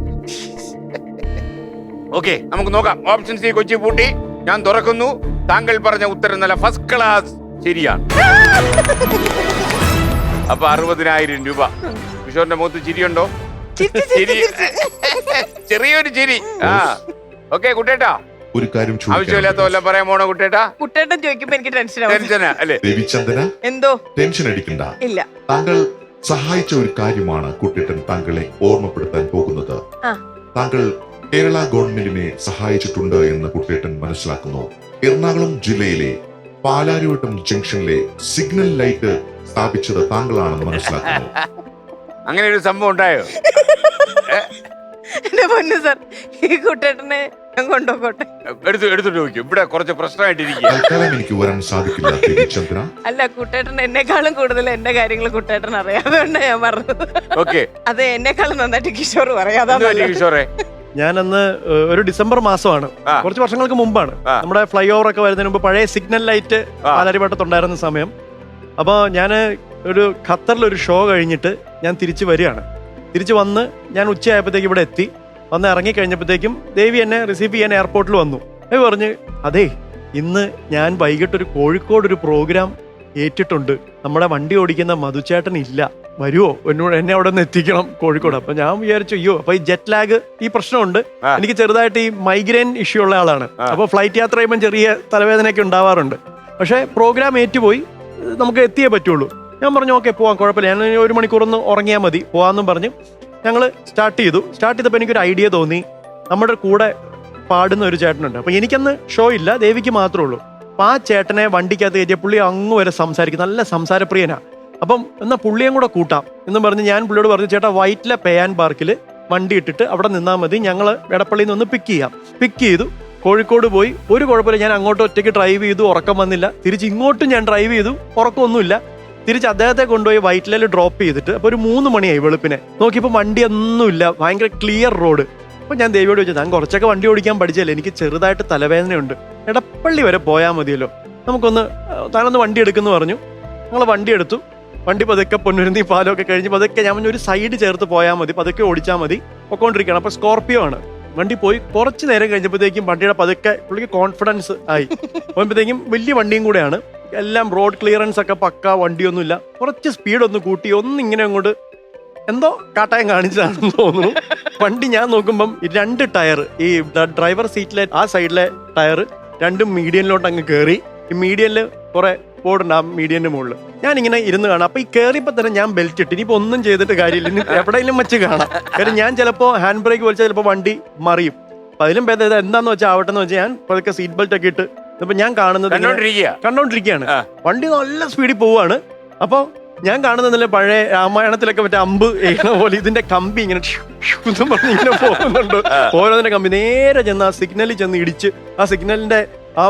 ഓക്കെ, നമുക്ക് നോക്കാം. ഓപ്ഷൻ സി കൊച്ചി പൂട്ടി. ഞാൻ തുറക്കുന്നു. താങ്കൾ പറഞ്ഞ ഉത്തരം നല്ല ഫസ്റ്റ് ക്ലാസ് ശരിയാണ്. അപ്പൊ 60,000 രൂപ. കിഷോറിന്റെ മുഖത്ത് ചിരിയുണ്ടോ? ചിരി, ചെറിയൊരു ചിരി. ഓക്കെ കുട്ടേട്ടാ, ഒരു കാര്യം ആവശ്യമില്ലാത്ത വല്ല പറയാൻ പോണോ കുട്ടേട്ടാ? കുട്ടേട്ടൻ ചോദിക്കുമ്പോ എനിക്ക് ടെൻഷനാ അല്ലേ? രവിചന്ദ്രന, എന്തോ ടെൻഷൻ അടിക്കണ്ട. ഇല്ല, താങ്കൾ സഹായിച്ച ഒരു കാര്യമാണ് കുട്ടേട്ടൻ താങ്കളെ ഓർമ്മപ്പെടുത്താൻ പോകുന്നത്. താങ്കൾ കേരള ഗവൺമെന്റിനെ സഹായിച്ചിട്ടുണ്ട് എന്ന് കുട്ടേട്ടൻ മനസ്സിലാക്കുന്നു. എറണാകുളം ജില്ലയിലെ പാലാരിവട്ടം ജംഗ്ഷനിലെ സിഗ്നൽ ലൈറ്റ് സ്ഥാപിച്ചത് താങ്കളാണെന്ന് മനസ്സിലാക്കുന്നു. അങ്ങനെ ഒരു സംഭവം ഉണ്ടായോ? എന്റെ പൊന്നു സാർ, ഈ കുട്ടേട്ടനെ കൊണ്ടോട്ടെ. എടുത്തിട്ട് നോക്കും. ഇവിടെ കുറച്ച് പ്രശ്നമായിട്ടിരിക്കും. എനിക്ക് വരാൻ സാധിക്കില്ല രവിചന്ദ്ര. അല്ല, കുട്ടേട്ടൻ എന്നെക്കാളും കൂടുതൽ എന്റെ കാര്യങ്ങൾ കുട്ടേട്ടൻ അറിയാതെ ഞാൻ പറഞ്ഞത്. അതെ, എന്നെക്കാളും നന്നായിട്ട് കിഷോർ പറയാതെ. കിഷോറെ, ഞാനന്ന് ഒരു ഡിസംബർ മാസമാണ്, കുറച്ച് വർഷങ്ങൾക്ക് മുമ്പാണ്. നമ്മുടെ ഫ്ലൈ ഓവർ ഒക്കെ വരുന്നതിന് മുമ്പ് പഴയ സിഗ്നൽ ലൈറ്റ് പാലാരിവട്ടത്തുണ്ടായിരുന്ന സമയം. അപ്പോൾ ഞാൻ ഒരു ഖത്തറിലൊരു ഷോ കഴിഞ്ഞിട്ട് ഞാൻ തിരിച്ച് വരികയാണ്. തിരിച്ച് വന്ന് ഞാൻ ഉച്ചയായപ്പോഴത്തേക്ക് ഇവിടെ എത്തി. വന്ന് ഇറങ്ങിക്കഴിഞ്ഞപ്പോഴത്തേക്കും ദേവി എന്നെ റിസീവ് ചെയ്യാൻ എയർപോർട്ടിൽ വന്നു. ദേവി പറഞ്ഞ്, അതേ ഇന്ന് ഞാൻ വൈകിട്ടൊരു കോഴിക്കോട് ഒരു പ്രോഗ്രാം ഏറ്റിട്ടുണ്ട്, നമ്മുടെ വണ്ടി ഓടിക്കുന്ന മധുചേട്ടൻ ഇല്ല, വരുമോ, എന്നെ അവിടെ ഒന്ന് എത്തിക്കണം കോഴിക്കോട്. അപ്പൊ ഞാൻ വിചാരിച്ചു, അയ്യോ, അപ്പൊ ഈ ജെറ്റ് ലാഗ് ഈ പ്രശ്നമുണ്ട്. എനിക്ക് ചെറുതായിട്ട് ഈ മൈഗ്രെയിൻ ഇഷ്യൂ ഉള്ള ആളാണ്. അപ്പോൾ ഫ്ലൈറ്റ് യാത്ര ചെയ്യുമ്പോൾ ചെറിയ തലവേദനയൊക്കെ ഉണ്ടാവാറുണ്ട്. പക്ഷേ പ്രോഗ്രാം ഏറ്റുപോയി, നമുക്ക് എത്തിയേ പറ്റുള്ളൂ. ഞാൻ പറഞ്ഞു, ഓക്കെ പോവാം, കുഴപ്പമില്ല, ഞാൻ 1 മണിക്കൂറൊന്ന് ഉറങ്ങിയാൽ മതി, പോവാമെന്നും പറഞ്ഞ് ഞങ്ങൾ സ്റ്റാർട്ട് ചെയ്തപ്പോൾ എനിക്കൊരു ഐഡിയ തോന്നി. നമ്മുടെ കൂടെ പാടുന്ന ഒരു ചേട്ടനുണ്ട്. അപ്പോൾ എനിക്കന്ന് ഷോ ഇല്ല, ദേവിക്ക് മാത്രമേ ഉള്ളൂ. അപ്പം ആ ചേട്ടനെ വണ്ടിക്കകത്ത് കയറ്റിയ പുള്ളി അങ്ങ് വരെ സംസാരിക്കും, നല്ല സംസാരപ്രിയനാ. അപ്പം എന്നാൽ പുള്ളിയും കൂടെ കൂട്ടാം എന്ന് പറഞ്ഞ് ഞാൻ പുള്ളിയോട് പറഞ്ഞു, ചേട്ടാ വൈറ്റിലെ പേയാൻ പാർക്കിൽ വണ്ടി ഇട്ടിട്ട് അവിടെ നിന്നാൽ മതി, ഞങ്ങൾ എടപ്പള്ളിയിൽ നിന്ന് പിക്ക് ചെയ്യാം. പിക്ക് ചെയ്തു, കോഴിക്കോട് പോയി. ഒരു കുഴപ്പമില്ല, ഞാൻ അങ്ങോട്ട് ഒറ്റയ്ക്ക് ഡ്രൈവ് ചെയ്തു, ഉറക്കം വന്നില്ല. തിരിച്ച് ഇങ്ങോട്ടും ഞാൻ ഡ്രൈവ് ചെയ്തു, ഉറക്കമൊന്നുമില്ല. തിരിച്ച് അദ്ദേഹത്തെ കൊണ്ടുപോയി വൈറ്റിലയിൽ ഡ്രോപ്പ് ചെയ്തിട്ട് അപ്പോൾ ഒരു 3 മണിയായി വെളുപ്പിനെ. നോക്കിയപ്പോൾ വണ്ടിയൊന്നുമില്ല, ഭയങ്കര ക്ലിയർ റോഡ്. അപ്പോൾ ഞാൻ ദേവിയോട് ചോദിച്ചു, ഞാൻ കുറച്ചൊക്കെ വണ്ടി ഓടിക്കാൻ പഠിച്ചല്ലേ, എനിക്ക് ചെറുതായിട്ട് തലവേദനയുണ്ട്, എടപ്പള്ളി വരെ പോയാൽ മതിയല്ലോ, താനൊന്ന് വണ്ടി എടുക്കുമെന്ന് പറഞ്ഞു. ഞങ്ങൾ വണ്ടി എടുത്തു. വണ്ടി പതുക്കെ പൊന്നുരുന്നി പാലമൊക്കെ കഴിഞ്ഞ് പതുക്കെ ഞാൻ ഒരു സൈഡ് ചേർത്ത് പോയാൽ മതി, പതുക്കെ ഓടിച്ചാൽ മതി, പൊക്കോണ്ടിരിക്കുകയാണ്. അപ്പോൾ സ്കോർപ്പിയോ ആണ്. വണ്ടി പോയി കുറച്ച് നേരം കഴിഞ്ഞപ്പോഴത്തേക്കും വണ്ടിയുടെ പതുക്കെ പുള്ളിക്ക് കോൺഫിഡൻസ് ആയി. പോകുമ്പോഴത്തേക്കും വലിയ വണ്ടിയും കൂടെയാണ്, എല്ലാം റോഡ് ക്ലിയറൻസ് ഒക്കെ പക്ക, വണ്ടിയൊന്നുമില്ല. കുറച്ച് സ്പീഡൊന്ന് കൂട്ടി ഒന്നിങ്ങനെ അങ്ങോട്ട് എന്തോ കാട്ടായം കാണിച്ചതാണെന്ന് തോന്നുന്നു. വണ്ടി ഞാൻ നോക്കുമ്പം 2 ടയർ, ഈ ഡ്രൈവർ സീറ്റിലെ ആ സൈഡിലെ ടയർ രണ്ടും മീഡിയനിലോട്ട് അങ്ങ് കയറി. ഈ മീഡിയനിൽ കുറെ ബോർഡുണ്ട്, ആ മീഡിയന്റെ മുകളിൽ ഞാനിങ്ങനെ ഇരുന്ന് കാണാം. അപ്പൊ ഈ കയറിയപ്പോ തന്നെ ഞാൻ ബെൽറ്റ് ഇട്ട്, ഇനിയിപ്പോ ഒന്നും ചെയ്തിട്ട് കാര്യമില്ല, ഇനി എവിടെയെങ്കിലും വെച്ച് കാണാം. കാര്യം ഞാൻ ചിലപ്പോൾ ഹാൻഡ് ബ്രേക്ക് വലിച്ചാൽ ചിലപ്പോൾ വണ്ടി മറിയും. അപ്പൊ അതിലും ഭേദം എന്താന്ന് വെച്ചാൽ ആവട്ടെ എന്ന് വെച്ചാൽ ഞാൻ പതുക്കെ സീറ്റ് ബെൽറ്റ് ഒക്കെ ഇട്ട് ഇപ്പൊ ഞാൻ കാണുന്നത് കണ്ടോണ്ടിരിക്കുകയാണ്. വണ്ടി നല്ല സ്പീഡിൽ പോവാണ്. അപ്പൊ ഞാൻ കാണുന്നതിലെ പഴയ രാമായണത്തിലൊക്കെ മറ്റേ അമ്പ് എഴുന്ന പോലെ ഇതിന്റെ കമ്പി ഇങ്ങനെ പറഞ്ഞ് ഇങ്ങനെ പോകുന്നുണ്ട്. ഓരോന്നിന്റെ കമ്പി നേരെ ചെന്ന് ആ സിഗ്നലിൽ ചെന്ന് ഇടിച്ച്, ആ സിഗ്നലിന്റെ ആ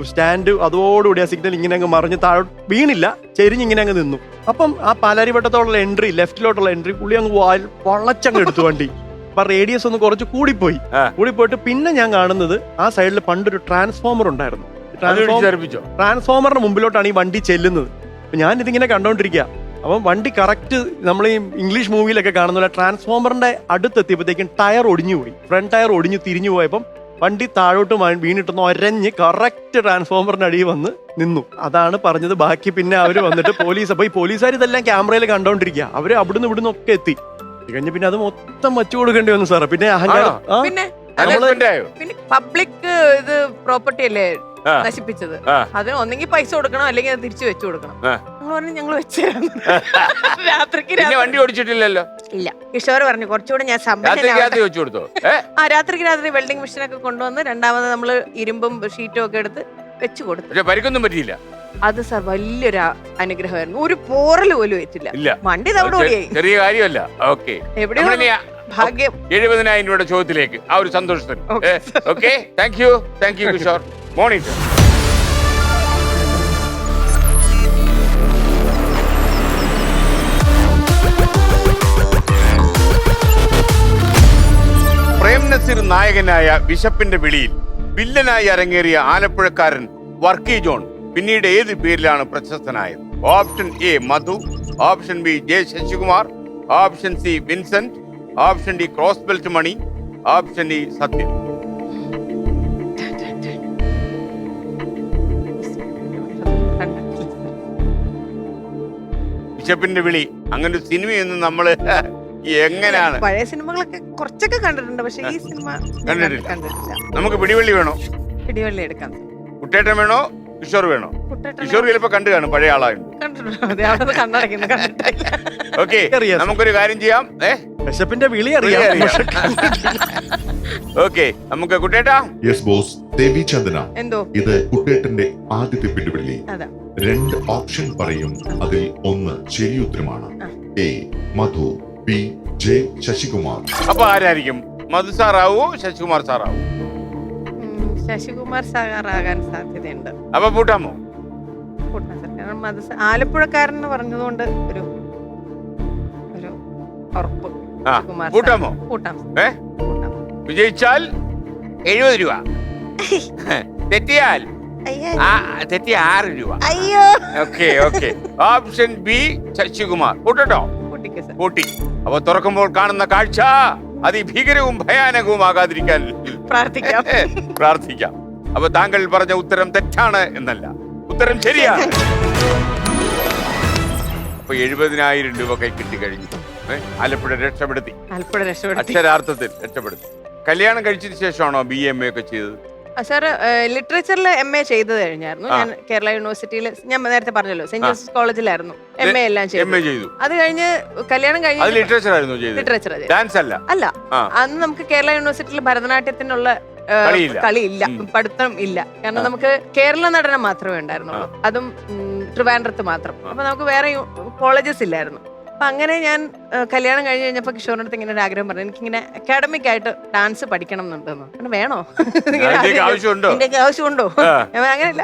സ്റ്റാൻഡ് അതോടുകൂടി ആ സിഗ്നൽ ഇങ്ങനെ അങ്ങ് മറിഞ്ഞ് താഴെ വീണില്ല, ചെരിഞ്ഞിങ്ങനെ അങ്ങ് നിന്നു. അപ്പം ആ പാലാരിവട്ടത്തോടുള്ള എൻട്രി, ലെഫ്റ്റിലോട്ടുള്ള എൻട്രി പുള്ളി അങ്ങ് വളച്ചങ്ങ് എടുത്തു വണ്ടി. അപ്പൊ റേഡിയസ് ഒന്ന് കുറച്ച് കൂടിപ്പോയിട്ട് പിന്നെ ഞാൻ കാണുന്നത് ആ സൈഡിൽ പണ്ടൊരു ട്രാൻസ്ഫോമർ ഉണ്ടായിരുന്നു. ട്രാൻസ്ഫോമറിന്റെ മുമ്പിലോട്ടാണ് ഈ വണ്ടി ചെല്ലുന്നത്. അപ്പൊ ഞാൻ ഇതിങ്ങനെ കണ്ടോണ്ടിരിക്കുക. അപ്പം വണ്ടി കറക്റ്റ് നമ്മൾ ഈ ഇംഗ്ലീഷ് മൂവിയിലൊക്കെ കാണുന്ന ട്രാൻസ്ഫോമറിന്റെ അടുത്തെത്തിയപ്പോഴത്തേക്കും ടയർ ഒടിഞ്ഞുപോയി, ഫ്രണ്ട് ടയർ ഒടിഞ്ഞു തിരിഞ്ഞു പോയപ്പം വണ്ടി താഴോട്ട് വീണിട്ടൊന്ന് ഒരഞ്ഞ് കറക്റ്റ് ട്രാൻസ്ഫോമറിന്റെ അടിയിൽ വന്ന് നിന്നു. അതാണ് പറഞ്ഞത്. ബാക്കി പിന്നെ അവര് വന്നിട്ട് പോലീസ്, അപ്പൊ ഈ പോലീസുകാർ ഇതെല്ലാം ക്യാമറയിൽ കണ്ടോണ്ടിരിക്കുക. അവര് അവിടുന്ന് ഇവിടുന്ന് ഒക്കെ എത്തി കഴിഞ്ഞ് പിന്നെ അത് മൊത്തം വച്ചു കൊടുക്കേണ്ടി വന്നു സാറേ. പിന്നെ പിന്നെ പബ്ലിക് ഇത് പ്രോപ്പർട്ടി അല്ലേ നശിപ്പിച്ചത്, അതിന് ഒന്നെങ്കിൽ പൈസ കൊടുക്കണം അല്ലെങ്കിൽ അത് തിരിച്ചു വെച്ചു കൊടുക്കണം. ഞങ്ങൾ പറഞ്ഞു ഞങ്ങൾ വെച്ചു രാത്രിക്ക് വണ്ടി ഓടിച്ചിട്ടില്ലല്ലോ. ഇല്ല, കിഷോർ പറഞ്ഞു കുറച്ചുകൂടെ ഞാൻ രാത്രി വെൽഡിംഗ് മെഷീനൊക്കെ കൊണ്ടുവന്ന് രണ്ടാമത് നമ്മള് ഇരുമ്പും ഷീറ്റും ഒക്കെ എടുത്ത് വെച്ചു കൊടുത്തു. പരിക്കൊന്നും പറ്റിയില്ല. അത് സാർ വലിയൊരു അനുഗ്രഹമായിരുന്നു. ഒരു പോറൽ പോലും ഏറ്റില്ല. വണ്ടി തവിടെ ഓടിയായി. ചെറിയ കാര്യമല്ല. ഓക്കെ, എവിടെയോ ഭാഗ്യം. 70,000 രൂപയുടെ ചോദ്യത്തിലേക്ക് ആ ഒരു സന്തോഷത്തിന്. Okay, thank you Kishore. Monitor Prem Nazir നായകനായ വിശപ്പിന്റെ വിളിയിൽ വില്ലനായി അരങ്ങേറിയ ആലപ്പുഴക്കാരൻ വർക്കി ജോൺ പിന്നീട് ഏത് പേരിലാണ് പ്രശസ്തനായത്? Option A Madhu, option B J Sasikumar, option C Vincent, option D cross belt Mani, option D Sathyan. വിശപ്പിന്റെ വിളി അങ്ങനെ ഒരു സിനിമയൊന്നും നമ്മള് എങ്ങനെയാണ്? പഴയ സിനിമകളൊക്കെ കുറച്ചൊക്കെ കണ്ടിട്ടുണ്ട്, പക്ഷെ ഈ സിനിമ കണ്ടിട്ടില്ല. നമുക്ക് പിടിവള്ളി വേണോ? പിടിവള്ളി എടുക്കാം. കുട്ടേട്ടൻ വേണോ കിഷോർ വേണോ? കിഷോർ ചിലപ്പോ കണ്ടു കാണും, പഴയ ആളായിരുന്നു. ഓക്കെ, നമുക്കൊരു കാര്യം ചെയ്യാം. വിശപ്പിന്റെ വിളി അറിയാം. ഓക്കെ, നമുക്ക് കുട്ടേട്ടാ. Yes boss. ദേവി ചന്ദന, എന്തോ ഇത് കുട്ടേട്ടന്റെ ആദ്യത്തെ പിടിവള്ളി. 2 ഓപ്ഷൻ പറയും, അതിൽ 1 ശരി ഉത്തരമാണ്. A Madhu, B J Sasikumar. അപ്പൊ ആരായിരിക്കും? മധു സാറാവോ ശശികുമാർ സാറാവോ? ശശികുമാർ സാറാകാൻ സാധ്യതയുണ്ട്. അപ്പൊ പൂട്ടാമോ? പൂട്ടാം സാർ, കാരണം അത് ആലപ്പുഴക്കാരൻ എന്ന് പറഞ്ഞതുകൊണ്ട് ഒരു ഉറപ്പ്. പൂട്ടാമോ? പൂട്ടാം. വിജയിച്ചാൽ 70 രൂപ, തെറ്റിയാൽ 6 രൂപ. ഓക്കെ. Option B Sasikumar. പൂട്ടോ? പൂട്ടി. അപ്പൊ തുറക്കുമ്പോൾ കാണുന്ന കാഴ്ച അതിഭീകരവും ഭയാനകവും ആകാതിരിക്കാൻ പ്രാർത്ഥിക്കാം. അപ്പൊ താങ്കൾ പറഞ്ഞ ഉത്തരം തെറ്റാണ് എന്നല്ല, ഉത്തരം ശരിയാണ്. അപ്പൊ 70,000 രൂപ കൈ കിട്ടി കഴിഞ്ഞു. ആലപ്പുഴ രക്ഷപ്പെടുത്തി, അക്ഷരാർത്ഥത്തിൽ രക്ഷപ്പെടുത്തി. കല്യാണം കഴിച്ചതിന് ശേഷമാണോ BA ഒക്കെ ചെയ്തത്? സാർ ലിറ്ററേച്ചറിൽ MA ചെയ്ത് കഴിഞ്ഞായിരുന്നു. ഞാൻ കേരള യൂണിവേഴ്സിറ്റിയിൽ, ഞാൻ നേരത്തെ പറഞ്ഞല്ലോ, സെന്റ് ജോസഫ് കോളേജിലായിരുന്നു MA എല്ലാം ചെയ്തു. അത് കഴിഞ്ഞ് കല്യാണം കഴിഞ്ഞ് ലിറ്ററേച്ചർ. അല്ല, അന്ന് നമുക്ക് കേരള യൂണിവേഴ്സിറ്റിയിൽ ഭരതനാട്യത്തിനുള്ള കളിയില്ല, പഠിത്തം ഇല്ല. കാരണം നമുക്ക് കേരള നടനം മാത്രമേ ഉണ്ടായിരുന്നുള്ളൂ, അതും ട്രിവാൻഡ്രത്ത് മാത്രം. അപ്പൊ നമുക്ക് വേറെ കോളേജസ് ഇല്ലായിരുന്നു. അപ്പൊ അങ്ങനെ ഞാൻ കല്യാണം കഴിഞ്ഞ് കഴിഞ്ഞപ്പോ കിഷോറിന്റെ അടുത്ത് ഇങ്ങനെ ഒരു ആഗ്രഹം പറഞ്ഞു, എനിക്കിങ്ങനെ അക്കാഡമിക് ആയിട്ട് ഡാൻസ് പഠിക്കണം എന്നുണ്ടെന്ന്. വേണോ, ആവശ്യമുണ്ടോ? അങ്ങനെയല്ല,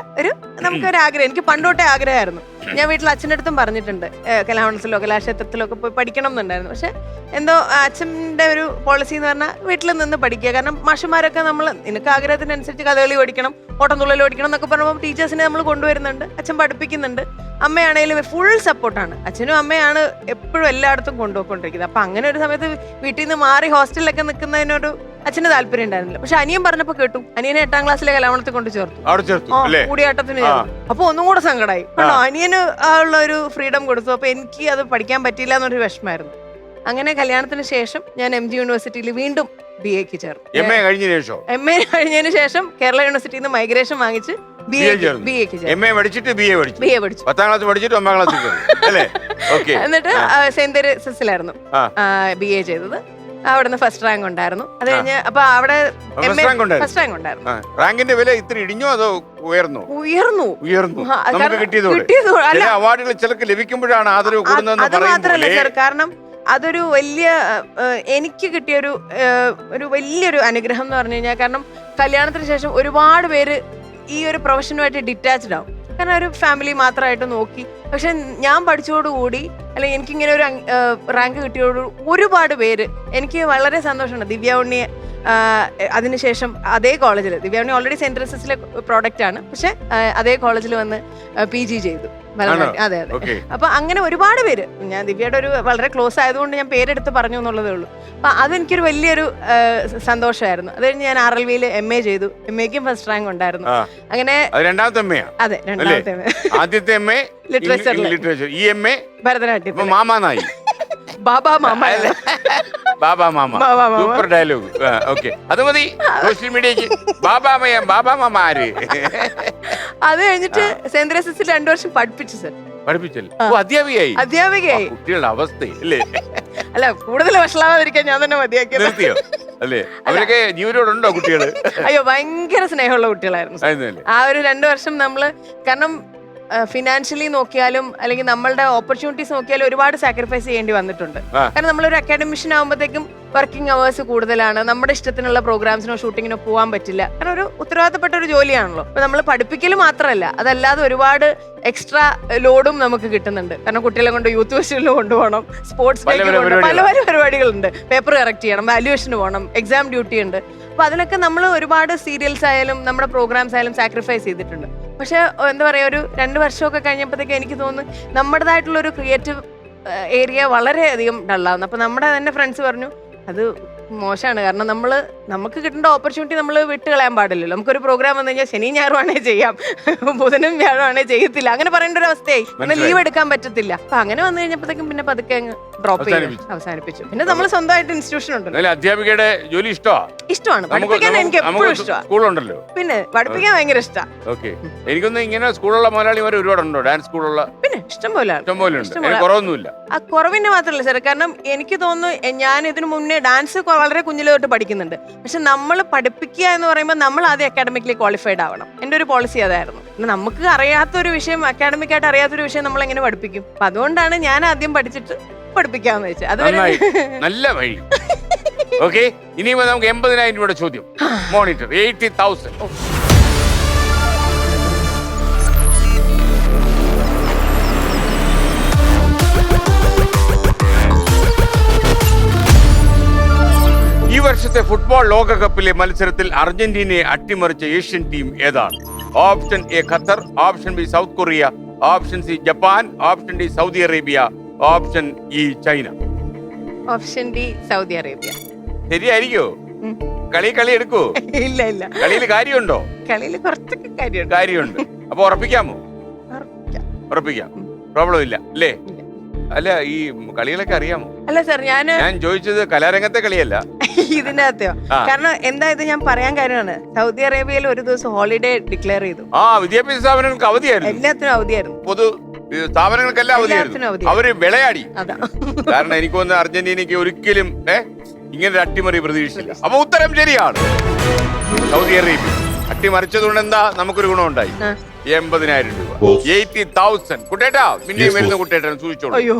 നമുക്കൊരു ആഗ്രഹം, എനിക്ക് പണ്ടോട്ടേ ആഗ്രഹമായിരുന്നു. ഞാൻ വീട്ടിൽ അച്ഛൻ്റെ അടുത്തും പറഞ്ഞിട്ടുണ്ട് കലാമണ്ഡലത്തിലോ കലാക്ഷേത്രത്തിലോ ഒക്കെ പോയി പഠിക്കണം എന്നുണ്ടായിരുന്നു. പക്ഷെ എന്തോ അച്ഛൻ്റെ ഒരു പോളിസി എന്ന് പറഞ്ഞാൽ വീട്ടിൽ നിന്ന് പഠിക്കുക. കാരണം മാഷന്മാരൊക്കെ നിനക്ക് ആഗ്രഹത്തിനനുസരിച്ച് കഥകളി പഠിക്കണം, ഓട്ടംതുള്ളൽ പഠിക്കണം എന്നൊക്കെ പറയുമ്പോൾ ടീച്ചേഴ്സിനെ നമ്മൾ കൊണ്ടുവരുന്നുണ്ട്, അച്ഛൻ പഠിപ്പിക്കുന്നുണ്ട്. അമ്മയാണെങ്കിലും ഫുൾ സപ്പോർട്ടാണ്. അച്ഛനും അമ്മയാണ് എപ്പോഴും എല്ലായിടത്തും കൊണ്ടുപോയിക്കൊണ്ടിരിക്കുന്നത്. അപ്പൊ അങ്ങനെ ഒരു സമയത്ത് വീട്ടിൽ നിന്ന് മാറി ഹോസ്റ്റലിലൊക്കെ നിൽക്കുന്നതിനൊരു അച്ഛന് താല്പര്യം ഉണ്ടായിരുന്നില്ല. പക്ഷെ അനിയൻ പറഞ്ഞപ്പോ കേട്ടു, അനിയനെ 8ാം ക്ലാസ്സിലെ കലാമണ്ഡലത്തിൽ കൊണ്ട് ചേർത്തു, കൂടിയാട്ടത്തിന് ചേർത്തു. അപ്പൊ ഒന്നും കൂടെ സങ്കടമായി. അനിയന് ഉള്ള ഒരു ഫ്രീഡം കൊടുത്തു. അപ്പൊ എനിക്ക് അത് പഠിക്കാൻ പറ്റിയില്ല എന്നൊരു വിഷമായിരുന്നു. അങ്ങനെ കല്യാണത്തിന് ശേഷം ഞാൻ MG യൂണിവേഴ്സിറ്റിയിൽ വീണ്ടും BA ചേർന്നു. MA കഴിഞ്ഞതിന് ശേഷം കേരള യൂണിവേഴ്സിറ്റിയിൽ നിന്ന് മൈഗ്രേഷൻ വാങ്ങിച്ച് BA പഠിച്ചു. എന്നിട്ട് സെന്റ് തെരേസസിലായിരുന്നു BA ചെയ്തത്. അവിടുന്ന് ഫസ്റ്റ് റാങ്ക് ഉണ്ടായിരുന്നു. അത് കഴിഞ്ഞ് അപ്പൊ അവിടെ ഫസ്റ്റ് റാങ്ക് ഉണ്ടായിരുന്നു. റാങ്കിന്റെ വില ഇത്ര ഇടിഞ്ഞോ അതോ ഉയർന്നു? അവാർഡുകൾ ചിലർക്ക് ലഭിക്കുമ്പോഴാണ് ആദരവ് കൂടുന്നത്. അത് മാത്രമല്ല സർ, കാരണം അതൊരു വലിയ എനിക്ക് കിട്ടിയൊരു വലിയൊരു അനുഗ്രഹം എന്ന് പറഞ്ഞു കഴിഞ്ഞാൽ, കാരണം കല്യാണത്തിന് ശേഷം ഒരുപാട് പേര് ഈ ഒരു പ്രൊഫഷനുമായിട്ട് ഡിറ്റാച്ച്ഡ് ആവും. കാരണം ഒരു ഫാമിലി മാത്രമായിട്ട് നോക്കി. പക്ഷെ ഞാൻ പഠിച്ചതോടുകൂടി, അല്ലെങ്കിൽ എനിക്കിങ്ങനെ ഒരു റാങ്ക് കിട്ടിയോട് ഒരുപാട് പേര്, എനിക്ക് വളരെ സന്തോഷമുണ്ട്. ദിവ്യ ഉണ്ണി അതിനുശേഷം അതേ കോളേജിൽ, Divya Unni already saint തെരേസസിലെ product ആണ്, പക്ഷെ അതേ കോളേജിൽ വന്ന് PG ചെയ്തു. അതെ. അപ്പൊ അങ്ങനെ ഒരുപാട് പേര്, ഞാൻ ദിവ്യയുടെ ഒരു വളരെ ക്ലോസ് ആയതുകൊണ്ട് ഞാൻ പേരെടുത്ത് പറഞ്ഞു എന്നുള്ളതേ ഉള്ളൂ. അപ്പൊ അതെനിക്കൊരു വലിയൊരു സന്തോഷമായിരുന്നു. അത് കഴിഞ്ഞ് ഞാൻ RLVയിൽ MA ചെയ്തു. MAക്കും ഫസ്റ്റ് റാങ്ക് ഉണ്ടായിരുന്നു. അങ്ങനെ രണ്ടാമത്തെ അതെ, രണ്ടാമത്തെ ആദ്യത്തെ MA ലിറ്ററേച്ചർ, ഈ MA ഭരതനാട്യം. മാമാനായി ബാബാ മാമ സൂപ്പർ ഡയലോഗ്. ഓക്കെ, അത് മതി സോഷ്യൽ മീഡിയക്ക്. ബാബാ മാമ ആര്? അത് കഴിഞ്ഞിട്ട് സെന്റ് തെരേസസിൽ 2 വർഷം പഠിപ്പിച്ചു സർ. അധ്യാപികയായി. കുട്ടികളുടെ അവസ്ഥ അല്ലേ? അല്ല, കൂടുതൽ വഷളാവാതിരിക്കാൻ ഞാൻ തന്നെ മതിയാക്കി. നിർത്തിയോ? അല്ലേ, അവരൊക്കെ ജീവനോടുണ്ടോ കുട്ടികള്? അയ്യോ, ഭയങ്കര സ്നേഹമുള്ള കുട്ടികളായിരുന്നു. ആ ഒരു 2 വർഷം നമ്മള്, കാരണം ഫിനാൻഷ്യലി നോക്കിയാലും അല്ലെങ്കിൽ നമ്മളുടെ ഓപ്പർച്യൂണിറ്റീസ് നോക്കിയാലും ഒരുപാട് സാക്രിഫൈസ് ചെയ്യേണ്ടി വന്നിട്ടുണ്ട്. കാരണം നമ്മളൊരു അക്കാഡമിഷ്യൻ ആകുമ്പോഴത്തേക്കും വർക്കിംഗ് അവേഴ്സ് കൂടുതലാണ്. നമ്മുടെ ഇഷ്ടത്തിനുള്ള പ്രോഗ്രാംസിനോ ഷൂട്ടിങ്ങിനോ പോകാൻ പറ്റില്ല. കാരണം ഒരു ഉത്തരവാദിത്തപ്പെട്ട ഒരു ജോലിയാണല്ലോ. അപ്പൊ നമ്മൾ പഠിപ്പിക്കൽ മാത്രമല്ല, അതല്ലാതെ ഒരുപാട് എക്സ്ട്രാ ലോഡും നമുക്ക് കിട്ടുന്നുണ്ട്. കാരണം കുട്ടികളെ കൊണ്ട് യൂത്ത് ഫെസ്റ്റിവലിന് കൊണ്ടുപോകണം, സ്പോർട്സിലേക്ക് കൊണ്ടുപോകണം, പല പരിപാടികളുണ്ട്. പേപ്പർ കറക്റ്റ് ചെയ്യണം, വാല്യുവേഷന് പോകണം, എക്സാം ഡ്യൂട്ടി ഉണ്ട്. അപ്പൊ അതിനൊക്കെ നമ്മൾ ഒരുപാട് സീരിയൽസ് ആയാലും നമ്മുടെ പ്രോഗ്രാംസ് ആയാലും സാക്രിഫൈസ് ചെയ്തിട്ടുണ്ട്. പക്ഷെ എന്താ പറയാ, ഒരു 2 വർഷമൊക്കെ കഴിഞ്ഞപ്പോഴത്തേക്ക് എനിക്ക് തോന്നുന്നു നമ്മുടേതായിട്ടുള്ള ഒരു ക്രിയേറ്റീവ് ഏരിയ വളരെയധികം ഡള്ളാവുന്നു. അപ്പൊ നമ്മുടെ തന്നെ ഫ്രണ്ട്സ് പറഞ്ഞു, അത് മോശമാണ്. കാരണം നമുക്ക് കിട്ടേണ്ട ഓപ്പർച്യൂണിറ്റി നമ്മൾ വിട്ട് കളയാൻ പാടില്ലല്ലോ. നമുക്കൊരു പ്രോഗ്രാം വന്നു കഴിഞ്ഞാൽ ശനി ഞായറുവാണേ ചെയ്യാം, ബുധനും വ്യാഴമാണേ ചെയ്യത്തില്ല, അങ്ങനെ പറയേണ്ട ഒരു അവസ്ഥയായി. പിന്നെ ലീവ് എടുക്കാൻ പറ്റത്തില്ല. അപ്പൊ അങ്ങനെ വന്നു കഴിഞ്ഞപ്പോഴത്തേക്കും പിന്നെ പതുക്കെ അങ്ങ് ഡ്രോപ്പ് ചെയ്ത് അവസാനിപ്പിച്ചു. പിന്നെ നമ്മൾ സ്വന്തമായിട്ട് ഇൻസ്റ്റിറ്റ്യൂഷൻ ഉണ്ടല്ലോ. അധ്യാപികയുടെ ജോലി ഇഷ്ടമാണ്, പഠിപ്പിക്കാൻ എനിക്ക് എപ്പോഴും ഇഷ്ടമാണ്. പിന്നെ പഠിപ്പിക്കാൻ ഭയങ്കര ഇഷ്ടമാണ്. എനിക്കൊന്നും ഇങ്ങനെ സ്കൂളുള്ള മലയാളിമാർ ഒരുപാടുണ്ടോ? ഡാൻസ് സ്കൂളുള്ള പിന്നെ ഇഷ്ടംപോലെ കുറവൊന്നുമില്ല. ആ കുറവിന്റെ മാത്രമല്ല സാർ, കാരണം എനിക്ക് തോന്നുന്നു ഞാൻ ഇതിനു മുന്നേ ഡാൻസ് വളരെ കുഞ്ഞിലെ തൊട്ട് പഠിക്കുന്നുണ്ട്. പക്ഷെ നമ്മൾ പഠിപ്പിക്കുക എന്ന് പറയുമ്പോൾ നമ്മൾ ആദ്യം അക്കാഡമിക്കലി ക്വാളിഫൈഡ് ആവണം. എൻ്റെ ഒരു പോളിസി അതായിരുന്നു. നമുക്ക് അറിയാത്തൊരു വിഷയം, അക്കാഡമിക്കായിട്ട് അറിയാത്തൊരു വിഷയം നമ്മൾ എങ്ങനെ പഠിപ്പിക്കും? അപ്പൊ അതുകൊണ്ടാണ് ഞാൻ ആദ്യം പഠിച്ചിട്ട് പഠിപ്പിക്കാന്ന് വെച്ചത്. അത് നല്ല വഴി. ഓക്കെ, ഇനി നമുക്ക് 80,000 രൂപയുടെ ചോദ്യം. മോണിറ്റർ 80,000. ഈ വർഷത്തെ ഫുട്ബോൾ ലോകകപ്പിലെ മത്സരത്തിൽ അർജന്റീനയെ അട്ടിമറിച്ച ഏഷ്യൻ ടീം ഏതാണ്? Option A Qatar, option B South Korea, option C Japan, option D Saudi Arabia, option E China. Option D Saudi Arabia. ശരിയായിരിക്കോ? കളി എടുക്കൂ? ഇല്ല. കളിയിൽ കാര്യമുണ്ടോ? കളിയിൽ കുറച്ചൊക്കെ കാര്യമുണ്ട്. അപ്പൊ ഉറപ്പിക്കാമോ? ഉറപ്പിക്കാം, പ്രോബ്ലം ഇല്ല അല്ലേ? അല്ല, ഈ കളികളൊക്കെ അറിയാമോ? അല്ല സാർ, ഞാൻ ചോദിച്ചത് കലാരംഗത്തെ കളിയല്ല, ഇതിനകത്തെയോ. കാരണം എന്താ, ഇത് ഞാൻ പറയാൻ കാര്യമാണ്, സൗദി അറേബ്യയിൽ ഒരു ദിവസം ഹോളിഡേ ഡിക്ലെയർ ചെയ്തു. വിദ്യാഭ്യാസ സ്ഥാപനങ്ങൾക്ക് അവധിയായിരുന്നു, എല്ലാത്തിനും അവധിയായിരുന്നു, പൊതു സ്ഥാപനങ്ങൾക്കെല്ലാം അവധിയായിരുന്നു. അവര് വിളയാടി. കാരണം എനിക്ക് തോന്നുന്നു അർജന്റീനയ്ക്ക് ഒരിക്കലും ഇങ്ങനെ ഒരു അട്ടിമറി പ്രതീക്ഷിച്ചില്ല. അപ്പൊ ഉത്തരം ശരിയാണ്. സൗദി അറേബ്യ അട്ടിമറിച്ചതുകൊണ്ട് എന്താ നമുക്കൊരു ഗുണമുണ്ടായി. 80,000 രൂപ, 80,000. കുട്ടേട്ടാ പിന്നെയും വരുന്ന കുട്ടേട്ടൻ സൂചിച്ചോളൂ. അയ്യോ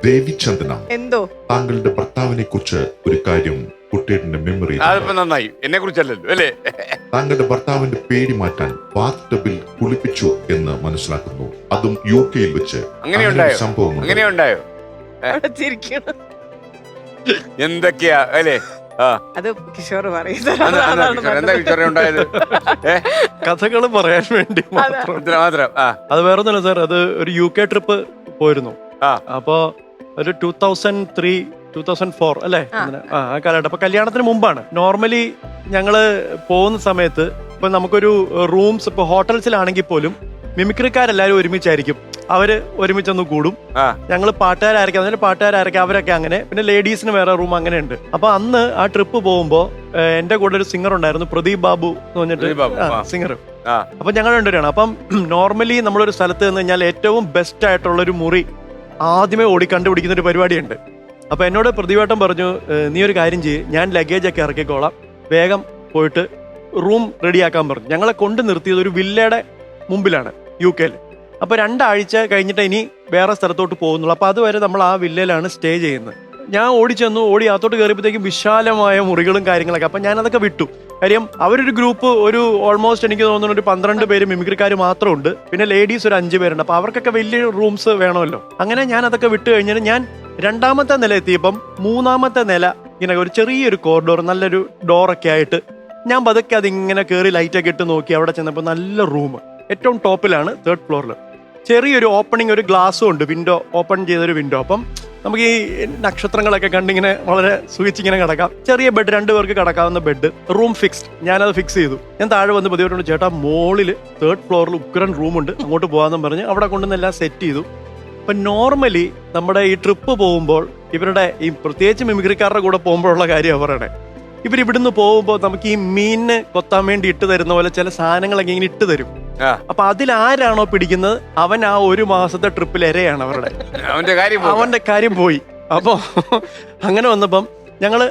ദേവിചന്ദ്രന, എന്തോ താങ്കളുടെ ഭർത്താവിനെ കുറിച്ച് ഒരു കാര്യം കുട്ടേട്ടന്റെ മെമ്മറി. അതിപ്പോ നന്നായി, എന്നെ കുറിച്ചല്ലല്ലോ അല്ലേ? താങ്കളുടെ ഭർത്താവിന്റെ പേടി മാറ്റാൻ ബാത്ത് ടബിൽ കുളിപ്പിച്ചു എന്ന് മനസ്സിലാക്കുന്നു. അതും UK-യിൽ വെച്ച്. അങ്ങനെയുണ്ടായോ? സംഭവം അങ്ങനെയുണ്ടായോ? ചിരിക്കണം. എന്തൊക്കെയാ അല്ലേ? അത് കിഷോർ എന്താ കിഷോറെ ഉണ്ടായത്? കഥകൾ പറയാൻ വേണ്ടി മാത്രം. മാത്രം. അത് വേറെ ഒന്നുമില്ല സാർ, അത് ഒരു UK ട്രിപ്പ് പോയിരുന്നു. അപ്പോ ഒരു 2003 2004 അല്ലേ, ആ കാലഘട്ടം. അപ്പൊ കല്യാണത്തിന് മുമ്പാണ്. നോർമലി ഞങ്ങള് പോകുന്ന സമയത്ത് ഇപ്പൊ നമുക്കൊരു റൂംസ് ഇപ്പൊ ഹോട്ടൽസിലാണെങ്കിൽ പോലും മിമിക്രിക്കാരെല്ലാരും ഒരുമിച്ചായിരിക്കും. അവര് ഒരുമിച്ചൊന്ന് കൂടും. ഞങ്ങള് പാട്ടുകാരായിരിക്കും, അതിൽ പാട്ടുകാരായിരിക്കും, അവരൊക്കെ അങ്ങനെ. പിന്നെ ലേഡീസിന് വേറെ റൂം അങ്ങനെ ഉണ്ട്. അപ്പൊ അന്ന് ആ ട്രിപ്പ് പോകുമ്പോ എന്റെ കൂടെ ഒരു സിംഗർ ഉണ്ടായിരുന്നു, പ്രദീപ് ബാബു എന്ന് പറഞ്ഞിട്ട് സിംഗർ. അപ്പൊ ഞങ്ങൾ രണ്ടുപേരാണ്. അപ്പം നോർമലി നമ്മളൊരു സ്ഥലത്ത് നിന്ന് കഴിഞ്ഞാൽ ഏറ്റവും ബെസ്റ്റ് ആയിട്ടുള്ള ഒരു മുറി ആദ്യമേ ഓടി കണ്ടുപിടിക്കുന്ന ഒരു പരിപാടിയുണ്ട്. അപ്പൊ എന്നോട് പ്രതിവേട്ടം പറഞ്ഞു, നീ ഒരു കാര്യം ചെയ്യ്, ഞാൻ ലഗേജ് ഒക്കെ ഇറക്കിക്കോളാം, വേഗം പോയിട്ട് റൂം റെഡിയാക്കാൻ പറഞ്ഞു. ഞങ്ങളെ കൊണ്ട് നിർത്തിയത് ഒരു വില്ലയുടെ മുമ്പിലാണ് UK-യിൽ. അപ്പൊ 2 ആഴ്ച കഴിഞ്ഞിട്ട് ഇനി വേറെ സ്ഥലത്തോട്ട് പോകുന്നുള്ളൂ. അപ്പൊ അതുവരെ നമ്മൾ ആ വില്ലയിലാണ് സ്റ്റേ ചെയ്യുന്നത്. ഞാൻ ഓടി അകത്തോട്ട് കയറിയപ്പോഴത്തേക്കും വിശാലമായ മുറികളും കാര്യങ്ങളൊക്കെ. അപ്പൊ ഞാൻ അതൊക്കെ വിട്ടു. കാര്യം അവരൊരു ഗ്രൂപ്പ്, ഒരു ഓൾമോസ്റ്റ് എനിക്ക് തോന്നുന്നു ഒരു 12 പേര് മിമിക്രിക്കാർ മാത്രമുണ്ട്. പിന്നെ ലേഡീസ് ഒരു 5 പേരുണ്ട്. അപ്പൊ അവർക്കൊക്കെ വലിയ റൂംസ് വേണമല്ലോ. അങ്ങനെ ഞാൻ അതൊക്കെ വിട്ട് കഴിഞ്ഞാൽ ഞാൻ 2ാമത്തെ നില എത്തിയപ്പം 3ാമത്തെ നില ഇങ്ങനെ ഒരു ചെറിയൊരു കോറിഡോർ, നല്ലൊരു ഡോറൊക്കെ ആയിട്ട് ഞാൻ പതുക്കെ അതിങ്ങനെ കയറി ലൈറ്റൊക്കെ ഇട്ട് നോക്കി. അവിടെ ചെന്നപ്പോൾ നല്ല റൂം, ഏറ്റവും ടോപ്പിലാണ്, 3rd ഫ്ലോറിൽ. ചെറിയൊരു ഓപ്പണിങ്, ഒരു ഗ്ലാസ്സും ഉണ്ട്, വിൻഡോ, ഓപ്പൺ ചെയ്തൊരു വിൻഡോ. അപ്പം നമുക്ക് ഈ നക്ഷത്രങ്ങളൊക്കെ കണ്ടിങ്ങനെ വളരെ സുഖിച്ചിങ്ങനെ കിടക്കാം. ചെറിയ ബെഡ്, 2 പേർക്ക് കിടക്കാവുന്ന ബെഡ്, റൂം ഫിക്സ്ഡ്. ഞാനത് ഫിക്സ് ചെയ്തു. ഞാൻ താഴെ വന്ന് പതിവായിട്ടുണ്ട്, ചേട്ടാ മോളിൽ 3rd ഫ്ലോറിൽ ഉഗ്രൻ റൂമുണ്ട്, അങ്ങോട്ട് പോകാമെന്നും പറഞ്ഞ് അവിടെ കൊണ്ടുവന്നെല്ലാം സെറ്റ് ചെയ്തു. അപ്പൊ നോർമലി നമ്മുടെ ഈ ട്രിപ്പ് പോകുമ്പോൾ ഇവരുടെ ഈ പ്രത്യേകിച്ച് മിമിക്രിക്കാരുടെ കൂടെ പോകുമ്പോഴുള്ള കാര്യമാണ് പറയണേ. ഇവരിവിടുന്ന് പോകുമ്പോൾ നമുക്ക് ഈ മീനിന് കൊത്താൻ വേണ്ടി ഇട്ട് തരുന്ന പോലെ ചില സാധനങ്ങളൊക്കെ ഇങ്ങനെ ഇട്ട് തരും. അപ്പൊ അതിലാരാണോ പിടിക്കുന്നത് അവൻ ആ 1 മാസത്തെ ട്രിപ്പിൽ ഇരയാണ് അവരുടെ. അവന്റെ കാര്യം പോയി. അപ്പൊ അങ്ങനെ വന്നപ്പം ഞങ്ങള്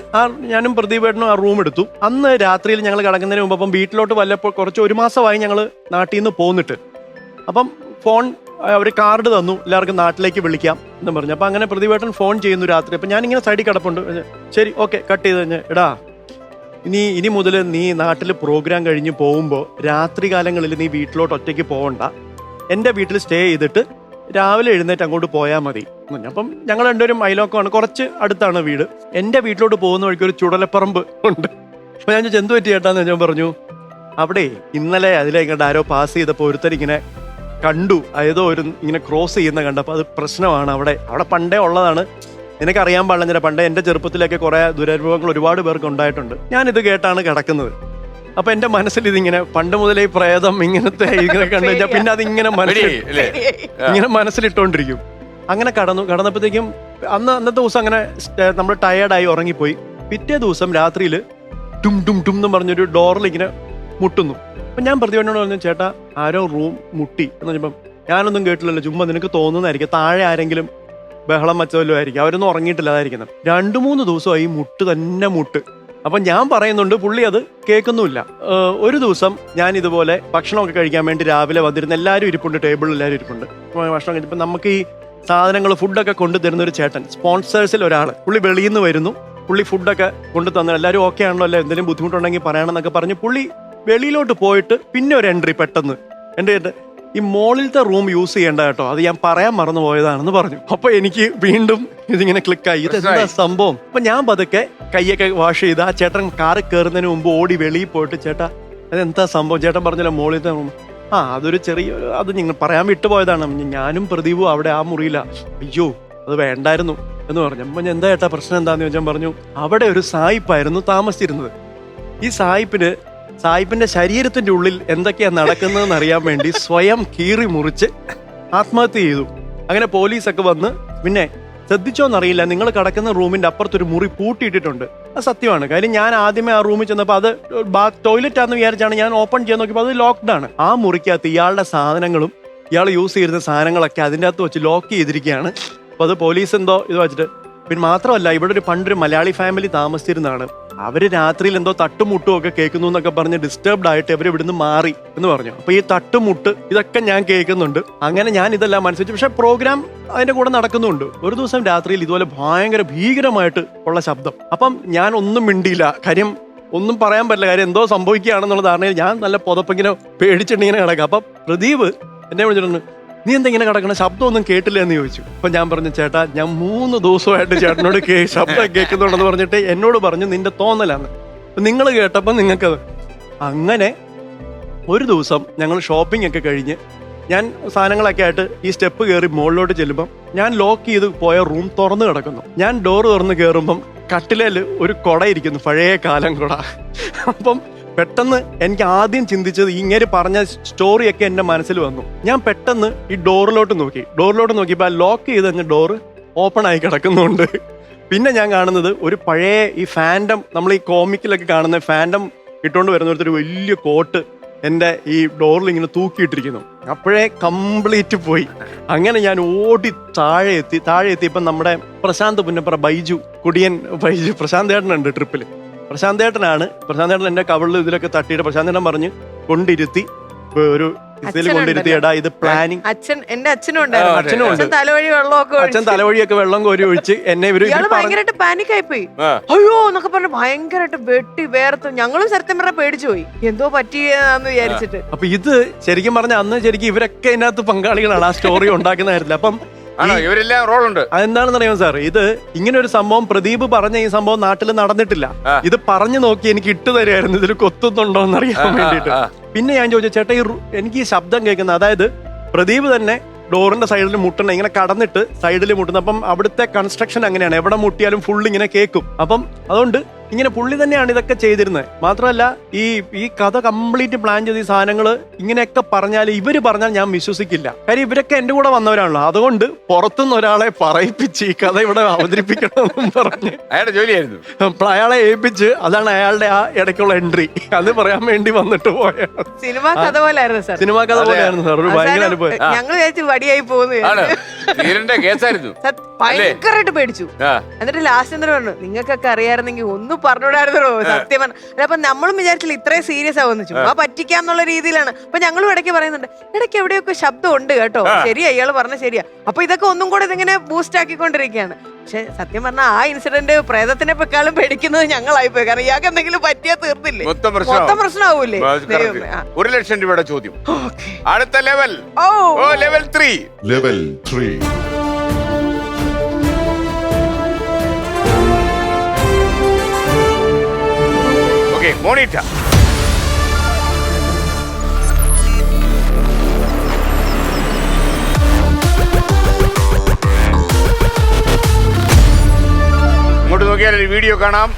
ഞാനും പ്രദീപേട്ടനും ആ റൂം എടുത്തു. അന്ന് രാത്രിയിൽ ഞങ്ങൾ കിടക്കുന്നതിന് മുമ്പ് അപ്പം വീട്ടിലോട്ട് വല്ലപ്പോൾ 1 മാസമായി ഞങ്ങൾ നാട്ടിൽ നിന്ന് പോന്നിട്ട്. അപ്പം ഫോൺ അവർ കാർഡ് തന്നു, എല്ലാവർക്കും നാട്ടിലേക്ക് വിളിക്കാം എന്ന് പറഞ്ഞു. അപ്പൊ അങ്ങനെ പ്രദീപേട്ടൻ ഫോൺ ചെയ്യുന്നു രാത്രി. അപ്പൊ ഞാനിങ്ങനെ സൈഡിൽ കിടപ്പുണ്ട്. ശരി, ഓക്കെ, കട്ട് ചെയ്ത് കഴിഞ്ഞ്, എടാ ഇനി മുതൽ നീ നാട്ടിൽ പ്രോഗ്രാം കഴിഞ്ഞ് പോകുമ്പോൾ രാത്രി കാലങ്ങളിൽ നീ വീട്ടിലോട്ട് ഒറ്റയ്ക്ക് പോകണ്ട, എൻ്റെ വീട്ടിൽ സ്റ്റേ ചെയ്തിട്ട് രാവിലെ എഴുന്നേറ്റ് അങ്ങോട്ട് പോയാൽ മതി. അപ്പം ഞങ്ങൾ രണ്ടുപേരും അയലോക്കമാണ്, കുറച്ച് അടുത്താണ് വീട്. എൻ്റെ വീട്ടിലോട്ട് പോകുന്ന വഴിക്ക് ഒരു ചുടലപ്പറമ്പ് ഉണ്ട്. അപ്പൊ ഞാൻ എന്ത് പറ്റി ചേട്ടാന്ന് ഞാൻ പറഞ്ഞു, അവിടെ ഇന്നലെ അതിലേക്കണ്ട് ആരോ പാസ് ചെയ്തപ്പോൾ ഒരുത്തരിങ്ങനെ കണ്ടു, ഏതോ ഒരു ഇങ്ങനെ ക്രോസ് ചെയ്യുന്ന കണ്ടപ്പോൾ അത് പ്രശ്നമാണ്. അവിടെ പണ്ടേ ഉള്ളതാണ്, എനിക്കറിയാൻ പാടില്ല. പണ്ടേ എൻ്റെ ചെറുപ്പത്തിലൊക്കെ കുറെ ദുരനുഭവങ്ങൾ ഒരുപാട് പേർക്ക് ഉണ്ടായിട്ടുണ്ട്. ഞാനിത് കേട്ടാണ് കിടക്കുന്നത്. അപ്പൊ എന്റെ മനസ്സിൽ ഇതിങ്ങനെ പണ്ട് മുതലേ പ്രേതം ഇങ്ങനെ കണ്ടു കഴിഞ്ഞാൽ പിന്നെ അതിങ്ങനെ ഇങ്ങനെ മനസ്സിലിട്ടോണ്ടിരിക്കും. അങ്ങനെ കടന്നപ്പോഴത്തേക്കും അന്നത്തെ ദിവസം അങ്ങനെ നമ്മൾ ടയേർഡായി ഉറങ്ങിപ്പോയി. പിറ്റേ ദിവസം രാത്രിയിൽ ടും ടും ടും എന്ന് പറഞ്ഞൊരു ഡോറിൽ ഇങ്ങനെ മുട്ടുന്നു. അപ്പൊ ഞാൻ പ്രതിഭയോട് പറഞ്ഞു, ചേട്ടാ ആരോ റൂം മുട്ടി എന്ന് പറഞ്ഞപ്പം, ഞാനൊന്നും കേട്ടില്ലല്ലോ, ചുമ്മാ നിനക്ക് തോന്നുന്നതായിരിക്കും, താഴെ ആരെങ്കിലും ബഹളം വച്ചവല്ലോ ആയിരിക്കും, അവരൊന്നും ഉറങ്ങിയിട്ടില്ല, അതായിരിക്കുന്നത്. 2-3 ദിവസമായി മുട്ട് തന്നെ മുട്ട്. അപ്പൊ ഞാൻ പറയുന്നുണ്ട്, പുള്ളി അത് കേൾക്കുന്നുമില്ല. ഒരു ദിവസം ഞാൻ ഇതുപോലെ ഭക്ഷണമൊക്കെ കഴിക്കാൻ വേണ്ടി രാവിലെ വന്നിരുന്ന എല്ലാവരും ഇരിപ്പുണ്ട്, ടേബിളിൽ എല്ലാവരും ഇരിപ്പുണ്ട്. ഭക്ഷണം കഴിച്ചപ്പോൾ നമുക്ക് ഈ സാധനങ്ങൾ ഫുഡൊക്കെ കൊണ്ടുതരുന്ന ഒരു ചേട്ടൻ, സ്പോൺസേഴ്സിൽ ഒരാൾ, പുള്ളി വെളിയിൽ നിന്ന് വരുന്നു. പുള്ളി ഫുഡൊക്കെ കൊണ്ടു തന്നെ എല്ലാവരും ഓക്കെ ആണല്ലോ, അല്ലെ എന്തെങ്കിലും ബുദ്ധിമുട്ടുണ്ടെങ്കിൽ പറയണമെന്നൊക്കെ പറഞ്ഞ് പുള്ളി വെളിയിലോട്ട് പോയിട്ട് പിന്നെ ഒരു എൻട്രി പെട്ടെന്ന് ഈ മോളിലത്തെ റൂം യൂസ് ചെയ്യേണ്ട കേട്ടോ, അത് ഞാൻ പറയാൻ മറന്നു പോയതാണെന്ന് പറഞ്ഞു. അപ്പൊ എനിക്ക് വീണ്ടും ഇതിങ്ങനെ ക്ലിക്കായി, ഇതെന്താ സംഭവം. അപ്പൊ ഞാൻ പതുക്കെ കൈയൊക്കെ വാഷ് ചെയ്ത് ആ ചേട്ടൻ കാറിൽ കയറുന്നതിന് മുമ്പ് ഓടി വെളിയിൽ പോയിട്ട്, ചേട്ടാ അതെന്താ സംഭവം, ചേട്ടൻ പറഞ്ഞല്ലോ മോളിലത്തെ റൂം. അതൊരു ചെറിയ, അത് നിങ്ങൾ പറയാൻ വിട്ടുപോയതാണ്, ഞാനും പ്രദീപും അവിടെ ആ മുറിയില്ല. അയ്യോ അത് വേണ്ടായിരുന്നു എന്ന് പറഞ്ഞു. അപ്പൊ ഞാൻ എന്താ ചേട്ടാ പ്രശ്നം എന്താന്ന് ചോദിച്ചാൽ പറഞ്ഞു, അവിടെ ഒരു സായിപ്പായിരുന്നു താമസിച്ചിരുന്നത്. ഈ സായിപ്പിന്റെ ശരീരത്തിന്റെ ഉള്ളിൽ എന്തൊക്കെയാ നടക്കുന്നതെന്ന് അറിയാൻ വേണ്ടി സ്വയം കീറി മുറിച്ച് ആത്മഹത്യ ചെയ്തു. അങ്ങനെ പോലീസൊക്കെ വന്ന്, പിന്നെ ശ്രദ്ധിച്ചോന്നറിയില്ല, നിങ്ങൾ കിടക്കുന്ന റൂമിന്റെ അപ്പുറത്തൊരു മുറി പൂട്ടിയിട്ടിട്ടുണ്ട്. അത് സത്യമാണ്. കാര്യം ഞാൻ ആദ്യമേ ആ റൂമിൽ ചെന്നപ്പോൾ അത് ടോയ്ലറ്റ് ആണെന്ന് വിചാരിച്ചാണ് ഞാൻ ഓപ്പൺ ചെയ്യാൻ നോക്കിയപ്പോൾ അത് ലോക്ക്ഡ് ആണ്. ആ മുറിക്കകത്ത് ഇയാളുടെ സാധനങ്ങളും ഇയാൾ യൂസ് ചെയ്തിരുന്ന സാധനങ്ങളൊക്കെ അതിൻ്റെ അകത്ത് വെച്ച് ലോക്ക് ചെയ്തിരിക്കുകയാണ്. അപ്പോൾ അത് പോലീസ് എന്തോ ഇത് വെച്ചിട്ട്. പിന്നെ മാത്രമല്ല, ഇവിടെ പണ്ടൊരു മലയാളി ഫാമിലി താമസിച്ചിരുന്നതാണ്. അവര് രാത്രിയിൽ എന്തോ തട്ടുമുട്ടും ഒക്കെ കേൾക്കുന്നു എന്നൊക്കെ പറഞ്ഞ് ഡിസ്റ്റർബ്ഡ് ആയിട്ട് അവർ ഇവിടുന്ന് മാറി എന്ന് പറഞ്ഞു. അപ്പൊ ഈ തട്ടുമുട്ട് ഇതൊക്കെ ഞാൻ കേൾക്കുന്നുണ്ട്. അങ്ങനെ ഞാൻ ഇതെല്ലാം മനസ്സിലാച്ചു. പക്ഷെ പ്രോഗ്രാം അതിന്റെ കൂടെ നടക്കുന്നുണ്ട്. ഒരു ദിവസം രാത്രിയിൽ ഇതുപോലെ ഭയങ്കര ഭീകരമായിട്ട് ഉള്ള ശബ്ദം. അപ്പം ഞാൻ ഒന്നും മിണ്ടിയില്ല. കാര്യം ഒന്നും പറയാൻ പറ്റില്ല. കാര്യം എന്തോ സംഭവിക്കുകയാണെന്നുള്ള ധാരണയിൽ ഞാൻ നല്ല പുതപ്പിങ്ങനെ പേടിച്ചിട്ടിങ്ങനെ കിടക്കാം. അപ്പൊ പ്രദീപ് എന്നെ വിളിച്ചിട്ടുണ്ട്, നീ എന്തെങ്കിലും കിടക്കണ, ശബ്ദമൊന്നും കേട്ടില്ല എന്ന് ചോദിച്ചു. അപ്പൊ ഞാൻ പറഞ്ഞു, ചേട്ടാ ഞാൻ 3 ദിവസമായിട്ട് ചേട്ടനോട് ശബ്ദം കേൾക്കുന്നുണ്ടെന്ന് പറഞ്ഞിട്ട് എന്നോട് പറഞ്ഞു നിന്റെ തോന്നലാണ്, നിങ്ങൾ കേട്ടപ്പോൾ നിങ്ങൾക്കത്. അങ്ങനെ ഒരു ദിവസം ഞങ്ങൾ ഷോപ്പിംഗ് ഒക്കെ കഴിഞ്ഞ് ഞാൻ സാധനങ്ങളൊക്കെ ആയിട്ട് ഈ സ്റ്റെപ്പ് കയറി മുകളിലോട്ട് ചെല്ലുമ്പം ഞാൻ ലോക്ക് ചെയ്ത് പോയ റൂം തുറന്നു കിടക്കുന്നു. ഞാൻ ഡോറ് തുറന്ന് കയറുമ്പം കട്ടിലേൽ ഒരു കുട ഇരിക്കുന്നു, പഴയ കാലം കുട. അപ്പം പെട്ടെന്ന് എനിക്ക് ആദ്യം ചിന്തിച്ചത് ഇങ്ങനെ പറഞ്ഞ സ്റ്റോറിയൊക്കെ എൻ്റെ മനസ്സിൽ വന്നു. ഞാൻ പെട്ടെന്ന് ഈ ഡോറിലോട്ട് നോക്കിയപ്പോൾ ആ ലോക്ക് ചെയ്ത് തന്നെ ഡോറ് ഓപ്പൺ ആയി കിടക്കുന്നുണ്ട്. പിന്നെ ഞാൻ കാണുന്നത് ഒരു പഴയ ഈ ഫാൻഡം, നമ്മൾ ഈ കോമിക്കിലൊക്കെ കാണുന്ന ഫാൻഡം ഇട്ടുകൊണ്ട് വരുന്ന ഒരു വലിയ കോട്ട് എൻ്റെ ഈ ഡോറിൽ ഇങ്ങനെ തൂക്കിയിട്ടിരിക്കുന്നു. അപ്പോഴേ കംപ്ലീറ്റ് പോയി. അങ്ങനെ ഞാൻ ഓടി താഴെ എത്തിയപ്പം നമ്മുടെ പ്രശാന്ത് പുന്നപ്പുറ കുടിയൻ ബൈജു പ്രശാന്ത് ഏട്ടനുണ്ട് ട്രിപ്പിൽ. പ്രശാന്ത് ഏട്ടൻ എൻ്റെ കവിളിൽ ഇതിലൊക്കെ തട്ടിയിട്ട് പ്രശാന്ത് ഏട്ടൻ പറഞ്ഞ് കൊണ്ടിരുത്തി, ഒരു ഇതിൽ കൊണ്ടിരുത്തി, എടാ ഇത് പ്ലാനിങ്. എന്റെ അച്ഛനും ഉണ്ടായിരുന്നു. അച്ഛൻ തലവഴിയൊക്കെ വെള്ളം കോരി ഒഴിച്ച് എന്നെ ഭയങ്കരമായിട്ട് പാനിക് ആയി പോയി. അയ്യോ എന്നൊക്കെ പറഞ്ഞ് ഭയങ്കരമായിട്ട് വെട്ടി വേർത്ത് ഞങ്ങളും സത്യം പറഞ്ഞ പേടിച്ചു പോയി, എന്തോ പറ്റിയെന്ന് വിചാരിച്ചിട്ട്. അപ്പൊ ഇത് ശരിക്കും പറഞ്ഞ അന്ന് ശരിക്കും ഇവരൊക്കെ ഇതിനകത്ത് പങ്കാളികളാണ്, ആ സ്റ്റോറി ഉണ്ടാക്കുന്ന കാര്യത്തിൽ. അപ്പം ഇവരെല്ലാം റോളുണ്ട്. അതെന്താണെന്ന് അറിയാമോ സാർ, ഇത് ഇങ്ങനെ ഒരു സംഭവം പ്രദീപ് പറഞ്ഞ ഈ സംഭവം നാട്ടിൽ നടന്നിട്ടില്ല. ഇത് പറഞ്ഞു നോക്കി എനിക്ക് ഇട്ടു തരുമായിരുന്നു ഇതിൽ കൊത്തുന്നുണ്ടോ എന്ന് അറിയാൻ വേണ്ടിയിട്ട്. പിന്നെ ഞാൻ ചോദിച്ചു, ചേട്ടാ എനിക്ക് ഈ ശബ്ദം കേൾക്കുന്നത്, അതായത് പ്രദീപ് തന്നെ ഡോറിന്റെ സൈഡിൽ മുട്ടണ, ഇങ്ങനെ കടന്നിട്ട് സൈഡിൽ മുട്ടുന്നു. അപ്പം അവിടുത്തെ കൺസ്ട്രക്ഷൻ അങ്ങനെയാണ്, എവിടെ മുട്ടിയാലും ഫുൾ ഇങ്ങനെ കേൾക്കും. അപ്പം അതുകൊണ്ട് ഇങ്ങനെ പുള്ളി തന്നെയാണ് ഇതൊക്കെ ചെയ്തിരുന്നത്. മാത്രമല്ല ഈ കഥ കംപ്ലീറ്റ് പ്ലാൻ ചെയ്ത ഈ സാധനങ്ങൾ ഇങ്ങനെയൊക്കെ പറഞ്ഞാൽ ഇവര് പറഞ്ഞാൽ ഞാൻ വിശ്വസിക്കില്ല. കാര്യം ഇവരൊക്കെ എന്റെ കൂടെ വന്നവരാണല്ലോ. അതുകൊണ്ട് പുറത്തുനിന്ന് ഒരാളെ പറയിപ്പിച്ച് ഈ കഥ ഇവിടെ അവതരിപ്പിക്കണമെന്നും പറഞ്ഞ് അയാളുടെ ജോലിയായിരുന്നു. അയാളെ ഏൽപ്പിച്ച്, അതാണ് അയാളുടെ ആ ഇടയ്ക്കുള്ള എൻട്രി. അത് പറയാൻ വേണ്ടി വന്നിട്ട് പോയ സിനിമാ കഥ പോലെയായിരുന്നു സാർ. ഒരു ഭയങ്കര അനുഭവം. ഞങ്ങൾ വിചാരിച്ചു വടിയായി പോകുന്നു, കേസായിരുന്നു. ഭയങ്കരമായിട്ട് പേടിച്ചു. എന്നിട്ട് ലാസ്റ്റ് എന്താ പറഞ്ഞു, നിങ്ങൾക്കൊക്കെ അറിയാമായിരുന്നെങ്കിൽ ഒന്നും പറഞ്ഞുകൂടായിരുന്നോ സത്യം പറഞ്ഞ. അപ്പൊ നമ്മളും വിചാരിച്ചില്ല ഇത്രയും സീരിയസ് ആവുന്നു, ചുമ്മാ പറ്റിക്കാന്നുള്ള രീതിയിലാണ്. അപ്പൊ ഞങ്ങളും ഇടയ്ക്ക് പറയുന്നുണ്ട്, ഇടയ്ക്ക് എവിടെയൊക്കെ ശബ്ദം ഉണ്ട് കേട്ടോ, ശരിയാ ഇയാള് പറഞ്ഞ ശരിയാ. അപ്പൊ ഇതൊക്കെ ഒന്നും കൂടെ ഇതിങ്ങനെ ബൂസ്റ്റ് ആക്കിക്കൊണ്ടിരിക്കുകയാണ്. പക്ഷെ സത്യം പറഞ്ഞാൽ ആ ഇൻസിഡന്റ് പ്രേതത്തിനെ പെക്കാളും പേടിക്കുന്നത് ഞങ്ങളായിപ്പോയി. കാരണം ഇയാൾക്ക് എന്തെങ്കിലും പറ്റിയാ തീർന്നില്ലേ, മൊത്തം പ്രശ്നമാവൂലേ. 1 ലക്ഷം രൂപയുടെ ചോദ്യം. അടുത്ത ലെവൽ ലെവൽ 3. മോണിറ്റ, ഇങ്ങോട്ട് നോക്കിയാൽ ഒരു വീഡിയോ കാണാം.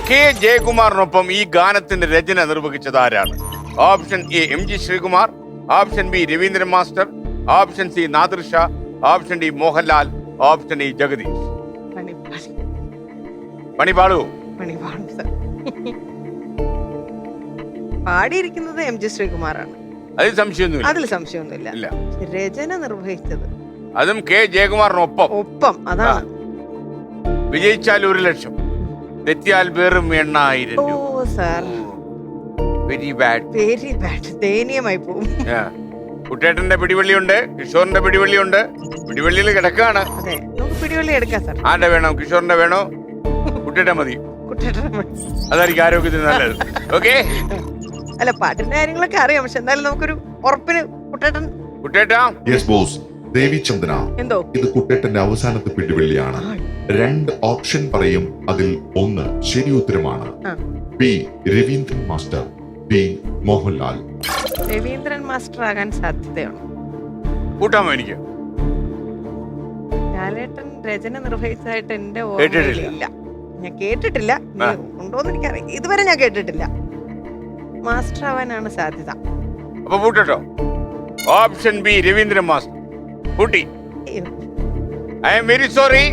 കെ ജയകുമാറിനൊപ്പം ഈ ഗാനത്തിന്റെ രചന നിർവഹിച്ചത് ആരാണ്? Option A MG Sreekumar, option B Raveendran master, option C Nadir Shah, option D Mohanlal, option E Jagadish. മണിപാടു പാടിയിരിക്കുന്നത് MG ശ്രീകുമാറാണ്, അതിൽ സംശയമൊന്നുമില്ല. രചന നിർവഹിച്ചത് അതും കെ ജയകുമാറിനൊപ്പം. അതാണ്. വിജയിച്ചാൽ 1 ലക്ഷം, തെറ്റിയാൽ വെറും 8000 രൂപ. Very bad. ദയനീയമായി പോകും. കുട്ടേട്ടന്റെ പിടിവള്ളിയുണ്ട്, കിഷോറിന്റെ പിടിവള്ളിയുണ്ട്. പിടിവള്ളിയിൽ കിടക്കാണ്. പിടിവള്ളി എടുക്കാം സാർ. ആരുടെ വേണം? കിഷോറിന്റെ വേണോ? കുട്ടേട്ടൻ മതി. അതായിരിക്കും ആരോഗ്യത്തിന് നല്ലത്. ഓക്കെ. അല്ല, പാട്ടിന്റെ കാര്യങ്ങളൊക്കെ അറിയാം, പക്ഷെ എന്തായാലും നമുക്കൊരു ഉറപ്പിന് കുട്ടേട്ടാ. Yes boss. ദേവി ചന്ദ്ര, എന്തോ ഇത് കുട്ടേട്ടന്റെ അവസാനത്തെ പിടിവള്ളിയാണ്. 2 ഓപ്ഷൻ പറയും, അതിൽ 1 ശരി ഉത്തരമാണ്. B Raveendran master, B Mohanlal. Raveendran master ആകാൻ സാധ്യതയാണ്. കൂട്ടാമോ? എനിക്ക് ലാലേട്ടൻ രചന നിർവഹിച്ചതായിട്ട് എന്റെ ഓർമ്മയിലില്ല. ഞാൻ കേട്ടിട്ടില്ല, ഉണ്ടോന്ന് എനിക്കറിയാം. ഇതുവരെ ഞാൻ കേട്ടിട്ടില്ല. മാസ്റ്റർ ആവാനാണ് സാധ്യത. അപ്പൊ പൂട്ടോ. Option B Raveendran master. പൂട്ടി. I'm very sorry.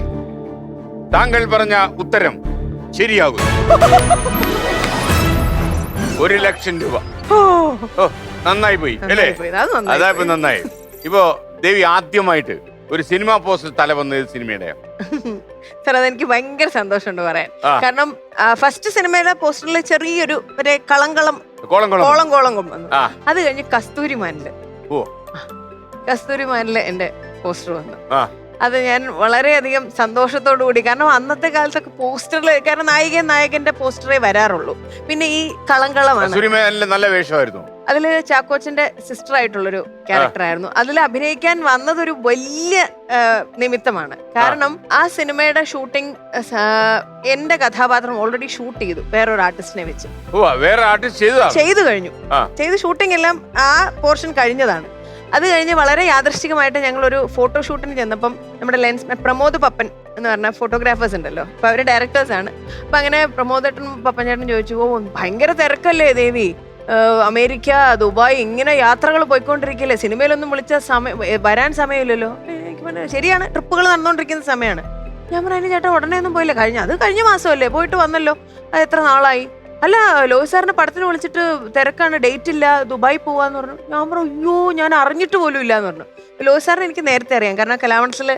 താങ്കൾ പറഞ്ഞ ഉത്തരം ശരിയാകും. 1,00,000 രൂപ. ഓ നന്നായി പോയി അല്ലേ? അതായപ്പോ നന്നായി. ഇപ്പോ ദേവി ആദ്യമായിട്ട് ഒരു സിനിമാ പോസ്റ്റർ തല വന്നത് സിനിമയുടെ സാർ അതെനിക്ക് ഭയങ്കര സന്തോഷമുണ്ട് പറയാൻ. കാരണം ഫസ്റ്റ് സിനിമയുടെ പോസ്റ്ററിൽ ചെറിയൊരു കളം വന്നു. അത് കഴിഞ്ഞ് കസ്തൂരിമാനില് എന്റെ പോസ്റ്റർ വന്നു. അത് ഞാൻ വളരെയധികം സന്തോഷത്തോടു കൂടി, കാരണം അന്നത്തെ കാലത്തൊക്കെ പോസ്റ്ററിൽ കാരണം നായകന്റെ പോസ്റ്ററേ വരാറുള്ളൂ. പിന്നെ ഈ കളമാണ്. നല്ല വേഷമായിരുന്നു. അതില് ചാക്കോച്ചന്റെ സിസ്റ്റർ ആയിട്ടുള്ളൊരു ക്യാരക്ടറായിരുന്നു. അതിൽ അഭിനയിക്കാൻ വന്നതൊരു വലിയ നിമിത്തമാണ്. കാരണം ആ സിനിമയുടെ ഷൂട്ടിംഗ് എന്റെ കഥാപാത്രം ഓൾറെഡി ഷൂട്ട് ചെയ്തു വേറൊരു ആർട്ടിസ്റ്റിനെ വെച്ച്. ചെയ്തു കഴിഞ്ഞു. ഷൂട്ടിംഗ് എല്ലാം ആ പോർഷൻ കഴിഞ്ഞതാണ്. അത് കഴിഞ്ഞ് വളരെ യാദൃശ്ചികമായിട്ട് ഞങ്ങളൊരു ഫോട്ടോഷൂട്ടിന് ചെന്നപ്പം നമ്മുടെ പ്രമോദ് പപ്പൻ എന്ന് പറഞ്ഞ ഫോട്ടോഗ്രാഫേഴ്സ് ഉണ്ടല്ലോ, അപ്പൊ അവര് ഡയറക്ടേഴ്സ് ആണ്. അപ്പൊ അങ്ങനെ പ്രമോദേട്ടനും പപ്പൻ ചേട്ടനും ചോദിച്ചു, ഓ ഭയങ്കര തിരക്കല്ലേ ദേവി, അമേരിക്ക, ദുബായ് ഇങ്ങനെ യാത്രകൾ പോയിക്കൊണ്ടിരിക്കില്ലേ, സിനിമയിലൊന്നും വിളിച്ച വരാൻ സമയമില്ലല്ലോ. എനിക്ക് ശരിയാണ്, ട്രിപ്പുകൾ നടന്നുകൊണ്ടിരിക്കുന്ന സമയമാണ്. ഞാൻ പറഞ്ഞു ചേട്ടാ ഉടനെ ഒന്നും പോയില്ല, കഴിഞ്ഞ മാസമല്ലേ പോയിട്ട് വന്നല്ലോ, അത് എത്ര നാളായി? അല്ല ലോഹി സാറിന്റെ പടത്തിന് വിളിച്ചിട്ട് തിരക്കാണ്, ഡേറ്റ് ഇല്ല, ദുബായ് പോവാന്ന് പറഞ്ഞു. ഞാൻ പറഞ്ഞു അയ്യോ ഞാൻ അറിഞ്ഞിട്ട് പോലും ഇല്ല എന്ന് പറഞ്ഞു. ലോഹി സാറിന് എനിക്ക് നേരത്തെ അറിയാം, കാരണം കലാമണ്ഡലത്തിൽ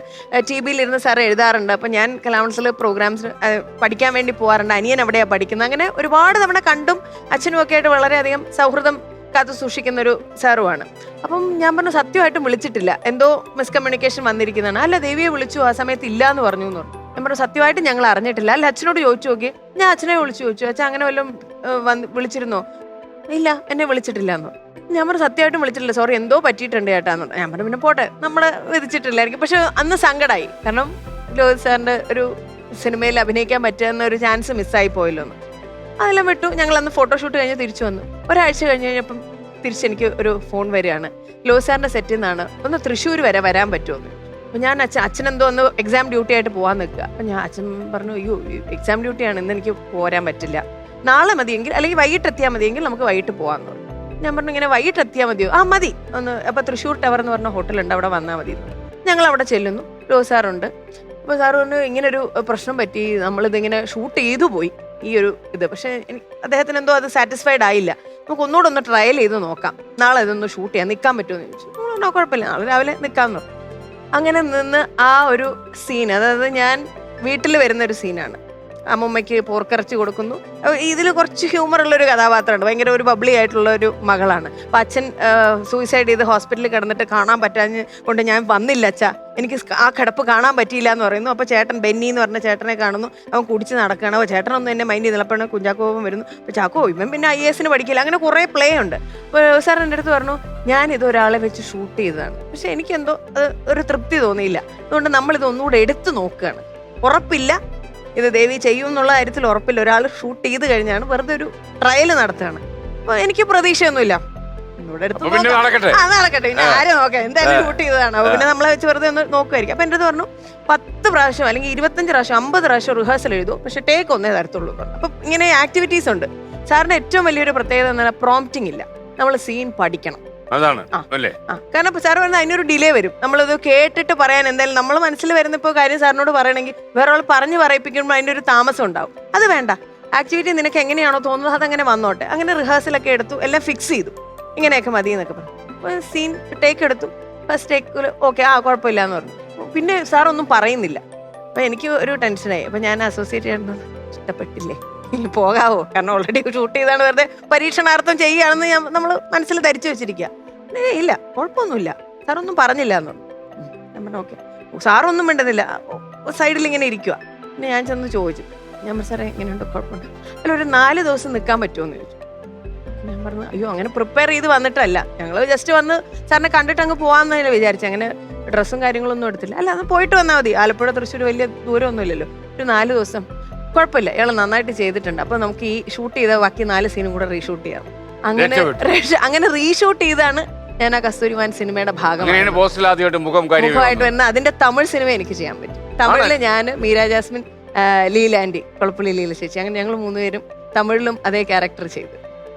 TBയിൽ ഇരുന്ന് സാർ എഴുതാറുണ്ട്. അപ്പം ഞാൻ കലാമണ്ഡലത്തിൽ പ്രോഗ്രാംസ് പഠിക്കാൻ വേണ്ടി പോകാറുണ്ട്. അനിയൻ അവിടെയാണ് പഠിക്കുന്നത്. അങ്ങനെ ഒരുപാട് തവണ കണ്ടും അച്ഛനും ഒക്കെ ആയിട്ട് വളരെയധികം സൗഹൃദം കാത്തു സൂക്ഷിക്കുന്ന ഒരു സാറുമാണ്. അപ്പം ഞാൻ പറഞ്ഞു സത്യമായിട്ടും വിളിച്ചിട്ടില്ല, എന്തോ മിസ്കമ്മ്യൂണിക്കേഷൻ വന്നിരിക്കുന്നതാണ്. അല്ല ദേവിയെ വിളിച്ചു, ആ സമയത്ത് ഇല്ല എന്ന് പറഞ്ഞു എന്ന് പറഞ്ഞു. ഞാൻ പറഞ്ഞു സത്യമായിട്ട് ഞങ്ങൾ അറിഞ്ഞിട്ടില്ല. അല്ല അച്ഛനോട് ചോദിച്ചു നോക്കി. ഞാൻ അച്ഛനെ വിളിച്ചു ചോദിച്ചു, അച്ഛൻ അങ്ങനെ വല്ലതും വിളിച്ചിരുന്നോ? ഇല്ല എന്നെ വിളിച്ചിട്ടില്ല എന്ന്. ഞാൻ പറഞ്ഞു സത്യമായിട്ടും വിളിച്ചിട്ടില്ല, സോറി എന്തോ പറ്റിയിട്ടുണ്ട് ചേട്ടാന്ന്. ഞാൻ പറഞ്ഞു പിന്നെ പോട്ടെ, നമ്മളെ വിധിച്ചിട്ടില്ലായിരിക്കും. പക്ഷെ അന്ന് സങ്കടമായി, കാരണം ലോഹിത് സാറിന്റെ ഒരു സിനിമയിൽ അഭിനയിക്കാൻ പറ്റുന്ന ഒരു ചാൻസ് മിസ്സായി പോയല്ലോ എന്ന്. അതെല്ലാം വിട്ടു. ഞങ്ങൾ അന്ന് ഫോട്ടോഷൂട്ട് കഴിഞ്ഞ് തിരിച്ചു വന്നു. ഒരാഴ്ച കഴിഞ്ഞ് കഴിഞ്ഞപ്പം തിരിച്ചെനിക്ക് ഒരു ഫോൺ വരികയാണ്, ലോഹിത് സാറിന്റെ സെറ്റിൽ നിന്നാണ്, ഒന്ന് തൃശ്ശൂർ വരെ വരാൻ പറ്റുമെന്ന്. അപ്പം ഞാൻ അച്ഛനെന്തോ ഒന്ന് എക്സാം ഡ്യൂട്ടി ആയിട്ട് പോകാൻ നിൽക്കുക. അപ്പം ഞാൻ അച്ഛൻ പറഞ്ഞു അയ്യോ എക്സാം ഡ്യൂട്ടിയാണ്, ഇന്ന് എനിക്ക് പോരാൻ പറ്റില്ല, നാളെ മതിയെങ്കിൽ അല്ലെങ്കിൽ വൈകിട്ട് എത്തിയാൽ മതിയെങ്കിൽ നമുക്ക് വൈകിട്ട് പോകാമെന്ന് പറഞ്ഞു. ഞാൻ പറഞ്ഞു ഇങ്ങനെ വൈകിട്ട് എത്തിയാൽ മതിയോ? ആ മതി ഒന്ന്. അപ്പം തൃശ്ശൂർ ടവർ എന്ന് പറഞ്ഞ ഹോട്ടലുണ്ട്, അവിടെ വന്നാൽ മതി. ഞങ്ങൾ അവിടെ ചെല്ലുന്നു, ലോഹിത് സാറുണ്ട്. അപ്പോൾ സാറ് പറഞ്ഞു ഇങ്ങനൊരു പ്രശ്നം പറ്റി, നമ്മളിതിങ്ങനെ ഷൂട്ട് ചെയ്തു പോയി ഈ ഒരു ഇത്. പക്ഷേ അദ്ദേഹത്തിന് എന്തോ അത് സാറ്റിസ്ഫൈഡ് ആയില്ല, നമുക്ക് ഒന്നുകൂടെ ഒന്ന് ട്രയൽ ചെയ്ത് നോക്കാം, നാളെ ഇതൊന്ന് ഷൂട്ട് ചെയ്യാൻ നിൽക്കാൻ പറ്റുമെന്ന് ചോദിച്ചു. കുഴപ്പമില്ല, നാളെ രാവിലെ നിൽക്കാമെന്ന് പറഞ്ഞു. അങ്ങനെ നിന്ന് ആ ഒരു സീൻ, അതായത് ഞാൻ വീട്ടിൽ വരുന്നൊരു സീനാണ്. അമ്മൂമ്മയ്ക്ക് പോർക്കിറച്ചി കൊടുക്കുന്നു. ഇതിൽ കുറച്ച് ഹ്യൂമർ ഉള്ളൊരു കഥാപാത്രമുണ്ട്, ഭയങ്കര ഒരു ബബ്ലി ആയിട്ടുള്ള ഒരു മകളാണ്. അപ്പം അച്ഛൻ സൂയിസൈഡ് ചെയ്ത് ഹോസ്പിറ്റലിൽ കിടന്നിട്ട് കാണാൻ പറ്റാഞ്ഞ് കൊണ്ട് ഞാൻ വന്നില്ല അച്ഛാ, എനിക്ക് ആ കിടപ്പ് കാണാൻ പറ്റിയില്ല എന്ന് പറയുന്നു. അപ്പോൾ ചേട്ടൻ ബെന്നി എന്ന് പറഞ്ഞ ചേട്ടനെ കാണുന്നു, അവൻ കുടിച്ച് നടക്കുകയാണ്. അപ്പോൾ ചേട്ടനൊന്നും എന്നെ മൈൻഡ് ചെയ്തില്ലപ്പോഴാണ് കുഞ്ചാക്കോപം വരുന്നു. അപ്പോൾ ചാക്കോ ഇവൻ പിന്നെ IAS പഠിക്കില്ല. അങ്ങനെ കുറേ പ്ലേ ഉണ്ട്. അപ്പോൾ സാർ എൻ്റെ അടുത്ത് പറഞ്ഞു ഞാൻ ഇതൊരാളെ വെച്ച് ഷൂട്ട് ചെയ്തതാണ്, പക്ഷെ എനിക്കെന്തോ അത് ഒരു തൃപ്തി തോന്നിയില്ല, അതുകൊണ്ട് നമ്മളിത് ഒന്നുകൂടെ എടുത്തു നോക്കുകയാണ്, ഉറപ്പില്ല ഇത് ദേവി ചെയ്യും എന്നുള്ള കാര്യത്തിൽ ഉറപ്പില്ല, ഒരാൾ ഷൂട്ട് ചെയ്ത് കഴിഞ്ഞാണ്, വെറുതെ ഒരു ട്രയൽ നടത്തുകയാണ്. അപ്പോൾ എനിക്ക് പ്രതീക്ഷയൊന്നുമില്ല, നടക്കട്ടെ പിന്നെ ആരെ നോക്കാം, എന്തായാലും ഷൂട്ട് ചെയ്തതാണ്. അപ്പൊ പിന്നെ നമ്മളെ വെച്ച് വെറുതെ ഒന്ന് നോക്കുമായിരിക്കും. അപ്പൊ എൻ്റെ അടുത്ത് പറഞ്ഞു 10 പ്രാവശ്യം അല്ലെങ്കിൽ 25 പ്രാവശ്യം 50 പ്രാവശ്യം റിഹേഴ്സൽ എഴുതും, പക്ഷെ ടേക്ക് ഒന്നേ തരത്തുള്ളൂ. അപ്പൊ ഇങ്ങനെ ആക്ടിവിറ്റീസ് ഉണ്ട്. സാറിന് ഏറ്റവും വലിയൊരു പ്രത്യേകത എന്നാൽ പ്രോംപ്റ്റിംഗ് ഇല്ല, നമ്മൾ സീൻ പഠിക്കണം. അതാണ് കാരണം സാർ പറഞ്ഞാൽ അതിനൊരു ഡിലേ വരും. നമ്മളിത് കേട്ടിട്ട് പറയാൻ എന്തായാലും നമ്മൾ മനസ്സിൽ വരുന്ന ഇപ്പോൾ കാര്യം സാറിനോട് പറയണമെങ്കിൽ വേറെ ആൾ പറഞ്ഞ് പറയിപ്പിക്കുമ്പോൾ അതിൻ്റെ ഒരു താമസം ഉണ്ടാവും. അത് വേണ്ട, ആക്ടിവിറ്റി നിനക്ക് എങ്ങനെയാണോ തോന്നുന്നത് അതങ്ങനെ വന്നോട്ടെ. അങ്ങനെ റിഹേഴ്സലൊക്കെ എടുത്തു, എല്ലാം ഫിക്സ് ചെയ്തു, ഇങ്ങനെയൊക്കെ മതി എന്നൊക്കെ പറഞ്ഞു. അപ്പോൾ സീൻ ടേക്ക് എടുത്തു, ഫസ്റ്റ് ടേക്കിൽ ഓക്കെ, കുഴപ്പമില്ല എന്ന് പറഞ്ഞു. പിന്നെ സാർ ഒന്നും പറയുന്നില്ല. അപ്പോൾ എനിക്ക് ഒരു ടെൻഷനായി. അപ്പോൾ ഞാൻ അസോസിയേറ്റ് ചെയ്യണമെന്ന് ഇഷ്ടപ്പെട്ടില്ലേ, പോകാവോ, കാരണം ഓൾറെഡി ഷൂട്ട് ചെയ്താണ്, വെറുതെ പരീക്ഷണാർത്ഥം ചെയ്യുകയാണെന്ന് നമ്മൾ മനസ്സിൽ ധരിച്ചു വെച്ചിരിക്കുക. ഇല്ല കുഴപ്പമൊന്നുമില്ല, സാറൊന്നും പറഞ്ഞില്ല എന്ന് പറഞ്ഞു. ഞാൻ പറഞ്ഞു ഓക്കെ. സാറൊന്നും മിണ്ടുന്നില്ല, സൈഡിൽ ഇങ്ങനെ ഇരിക്കുക. പിന്നെ ഞാൻ ചെന്ന് ചോദിച്ചു, ഞാൻ പറഞ്ഞു സാറേ എങ്ങനെയുണ്ട്, കുഴപ്പമുണ്ട്, അല്ല ഒരു 4 ദിവസം നിൽക്കാൻ പറ്റുമോ എന്ന് ചോദിച്ചു. ഞാൻ പറഞ്ഞു അയ്യോ അങ്ങനെ പ്രിപ്പയർ ചെയ്ത് വന്നിട്ടല്ല, ഞങ്ങൾ ജസ്റ്റ് വന്ന് സാറിനെ കണ്ടിട്ട് അങ്ങ് പോകാമെന്ന് വിചാരിച്ചു, അങ്ങനെ ഡ്രസ്സും കാര്യങ്ങളൊന്നും എടുത്തില്ല. അല്ല അത് പോയിട്ട് വന്നാൽ മതി, ആലപ്പുഴ തൃശ്ശൂർ വലിയ ദൂരമൊന്നും ഇല്ലല്ലോ, ഒരു 4 ദിവസം കുഴപ്പമില്ല, ഇയാൾ നന്നായിട്ട് ചെയ്തിട്ടുണ്ട്, അപ്പോൾ നമുക്ക് ഈ ഷൂട്ട് ചെയ്ത ബാക്കി 4 സീനും കൂടെ റീഷൂട്ട് ചെയ്യാം. അങ്ങനെ റീഷൂട്ട് ചെയ്താണ് ഞാൻ ആ കസ്തൂരിമാൻ സിനിമയുടെ ഭാഗമായിട്ട് വരുന്ന അതിന്റെ തമിഴ് സിനിമ എനിക്ക് ചെയ്യാൻ പറ്റും. തമിഴില് ഞാൻ മീര ജാസ്മിൻ, ലീല ആൻറ്റി, കുളപ്പള്ളി ലീല ചേച്ചി, അങ്ങനെ ഞങ്ങൾ 3 പേരും തമിഴിലും അതേ ക്യാരക്ടർ ചെയ്തു.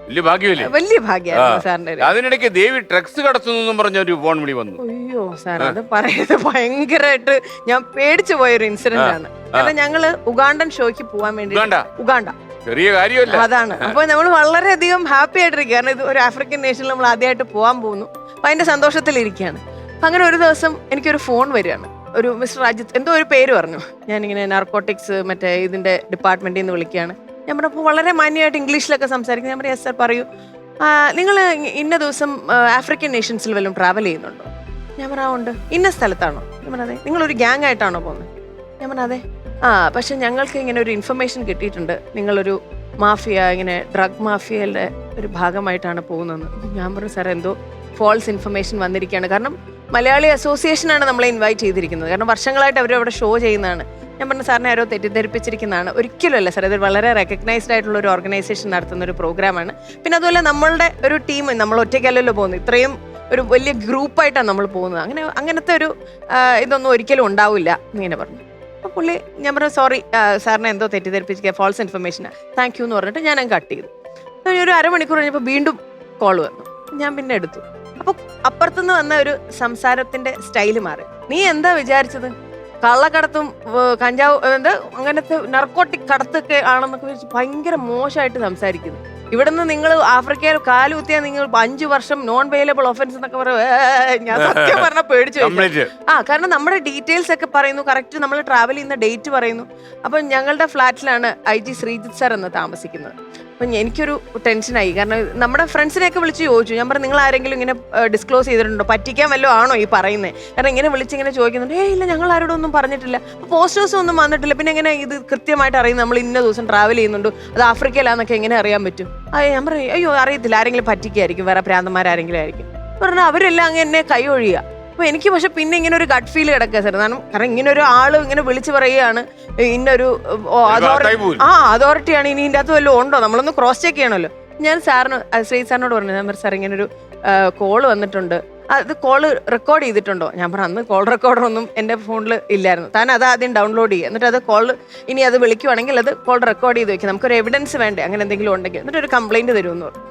വലിയ ഭാഗ്യമല്ലേ? വലിയ ഭാഗ്യമായിരുന്നു സാറിന്റെ ഒരു. അതിനിടയ്ക്ക് ദേവി ഡ്രഗ്സ് കടത്തുന്നു പറഞ്ഞ ഒരു ഫോൺ വിളി വന്നു. അയ്യോ സാർ, അത് പറയുന്നത് ഭയങ്കരമായിട്ട് ഞാൻ പേടിച്ചു പോയൊരു ഇൻസിഡന്റ് ആണ്. കാരണം ഞങ്ങള് ഉഗാണ്ടൻ ഷോയ്ക്ക് പോവാൻ വേണ്ടി ഉഗാണ്ട ചെറിയ കാര്യമല്ല അതാണ്. അപ്പൊ നമ്മൾ വളരെയധികം ഹാപ്പി ആയിട്ടിരിക്കുക. കാരണം ഇത് ഒരു ആഫ്രിക്കൻ നേഷനിൽ നമ്മൾ ആദ്യമായിട്ട് പോകാൻ പോകുന്നു. അപ്പൊ അതിന്റെ സന്തോഷത്തിലിരിക്കുകയാണ്. അങ്ങനെ ഒരു ദിവസം എനിക്കൊരു ഫോൺ വരികയാണ്. ഒരു മിസ്റ്റർ അജിത്ത് എന്തോ ഒരു പേര് പറഞ്ഞു. ഞാനിങ്ങനെ നാർക്കോട്ടിക്സ് മറ്റേ ഇതിന്റെ ഡിപ്പാർട്ട്മെന്റിൽ നിന്ന് വിളിക്കുകയാണ്. ഞാൻ പറഞ്ഞപ്പോൾ വളരെ മാന്യമായിട്ട് ഇംഗ്ലീഷിലൊക്കെ സംസാരിക്കുന്നത്. ഞാൻ പറയാം യെസ് സാർ പറയൂ. നിങ്ങൾ ഇന്ന ദിവസം ആഫ്രിക്കൻ നേഷൻസിൽ വല്ലതും ട്രാവൽ ചെയ്യുന്നുണ്ടോ? ഞാൻ പറയാറുണ്ട്. ഇന്ന സ്ഥലത്താണോ? ഞാൻ പറഞ്ഞതെ. നിങ്ങളൊരു ഗ്യാങ് ആയിട്ടാണോ പോകുന്നത്? ഞാൻ പറഞ്ഞതെ. പക്ഷെ ഞങ്ങൾക്ക് ഇങ്ങനെ ഒരു ഇൻഫർമേഷൻ കിട്ടിയിട്ടുണ്ട്, നിങ്ങളൊരു മാഫിയ, ഇങ്ങനെ ഡ്രഗ് മാഫിയയുടെ ഒരു ഭാഗമായിട്ടാണ് പോകുന്നതെന്ന്. ഞാൻ പറഞ്ഞു സാർ എന്തോ ഫോൾസ് ഇൻഫർമേഷൻ വന്നിരിക്കുകയാണ്. കാരണം മലയാളി അസോസിയേഷനാണ് നമ്മളെ ഇൻവൈറ്റ് ചെയ്തിരിക്കുന്നത്. കാരണം വർഷങ്ങളായിട്ട് അവരവിടെ ഷോ ചെയ്യുന്നതാണ്. ഞാൻ പറഞ്ഞു സാറിനെ ആരോ തെറ്റിദ്ധരിപ്പിച്ചിരിക്കുന്നതാണ്. ഒരിക്കലുമല്ല സാർ, ഇത് വളരെ റെക്കഗ്നൈസ്ഡ് ആയിട്ടുള്ള ഒരു ഓർഗനൈസേഷൻ നടത്തുന്ന ഒരു പ്രോഗ്രാമാണ്. പിന്നെ അതുപോലെ നമ്മളുടെ ഒരു ടീം, നമ്മൾ ഒറ്റയ്ക്കല്ലല്ലോ പോകുന്നത്, ഇത്രയും ഒരു വലിയ ഗ്രൂപ്പായിട്ടാണ് നമ്മൾ പോകുന്നത്. അങ്ങനത്തെ ഒരു ഇതൊന്നും ഒരിക്കലും ഉണ്ടാവില്ല എന്നിങ്ങനെ പറഞ്ഞു. അപ്പോൾ പുള്ളി ഞാൻ പറഞ്ഞു സോറി സാറിനെ എന്തോ തെറ്റിദ്ധരിപ്പിക്കുക, ഫോൾസ് ഇൻഫർമേഷനാണ്, താങ്ക് യു എന്ന് പറഞ്ഞിട്ട് ഞാൻ അങ്ങ് കട്ട് ചെയ്തു. ഒരു അരമണിക്കൂർ കഴിഞ്ഞപ്പോൾ വീണ്ടും കോൾ വന്നു. ഞാൻ പിന്നെ എടുത്തു. അപ്പോൾ അപ്പുറത്തുനിന്ന് വന്ന ഒരു സംസാരത്തിന്റെ സ്റ്റൈല് മാറി. നീ എന്താ വിചാരിച്ചത്, കള്ളക്കടത്തും കഞ്ചാവ് അങ്ങനത്തെ നർക്കോട്ടിക് കടത്തൊക്കെ ആണെന്നൊക്കെ വെച്ച് ഭയങ്കര മോശമായിട്ട് സംസാരിക്കുന്നു. ഇവിടുന്ന് നിങ്ങൾ ആഫ്രിക്കയിൽ കാലുകുത്തിയാൽ നിങ്ങൾ 5 വർഷം നോൺ വെയിലബിൾ ഒഫൻസ് എന്നൊക്കെ പറയുക. ഞാൻ സത്യം പറഞ്ഞ പേടിച്ചു. കാരണം നമ്മുടെ ഡീറ്റെയിൽസ് ഒക്കെ പറയുന്നു, കറക്റ്റ് നമ്മൾ ട്രാവൽ ചെയ്യുന്ന ഡേറ്റ് പറയുന്നു. അപ്പം ഞങ്ങളുടെ ഫ്ലാറ്റിലാണ് IG ശ്രീജിത്ത് സാർ എന്ന് താമസിക്കുന്നത്. അപ്പം എനിക്കൊരു ടെൻഷനായി. കാരണം നമ്മുടെ ഫ്രണ്ട്സിനെയൊക്കെ വിളിച്ച് ചോദിച്ചു. ഞാൻ പറഞ്ഞു നിങ്ങൾ ആരെങ്കിലും ഇങ്ങനെ ഡിസ്ക്ലോസ് ചെയ്തിട്ടുണ്ടോ, പറ്റിക്കാൻ വല്ലതും ആണോ ഈ പറയുന്നത്? കാരണം ഇങ്ങനെ വിളിച്ചിങ്ങനെ ചോദിക്കുന്നുണ്ട്. ഇല്ല ഞങ്ങൾ ആരോടും ഒന്നും പറഞ്ഞിട്ടില്ല, പോസ്റ്റേഴ്സും ഒന്നും വന്നിട്ടില്ല, പിന്നെ എങ്ങനെ ഇത് കൃത്യമായിട്ട് അറിയുന്നത് നമ്മൾ ഇന്ന ദിവസം ട്രാവൽ ചെയ്യുന്നുണ്ട്, അത് ആഫ്രിക്കയിലാന്നൊക്കെ എങ്ങനെ അറിയാൻ പറ്റും? ഞാൻ പറയും അയ്യോ അറിയത്തില്ല, ആരെങ്കിലും പറ്റിക്കായിരിക്കും, വേറെ പ്രാന്തന്മാരാരെങ്കിലും ആയിരിക്കും പറഞ്ഞാൽ അവരെല്ലാം അങ്ങ് എന്നെ കൈ ഒഴിയുക. അപ്പൊ എനിക്ക് പക്ഷെ പിന്നെ ഇങ്ങനെ ഒരു ഗട്ട് ഫീൽ കിടക്കുക സാർ. കാരണം ഇങ്ങനെ ഒരു ആള് ഇങ്ങനെ വിളിച്ചു പറയുകയാണ് ഇന്നൊരു അതോറിറ്റിയാണ്, ഇനി ഇതിൻ്റെ അകത്ത് വല്ലതും ഉണ്ടോ, നമ്മളൊന്ന് ക്രോസ് ചെക്ക് ചെയ്യണമല്ലോ. ഞാൻ സാറിന് ശ്രീ സാറിനോട് പറഞ്ഞു, ഞാൻ സാർ ഇങ്ങനെ ഒരു കോള് വന്നിട്ടുണ്ട്, അത് കോള് റെക്കോർഡ് ചെയ്തിട്ടുണ്ടോ? ഞാൻ പറഞ്ഞു അന്ന് കോൾ റെക്കോർഡറൊന്നും എൻ്റെ ഫോണിൽ ഇല്ലായിരുന്നു, താൻ അത് ആദ്യം ഡൗൺലോഡ് ചെയ്യുക, എന്നിട്ട് അത് കോൾ ഇനി അത് വിളിക്കുവാണെങ്കിൽ അത് കോൾ റെക്കോർഡ് ചെയ്ത് വെക്കുക, നമുക്കൊരു എവിഡൻസ് വേണ്ടേ, അങ്ങനെ എന്തെങ്കിലും ഉണ്ടെങ്കിൽ, എന്നിട്ട് ഒരു കംപ്ലൈൻറ്റ് തരുമെന്ന് പറഞ്ഞു.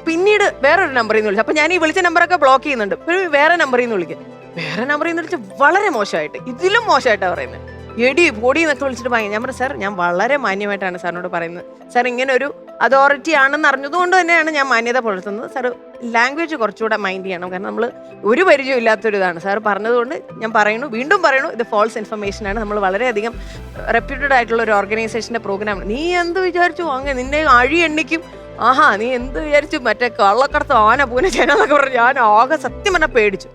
പിന്നീട് വേറൊരു നമ്പറിൽ നിന്ന് വിളിച്ചു. അപ്പോൾ ഞാൻ ഈ വിളിച്ച നമ്പറൊക്കെ ബ്ലോക്ക് ചെയ്യുന്നുണ്ട്. വേറെ നമ്പറിൽ നിന്ന് വിളിക്കും. വേറെ നമ്പറിൽ നിന്ന് വിളിച്ച് വളരെ മോശമായിട്ട്, ഇതിലും മോശമായിട്ടാണ് പറയുന്നത്. എടി പൊടി എന്നൊക്കെ വിളിച്ചിട്ട് ഭയങ്കര. ഞാൻ പറഞ്ഞു സാർ ഞാൻ വളരെ മാന്യമായിട്ടാണ് സാറിനോട് പറയുന്നത്. സാർ ഇങ്ങനെ ഒരു അതോറിറ്റി ആണെന്ന് അറിഞ്ഞതുകൊണ്ട് തന്നെയാണ് ഞാൻ മാന്യത പുലർത്തുന്നത്. സാർ ലാംഗ്വേജ് കുറച്ചുകൂടെ മൈൻഡ് ചെയ്യണം. കാരണം നമ്മൾ ഒരു പരിചയം ഇല്ലാത്തൊരിതാണ്. സാർ പറഞ്ഞതുകൊണ്ട് ഞാൻ പറയുന്നു, വീണ്ടും പറയുന്നു, ഇത് ഫോൾസ് ഇൻഫർമേഷനാണ്. നമ്മൾ വളരെയധികം റെപ്യൂട്ടഡ് ആയിട്ടുള്ള ഒരു ഓർഗനൈസേഷൻ്റെ പ്രോഗ്രാമാണ്. നീ എന്ത് വിചാരിച്ചു അങ്ങനെ നിന്നെ അഴി എണ്ണിക്കും, ആഹാ നീ എന്ത് വിചാരിച്ചു, മറ്റേ കള്ളക്കടത്ത് ആന പൂനെ ചേനന്നൊക്കെ പറഞ്ഞു. ഞാൻ ആകെ സത്യം പറഞ്ഞാൽ പേടിച്ചു.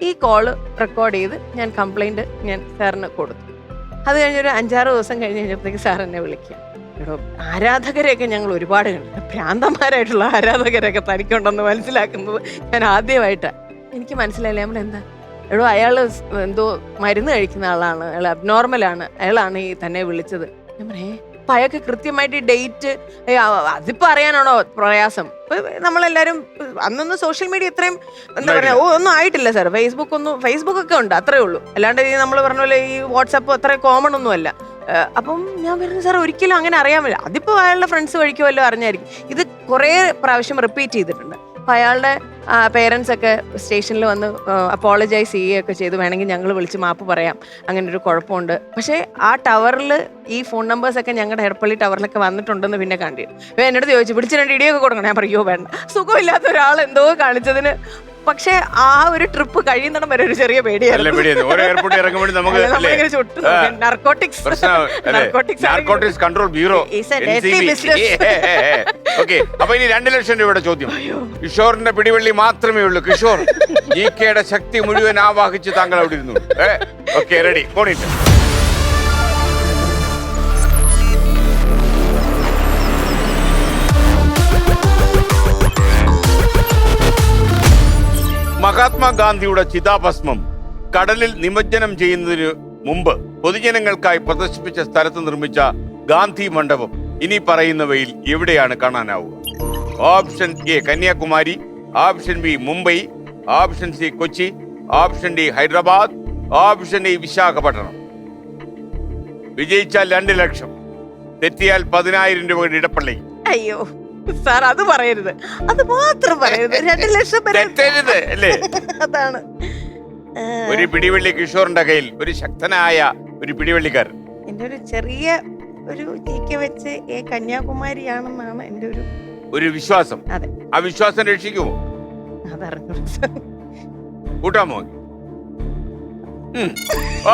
ഈ കോള് റെക്കോർഡ് ചെയ്ത് ഞാൻ കംപ്ലൈൻറ്റ് ഞാൻ സാറിന് കൊടുത്തു. അത് കഴിഞ്ഞൊരു 5-6 ദിവസം കഴിഞ്ഞ് കഴിഞ്ഞപ്പോഴത്തേക്ക് സാർ എന്നെ വിളിക്കുക. എടോ ആരാധകരെയൊക്കെ ഞങ്ങൾ ഒരുപാട് കണ്ടു, ഭ്രാന്തന്മാരായിട്ടുള്ള ആരാധകരൊക്കെ തനിക്കുണ്ടെന്ന് മനസ്സിലാക്കുന്നത് ഞാൻ ആദ്യമായിട്ടാണ്. എനിക്ക് മനസ്സിലായില്ല നമ്മൾ എന്താ. എടോ അയാൾ എന്തോ മരുന്ന് കഴിക്കുന്ന ആളാണ്, അയാൾ അബ്നോർമലാണ്, അയാളാണ് ഈ തന്നെ വിളിച്ചത്. ഞാൻ പറയേ അപ്പം അയാൾക്ക് കൃത്യമായിട്ട് ഡേറ്റ് അതിപ്പോൾ അറിയാനാണോ പ്രയാസം? ഇപ്പം നമ്മളെല്ലാവരും അന്നൊന്നും സോഷ്യൽ മീഡിയ ഇത്രയും എന്താ പറയുക ഒന്നും ആയിട്ടില്ല സാർ. ഫേസ്ബുക്കൊക്കെ ഉണ്ട്, അത്രേ ഉള്ളൂ. അല്ലാണ്ട് ഈ നമ്മൾ പറഞ്ഞ പോലെ ഈ വാട്സപ്പ് അത്ര കോമൺ ഒന്നുമല്ല. അപ്പം ഞാൻ പറഞ്ഞു സാർ ഒരിക്കലും അങ്ങനെ അറിയാൻ പറ്റില്ല. അതിപ്പോൾ അയാളുടെ ഫ്രണ്ട്സ് വഴിക്കുമല്ലോ അറിഞ്ഞായിരിക്കും. ഇത് കുറേ പ്രാവശ്യം റിപ്പീറ്റ് ചെയ്തിട്ടുണ്ട്. അപ്പം അയാളുടെ പേരൻസ് ഒക്കെ സ്റ്റേഷനിൽ വന്ന് അപ്പോളജൈസ് ചെയ്യുകയൊക്കെ ചെയ്തു. വേണമെങ്കിൽ ഞങ്ങൾ വിളിച്ച് മാപ്പ് പറയാം, അങ്ങനെ ഒരു കുഴപ്പമുണ്ട്. പക്ഷേ ആ ടവറിൽ ഈ ഫോൺ നമ്പേഴ്സൊക്കെ ഞങ്ങളുടെ എടപ്പള്ളി ടവറിലൊക്കെ വന്നിട്ടുണ്ടെന്ന് പിന്നെ കണ്ടിരുന്നു. എന്നോട് ചോദിച്ചു പിടിച്ച് 2 ഇടിയൊക്കെ കൊടുക്കണം. ഞാൻ പറയോ വേണ്ട, സുഖമില്ലാത്ത ഒരാൾ എന്തോ കാണിച്ചതിന്. പക്ഷെ ആ ഒരു ട്രിപ്പ് കഴിയുന്നിടം വരെ ഒരു ചെറിയ പേടിയായിരുന്നു. Control bureau. അപ്പൊ ഇനി 2 ലക്ഷം രൂപയുടെ ചോദ്യം. കിഷോറിന്റെ പിടിവള്ളി മാത്രമേ ഉള്ളൂ. കിഷോർ GKയുടെ ശക്തി മുഴുവൻ ആവാഹിച്ച് താങ്കൾ അവിടെ ഇരുന്നു. ഓക്കെ റെഡി, പോണിട്ട്. മഹാത്മാഗാന്ധിയുടെ ചിതാഭസ്മം കടലിൽ നിമജ്ജനം ചെയ്യുന്നതിന് മുമ്പ് പൊതുജനങ്ങൾക്കായി പ്രദർശിപ്പിച്ച സ്ഥലത്ത് നിർമ്മിച്ച ഗാന്ധി മണ്ഡപം ഇനി പറയുന്നവയിൽ എവിടെയാണ് കാണാനാവുക? Option A Kanyakumari, option B Mumbai, option C Kochi, option D Hyderabad, option D Visakhapatnam. വിജയിച്ചാൽ 2 ലക്ഷം, തെറ്റിയാൽ 10,000 രൂപയുടെ ഇടപ്പള്ളി. അയ്യോ സാർ അത് പറയരുത്, അത് മാത്രം പറയരുത്. 2 ലക്ഷം വരെ തെറ്റരുത് അല്ലേ? അതാണ്. ഒരു പിടിവള്ളി കിഷോറിന്റെ കയ്യിൽ ഒരു ശക്തനായ ഒരു പിടിവള്ളിക്കാരൻ. എന്റെ ഒരു ചെറിയ ഒരു ജീക്ക വെച്ച് കന്യാകുമാരിയാണെന്നാണ് എന്റെ ഒരു വിശ്വാസം. അതെ, ആ വിശ്വാസം രക്ഷിക്കുമോ? അതറിഞ്ഞു. കൂട്ടാമോ?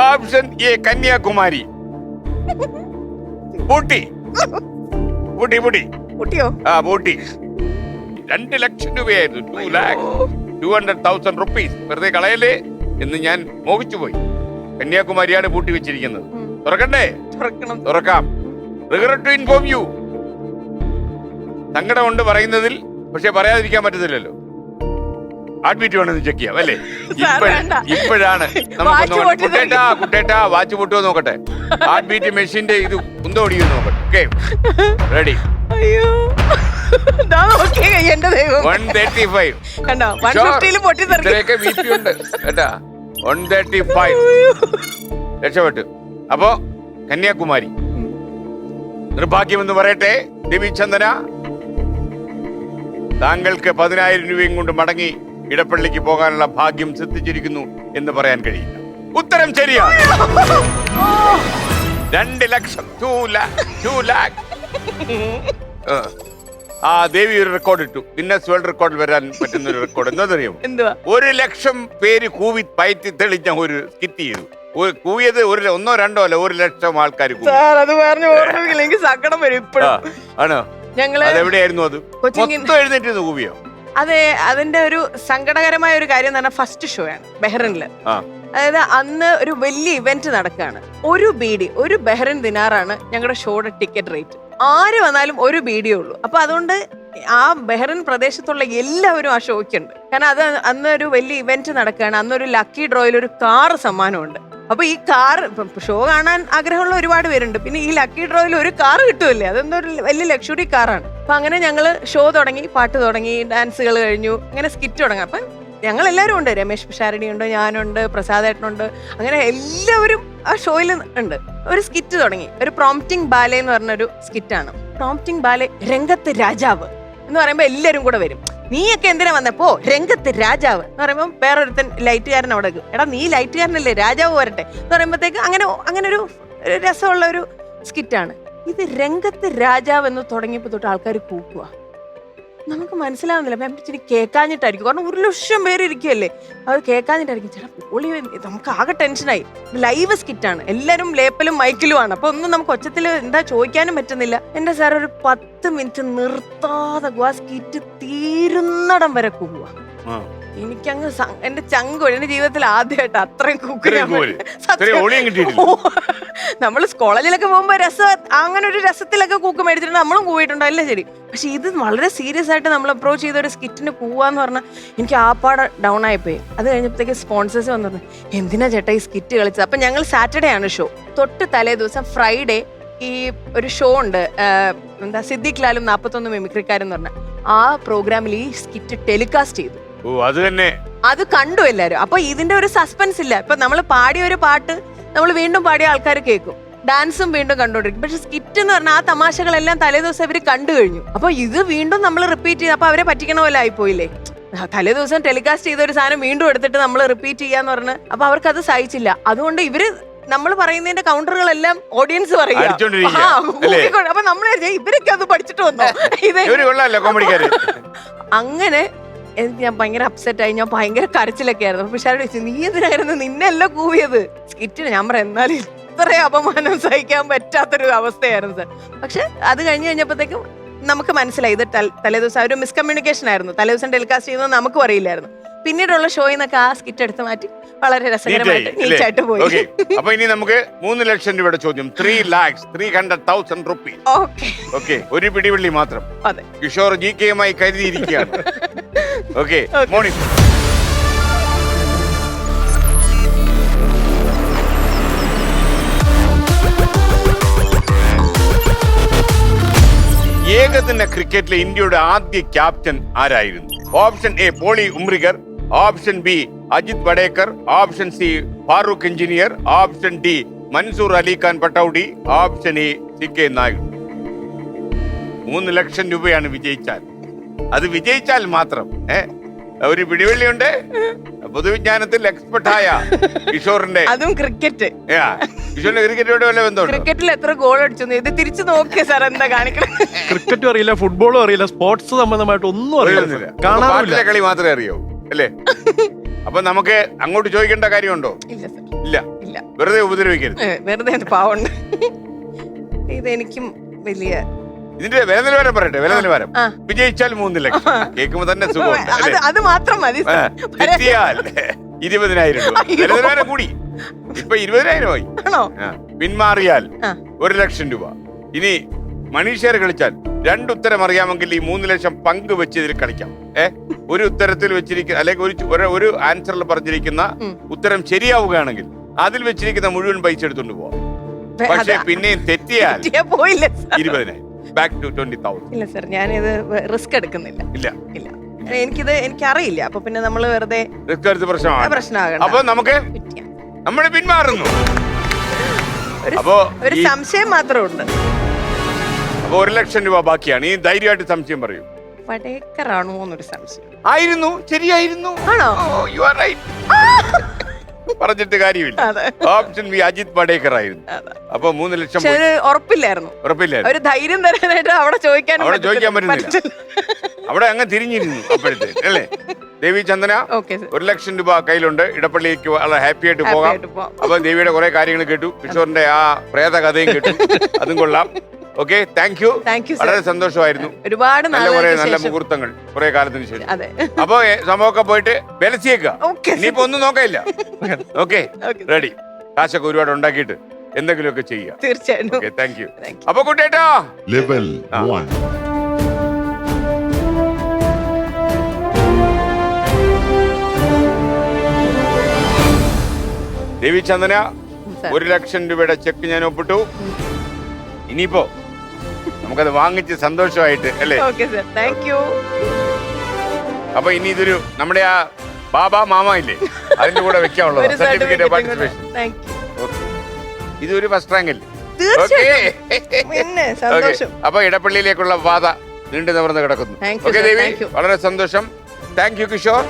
Option A Kanyakumari. പൂട്ടി പൂട്ടി പൂട്ടി കുട്ടിയോ? ആ പൂട്ടി. 2 ലക്ഷം രൂപയായിരുന്നു. 2,200,000 റുപ്പീസ്. വെറുതെ കളയല്ലേ എന്ന് ഞാൻ മോഹിച്ചു പോയി. കന്യാകുമാരിയാണ് പൂട്ടി വെച്ചിരിക്കുന്നത്. തുറക്കണ്ടേ? തുറക്കാം. Regret to inform you. സങ്കടമുണ്ട് പറയുന്നതിൽ, പക്ഷെ പറയാതിരിക്കാൻ പറ്റത്തില്ലല്ലോ. ഹാർട്ട് വേണമെന്ന് ചെക്ക് ചെയ്യാം അല്ലേ? ഇപ്പോഴാണ് കുട്ടേട്ടാ വാച്ച് പൊട്ടുമോ നോക്കട്ടെ. ഹാർട്ട് ബീറ്റ് മെഷീന്റെ ഇത് കുന്തോടിയോ നോക്കട്ടെ. Okay, ready. 135. ഇത്രയൊക്കെ BP ഉണ്ട് കേട്ടാ. 135 രക്ഷപ്പെട്ടു. അപ്പോ കന്യാകുമാരി നിർഭാഗ്യമെന്ന് പറയട്ടെ രവിചന്ദന, താങ്കൾക്ക് 10,000 രൂപയും കൊണ്ട് മടങ്ങി ഇടപ്പള്ളിക്ക് പോകാനുള്ള ഭാഗ്യം സിദ്ധിച്ചിരിക്കുന്നു എന്ന് പറയാൻ കഴിയില്ല. ഉത്തരം ശരിയാണ്. 2 ലക്ഷം. 2 lakh. ആ ദേവി ഒരു റെക്കോർഡ് ഇട്ടു. ഗിന്നസ് വേൾഡ് റെക്കോർഡിൽ വരാൻ പറ്റുന്ന ഒരു റെക്കോർഡ്. എന്താണെന്നറിയാമോ? 1 ലക്ഷം പേര് കൂവി പയറ്റി തെളിഞ്ഞ ഒരു സ്കിറ്റ് ചെയ്തു. കൂവിയത് 1 2 അല്ല, 1 ലക്ഷം ആൾക്കാർ. സങ്കടം വരും ഇപ്പോഴും. ആണോ? അതെവിടെയായിരുന്നു? അത് മൊത്തം എഴുന്നേറ്റ് കൂവിയോ? അതെ, അതിന്റെ ഒരു സങ്കടകരമായ ഒരു കാര്യം എന്ന് പറഞ്ഞാൽ ഫസ്റ്റ് ഷോ ആണ് ബഹ്റിനില്. അതായത് അന്ന് ഒരു വലിയ ഇവന്റ് നടക്കുകയാണ്. ഒരു ബഹ്റിൻ ദിനാറാണ് ഞങ്ങളുടെ ഷോയുടെ ടിക്കറ്റ് റേറ്റ്. ആര് വന്നാലും ഒരു ബീഡിയേ ഉള്ളൂ. അപ്പൊ അതുകൊണ്ട് ആ ബഹ്റിൻ പ്രദേശത്തുള്ള എല്ലാവരും ആ ഷോയ്ക്കുണ്ട്. കാരണം അത് അന്ന് ഒരു വലിയ ഇവന്റ് നടക്കുകയാണ്. അന്നൊരു ലക്കി ഡ്രോയിൽ ഒരു കാറ് സമ്മാനമുണ്ട്. അപ്പൊ ഈ കാർ ഷോ കാണാൻ ആഗ്രഹമുള്ള ഒരുപാട് പേരുണ്ട്. പിന്നെ ഈ ലക്കി ഡ്രോയിൽ ഒരു കാർ കിട്ടുമല്ലേ, അതെന്തോ ഒരു വലിയ ലക്ഷറി കാറാണ്. അപ്പൊ അങ്ങനെ ഞങ്ങള് ഷോ തുടങ്ങി, പാട്ട് തുടങ്ങി, ഡാൻസുകൾ കഴിഞ്ഞു, അങ്ങനെ സ്കിറ്റ് തുടങ്ങി. അപ്പൊ ഞങ്ങൾ എല്ലാവരും ഉണ്ട്. രമേശ് പിഷാരടി ഉണ്ട്, ഞാനുണ്ട്, പ്രസാദേട്ടനുണ്ട്, അങ്ങനെ എല്ലാവരും ആ ഷോയിൽ ഉണ്ട്. ഒരു സ്കിറ്റ് തുടങ്ങി. ഒരു പ്രോംപ്റ്റിംഗ് ബാലെ എന്ന് പറഞ്ഞൊരു സ്കിറ്റാണ്. പ്രോംപ്റ്റിംഗ് ബാലെ, രംഗത്ത് രാജാവ് എന്ന് പറയുമ്പോ എല്ലാരും കൂടെ വരും. നീയൊക്കെ എന്തിനാ വന്നപ്പോ രംഗത്ത് രാജാവ് എന്ന് പറയുമ്പോൾ വേറൊരുത്തൻ ലൈറ്റുകാരൻ അവിടെ എടാ നീ ലൈറ്റുകാരനല്ലേ, രാജാവ് വരട്ടെ എന്ന് പറയുമ്പോഴത്തേക്ക് അങ്ങനെ ഒരു രസമുള്ള ഒരു സ്കിറ്റാണ് ഇത്. രംഗത്ത് രാജാവ് എന്ന് തുടങ്ങിയപ്പോ തൊട്ട് ആൾക്കാർ കൂക്കുക. നമുക്ക് മനസ്സിലാവുന്നില്ല. ഇച്ചിരി കേൾക്കാഞ്ഞിട്ടായിരിക്കും. കാരണം 1 ലക്ഷം പേര് ഇരിക്കുകയല്ലേ, അത് കേൾക്കാഞ്ഞിട്ടായിരിക്കും. ചേട്ടാ പൊളി, നമുക്ക് ആകെ ടെൻഷനായി. ലൈവ് സ്കിറ്റാണ്, എല്ലാരും ലേപ്പലും മൈക്കിലുമാണ്. അപ്പൊ ഒന്നും നമുക്ക് ഒച്ചത്തിൽ എന്താ ചോദിക്കാനും പറ്റുന്നില്ല. എന്റെ സാർ ഒരു 10 മിനിറ്റ് നിർത്താതെ സ്കിറ്റ് തീരുന്നിടം വരെ കൂവുക. എനിക്കങ്ങ് എന്റെ ചങ്ക്, എന്റെ ജീവിതത്തിൽ ആദ്യമായിട്ട് അത്രയും നമ്മള് കോളേജിലൊക്കെ പോകുമ്പോ അങ്ങനെ ഒരു രസത്തിലൊക്കെ കൂക്ക് മേടിച്ചിട്ടുണ്ട്, നമ്മളും കൂവിയിട്ടുണ്ട്, അല്ലേ ശരി. പക്ഷെ ഇത് വളരെ സീരിയസ് ആയിട്ട് നമ്മൾ അപ്രോച്ച് ചെയ്ത ഒരു സ്കിറ്റിന് കൂവാന്ന് പറഞ്ഞാൽ എനിക്ക് ആപ്പാടെ ഡൗൺ ആയിപ്പോയി. അത് കഴിഞ്ഞപ്പോഴത്തേക്ക് സ്പോൺസേഴ്സ് വന്നു, എന്തിനാ ചേട്ടാ ഈ സ്കിറ്റ് കളിച്ചത്. അപ്പൊ ഞങ്ങൾ സാറ്റർഡേ ആണ് ഷോ. തൊട്ട് തലേ ദിവസം ഫ്രൈഡേ ഈ ഒരു ഷോ ഉണ്ട്, എന്താ സിദ്ദിഖ് ലാലും 41 മിമിക്രിക്കാരെന്ന് പറഞ്ഞ ആ പ്രോഗ്രാമിൽ ഈ സ്കിറ്റ് ടെലികാസ്റ്റ് ചെയ്തു. അത് കണ്ടു എല്ലാരും. അപ്പൊ ഇതിന്റെ ഒരു സസ്പെൻസ് ഇല്ല. ഇപ്പൊ നമ്മൾ പാടിയ ഒരു പാട്ട് നമ്മൾ വീണ്ടും പാടിയ ആൾക്കാർ കേൾക്കും, ഡാൻസും വീണ്ടും കണ്ടോണ്ടിരിക്കും. പക്ഷെ സ്കിറ്റ് എന്ന് പറഞ്ഞാൽ ആ തമാശകളെല്ലാം തലേ ദിവസം ഇവര് കണ്ടു കഴിഞ്ഞു. അപ്പൊ ഇത് വീണ്ടും നമ്മൾ റിപ്പീറ്റ് ചെയ്ത്, അപ്പൊ അവരെ പറ്റിക്കണ പോലെ ആയിപ്പോയില്ലേ. തലേ ദിവസം ടെലികാസ്റ്റ് ചെയ്ത ഒരു സാധനം വീണ്ടും എടുത്തിട്ട് നമ്മൾ റിപ്പീറ്റ് ചെയ്യാന്ന് പറഞ്ഞ് അപ്പൊ അവർക്ക് അത് സഹിച്ചില്ല. അതുകൊണ്ട് ഇവര് നമ്മൾ പറയുന്നതിന്റെ കൗണ്ടറുകളെല്ലാം ഓഡിയൻസ് പറയുക. അപ്പൊ നമ്മൾ ഇവരൊക്കെ അത് പഠിച്ചിട്ട് വന്നോ അങ്ങനെ. ഞാൻ ഭയങ്കര അപ്സെറ്റ് ആയി, ഞാൻ ഭയങ്കര കരച്ചിലൊക്കെ ആയിരുന്നു. പക്ഷെ ചോദിച്ചു, നീ എന്തിനായിരുന്നു, നിന്നെല്ലാം കൂവിയത് സ്കിറ്റിന്. ഞാൻ പറയാം, എന്നാലും ഇത്രയും അപമാനം സഹിക്കാൻ പറ്റാത്തൊരു അവസ്ഥയായിരുന്നു സാർ. പക്ഷെ അത് കഴിഞ്ഞപ്പോഴത്തേക്കും നമുക്ക് മനസ്സിലായി ഇത് തലേദിവസം ഒരു മിസ്കമ്മ്യൂണിക്കേഷൻ ആയിരുന്നു. തലേദിവസം ടെലികാസ്റ്റ് ചെയ്യുന്നത് നമുക്കും അറിയില്ലായിരുന്നു. പിന്നീടുള്ള ഷോയിൽ നിന്നൊക്കെ ആ സ്കിറ്റ് എടുത്ത് മാറ്റി വളരെ രസകരമായിട്ട് നീറ്റായിട്ട് പോയി. അപ്പൊ ഇനി നമുക്ക് 3 ലക്ഷം രൂപയുടെ ചോദ്യം. 3,300,000 റുപ്പീസ്. ഓക്കെ, ഒരു പിടിവള്ളി മാത്രം. അതെ, കിഷോർ GK-യുമായി കരുതിയിരിക്കുകയാണ്. Okay, morning. ഏകദിന ക്രിക്കറ്റിലെ ഇന്ത്യയുടെ ആദ്യ ക്യാപ്റ്റൻ ആരായിരുന്നു? Option A Polly Umrigar, option B Ajit Wadekar, option C Farokh Engineer, option D Mansoor Ali Khan Pataudi, option E CK Naidu. 3 ലക്ഷം രൂപയാണ് വിജയിച്ചാൽ. അത് വിജയിച്ചാൽ മാത്രം ഒരു പിടിവള്ളിയുണ്ട്. പൊതുവിജ്ഞാനത്തിൽ എക്സ്പെർട്ടായ കിഷോറിന്റെ, അതും ക്രിക്കറ്റ്. കിഷോറിന്റെ ക്രിക്കറ്റോട് വല്ല ബന്ധമുണ്ട്? ക്രിക്കറ്റിൽ എത്ര ഗോൾ അടിച്ചു ഇത് തിരിച്ചു നോക്കിയ സാർ, എന്താ കാണിക്കണം? ക്രിക്കറ്റും അറിയില്ല, ഫുട്ബോളും അറിയില്ല, സ്പോർട്സ് സംബന്ധമായിട്ട് ഒന്നും അറിയില്ല. പാട്ടിലെ കളി മാത്രമേ അറിയോ അല്ലേ? അപ്പൊ നമുക്ക് അങ്ങോട്ട് ചോദിക്കേണ്ട കാര്യമുണ്ടോ? ഇല്ല സർ, ഇല്ല. ഇല്ല, വെറുതെ ഉപദ്രവിക്കരുത്. വെറുതെ പാവുണ്ട്. ഇതെനിക്കും വലിയ ഇതിന്റെ വില നിലവാരം പറയട്ടെ. വില നിലവാരം വിജയിച്ചാൽ 3 ലക്ഷം. കേൾക്കുമ്പോ തന്നെ സുഖമുണ്ട്. അത് മാത്രം മതി. തെറ്റിയാൽ 20,000 രൂപ. വില നിലവാരം കൂടി, ഇപ്പൊ 20,000 ആയി. പിന്മാറിയാൽ 1 ലക്ഷം രൂപ. ഇനി മണി ഷെയർ കളിച്ചാൽ 2 ഉത്തരം അറിയാമെങ്കിൽ ഈ 3 ലക്ഷം പങ്ക് വെച്ച് ഇതിൽ കളിക്കാം. ഒരു ഉത്തരത്തിൽ വെച്ചിരിക്കുന്ന അല്ലെങ്കിൽ ഒരു ആൻസറിൽ പറഞ്ഞിരിക്കുന്ന ഉത്തരം ശരിയാവുകയാണെങ്കിൽ അതിൽ വെച്ചിരിക്കുന്ന മുഴുവൻ പൈസ എടുത്തുകൊണ്ട് പോവാം. പക്ഷെ പിന്നെയും തെറ്റിയാൽ 20,000 ബാക്ക് ടു 20,000. ഇല്ല സർ, ഞാനിത് റിസ്ക് എടുക്കുന്നില്ല. ഇല്ല ഇല്ല, എനിക്കറിയില്ല. അപ്പൊ പിന്നെ നമ്മള് വെറുതെ റിസ്ക് എടുത്ത് പ്രശ്നമാണ്. അപ്പൊ നമുക്ക് നമ്മൾ പിന്മാറുന്നു. അപ്പോ ഒരു സംശയം മാത്രമേ ഉണ്ട്. അപ്പൊ 1 ലക്ഷം രൂപ ബാക്കിയാണ്. ഈ ധൈര്യമായിട്ട് സംശയം പറയൂ. പടേക്കറാണോ എന്നൊരു സംശയം. ആയിരുന്നു, ശരിയായിരുന്നു. ആണോ? You are right. പറഞ്ഞിട്ട് കാര്യമില്ല. ഓപ്ഷൻ ബി അജിത് പടേക്കർ ആയിരുന്നു. അപ്പൊ 3 ലക്ഷം ഉറപ്പില്ലായിരുന്നു. ഒരു ധൈര്യം തരാനായിട്ട് അവിടെ ചോദിക്കാൻ പറ്റുന്നില്ല. അവിടെ അങ്ങ് തിരിഞ്ഞിരുന്നു അപ്പോഴത്തേക്ക് അല്ലേ? ദേവി ചന്ദന 1 ലക്ഷം രൂപ കയ്യിലുണ്ട്. ഇടപ്പള്ളിക്ക് വളരെ ഹാപ്പി ആയിട്ട് പോകാം. അപ്പൊ ദേവിയുടെ കുറെ കാര്യങ്ങൾ കേട്ടു, കിഷോറിന്റെ ആ പ്രേത കഥയും കേട്ടു, അതും കൊള്ളാം. Okay, thank U. വളരെ സന്തോഷമായിരുന്നു. ഒരുപാട് നല്ല മുഹൂർത്തങ്ങൾ കുറെ കാലത്തിന് ശേഷം. അപ്പൊ സംഭവമൊക്കെ പോയിട്ട് വിലസിയേക്കുക. ഇനിയിപ്പോ ഒന്നും നോക്കില്ല. Okay, ready. കാശൊക്കെ ഒരുപാട് ഉണ്ടാക്കിയിട്ട് എന്തെങ്കിലുമൊക്കെ ചെയ്യുക. തീർച്ചയായിട്ടും. Okay, thank U. അപ്പൊ കുട്ടേട്ടാ ലെവൽ 1. ദേവി ചന്ദന, 1 ലക്ഷം രൂപയുടെ ചെക്ക് ഞാൻ ഒപ്പിട്ടു. ഇനിയിപ്പോ നമുക്കത് വാങ്ങിച്ച് സന്തോഷമായിട്ട് അല്ലേ? അപ്പൊ ഇനി ഇതൊരു നമ്മുടെ ആ ബാബാ മാമ ഇല്ലേ, അതിന്റെ കൂടെ വെക്കാനുള്ളത് സർട്ടിഫിക്കറ്റ് ഓഫ് പാർട്ടിസിപ്പേഷൻ. ഇതൊരു ഫസ്റ്റ് റാങ്ക് അല്ലേ? അപ്പൊ ഇടപ്പള്ളിയിലേക്കുള്ള പാത നീണ്ടു നിവർന്ന് കിടക്കുന്നു. ഓക്കെ ദേവി, വളരെ സന്തോഷം. Thank you Kishore.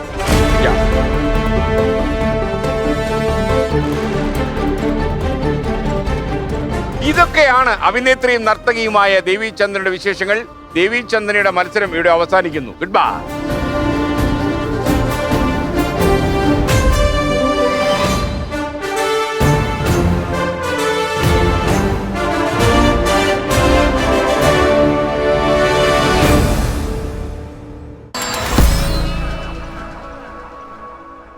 ഇതൊക്കെയാണ് അഭിനേത്രിയും നർത്തകിയുമായ ദേവി ചന്ദനയുടെ വിശേഷങ്ങൾ. ദേവി ചന്ദനയുടെ മത്സരം ഇവിടെ അവസാനിക്കുന്നു. Good bye.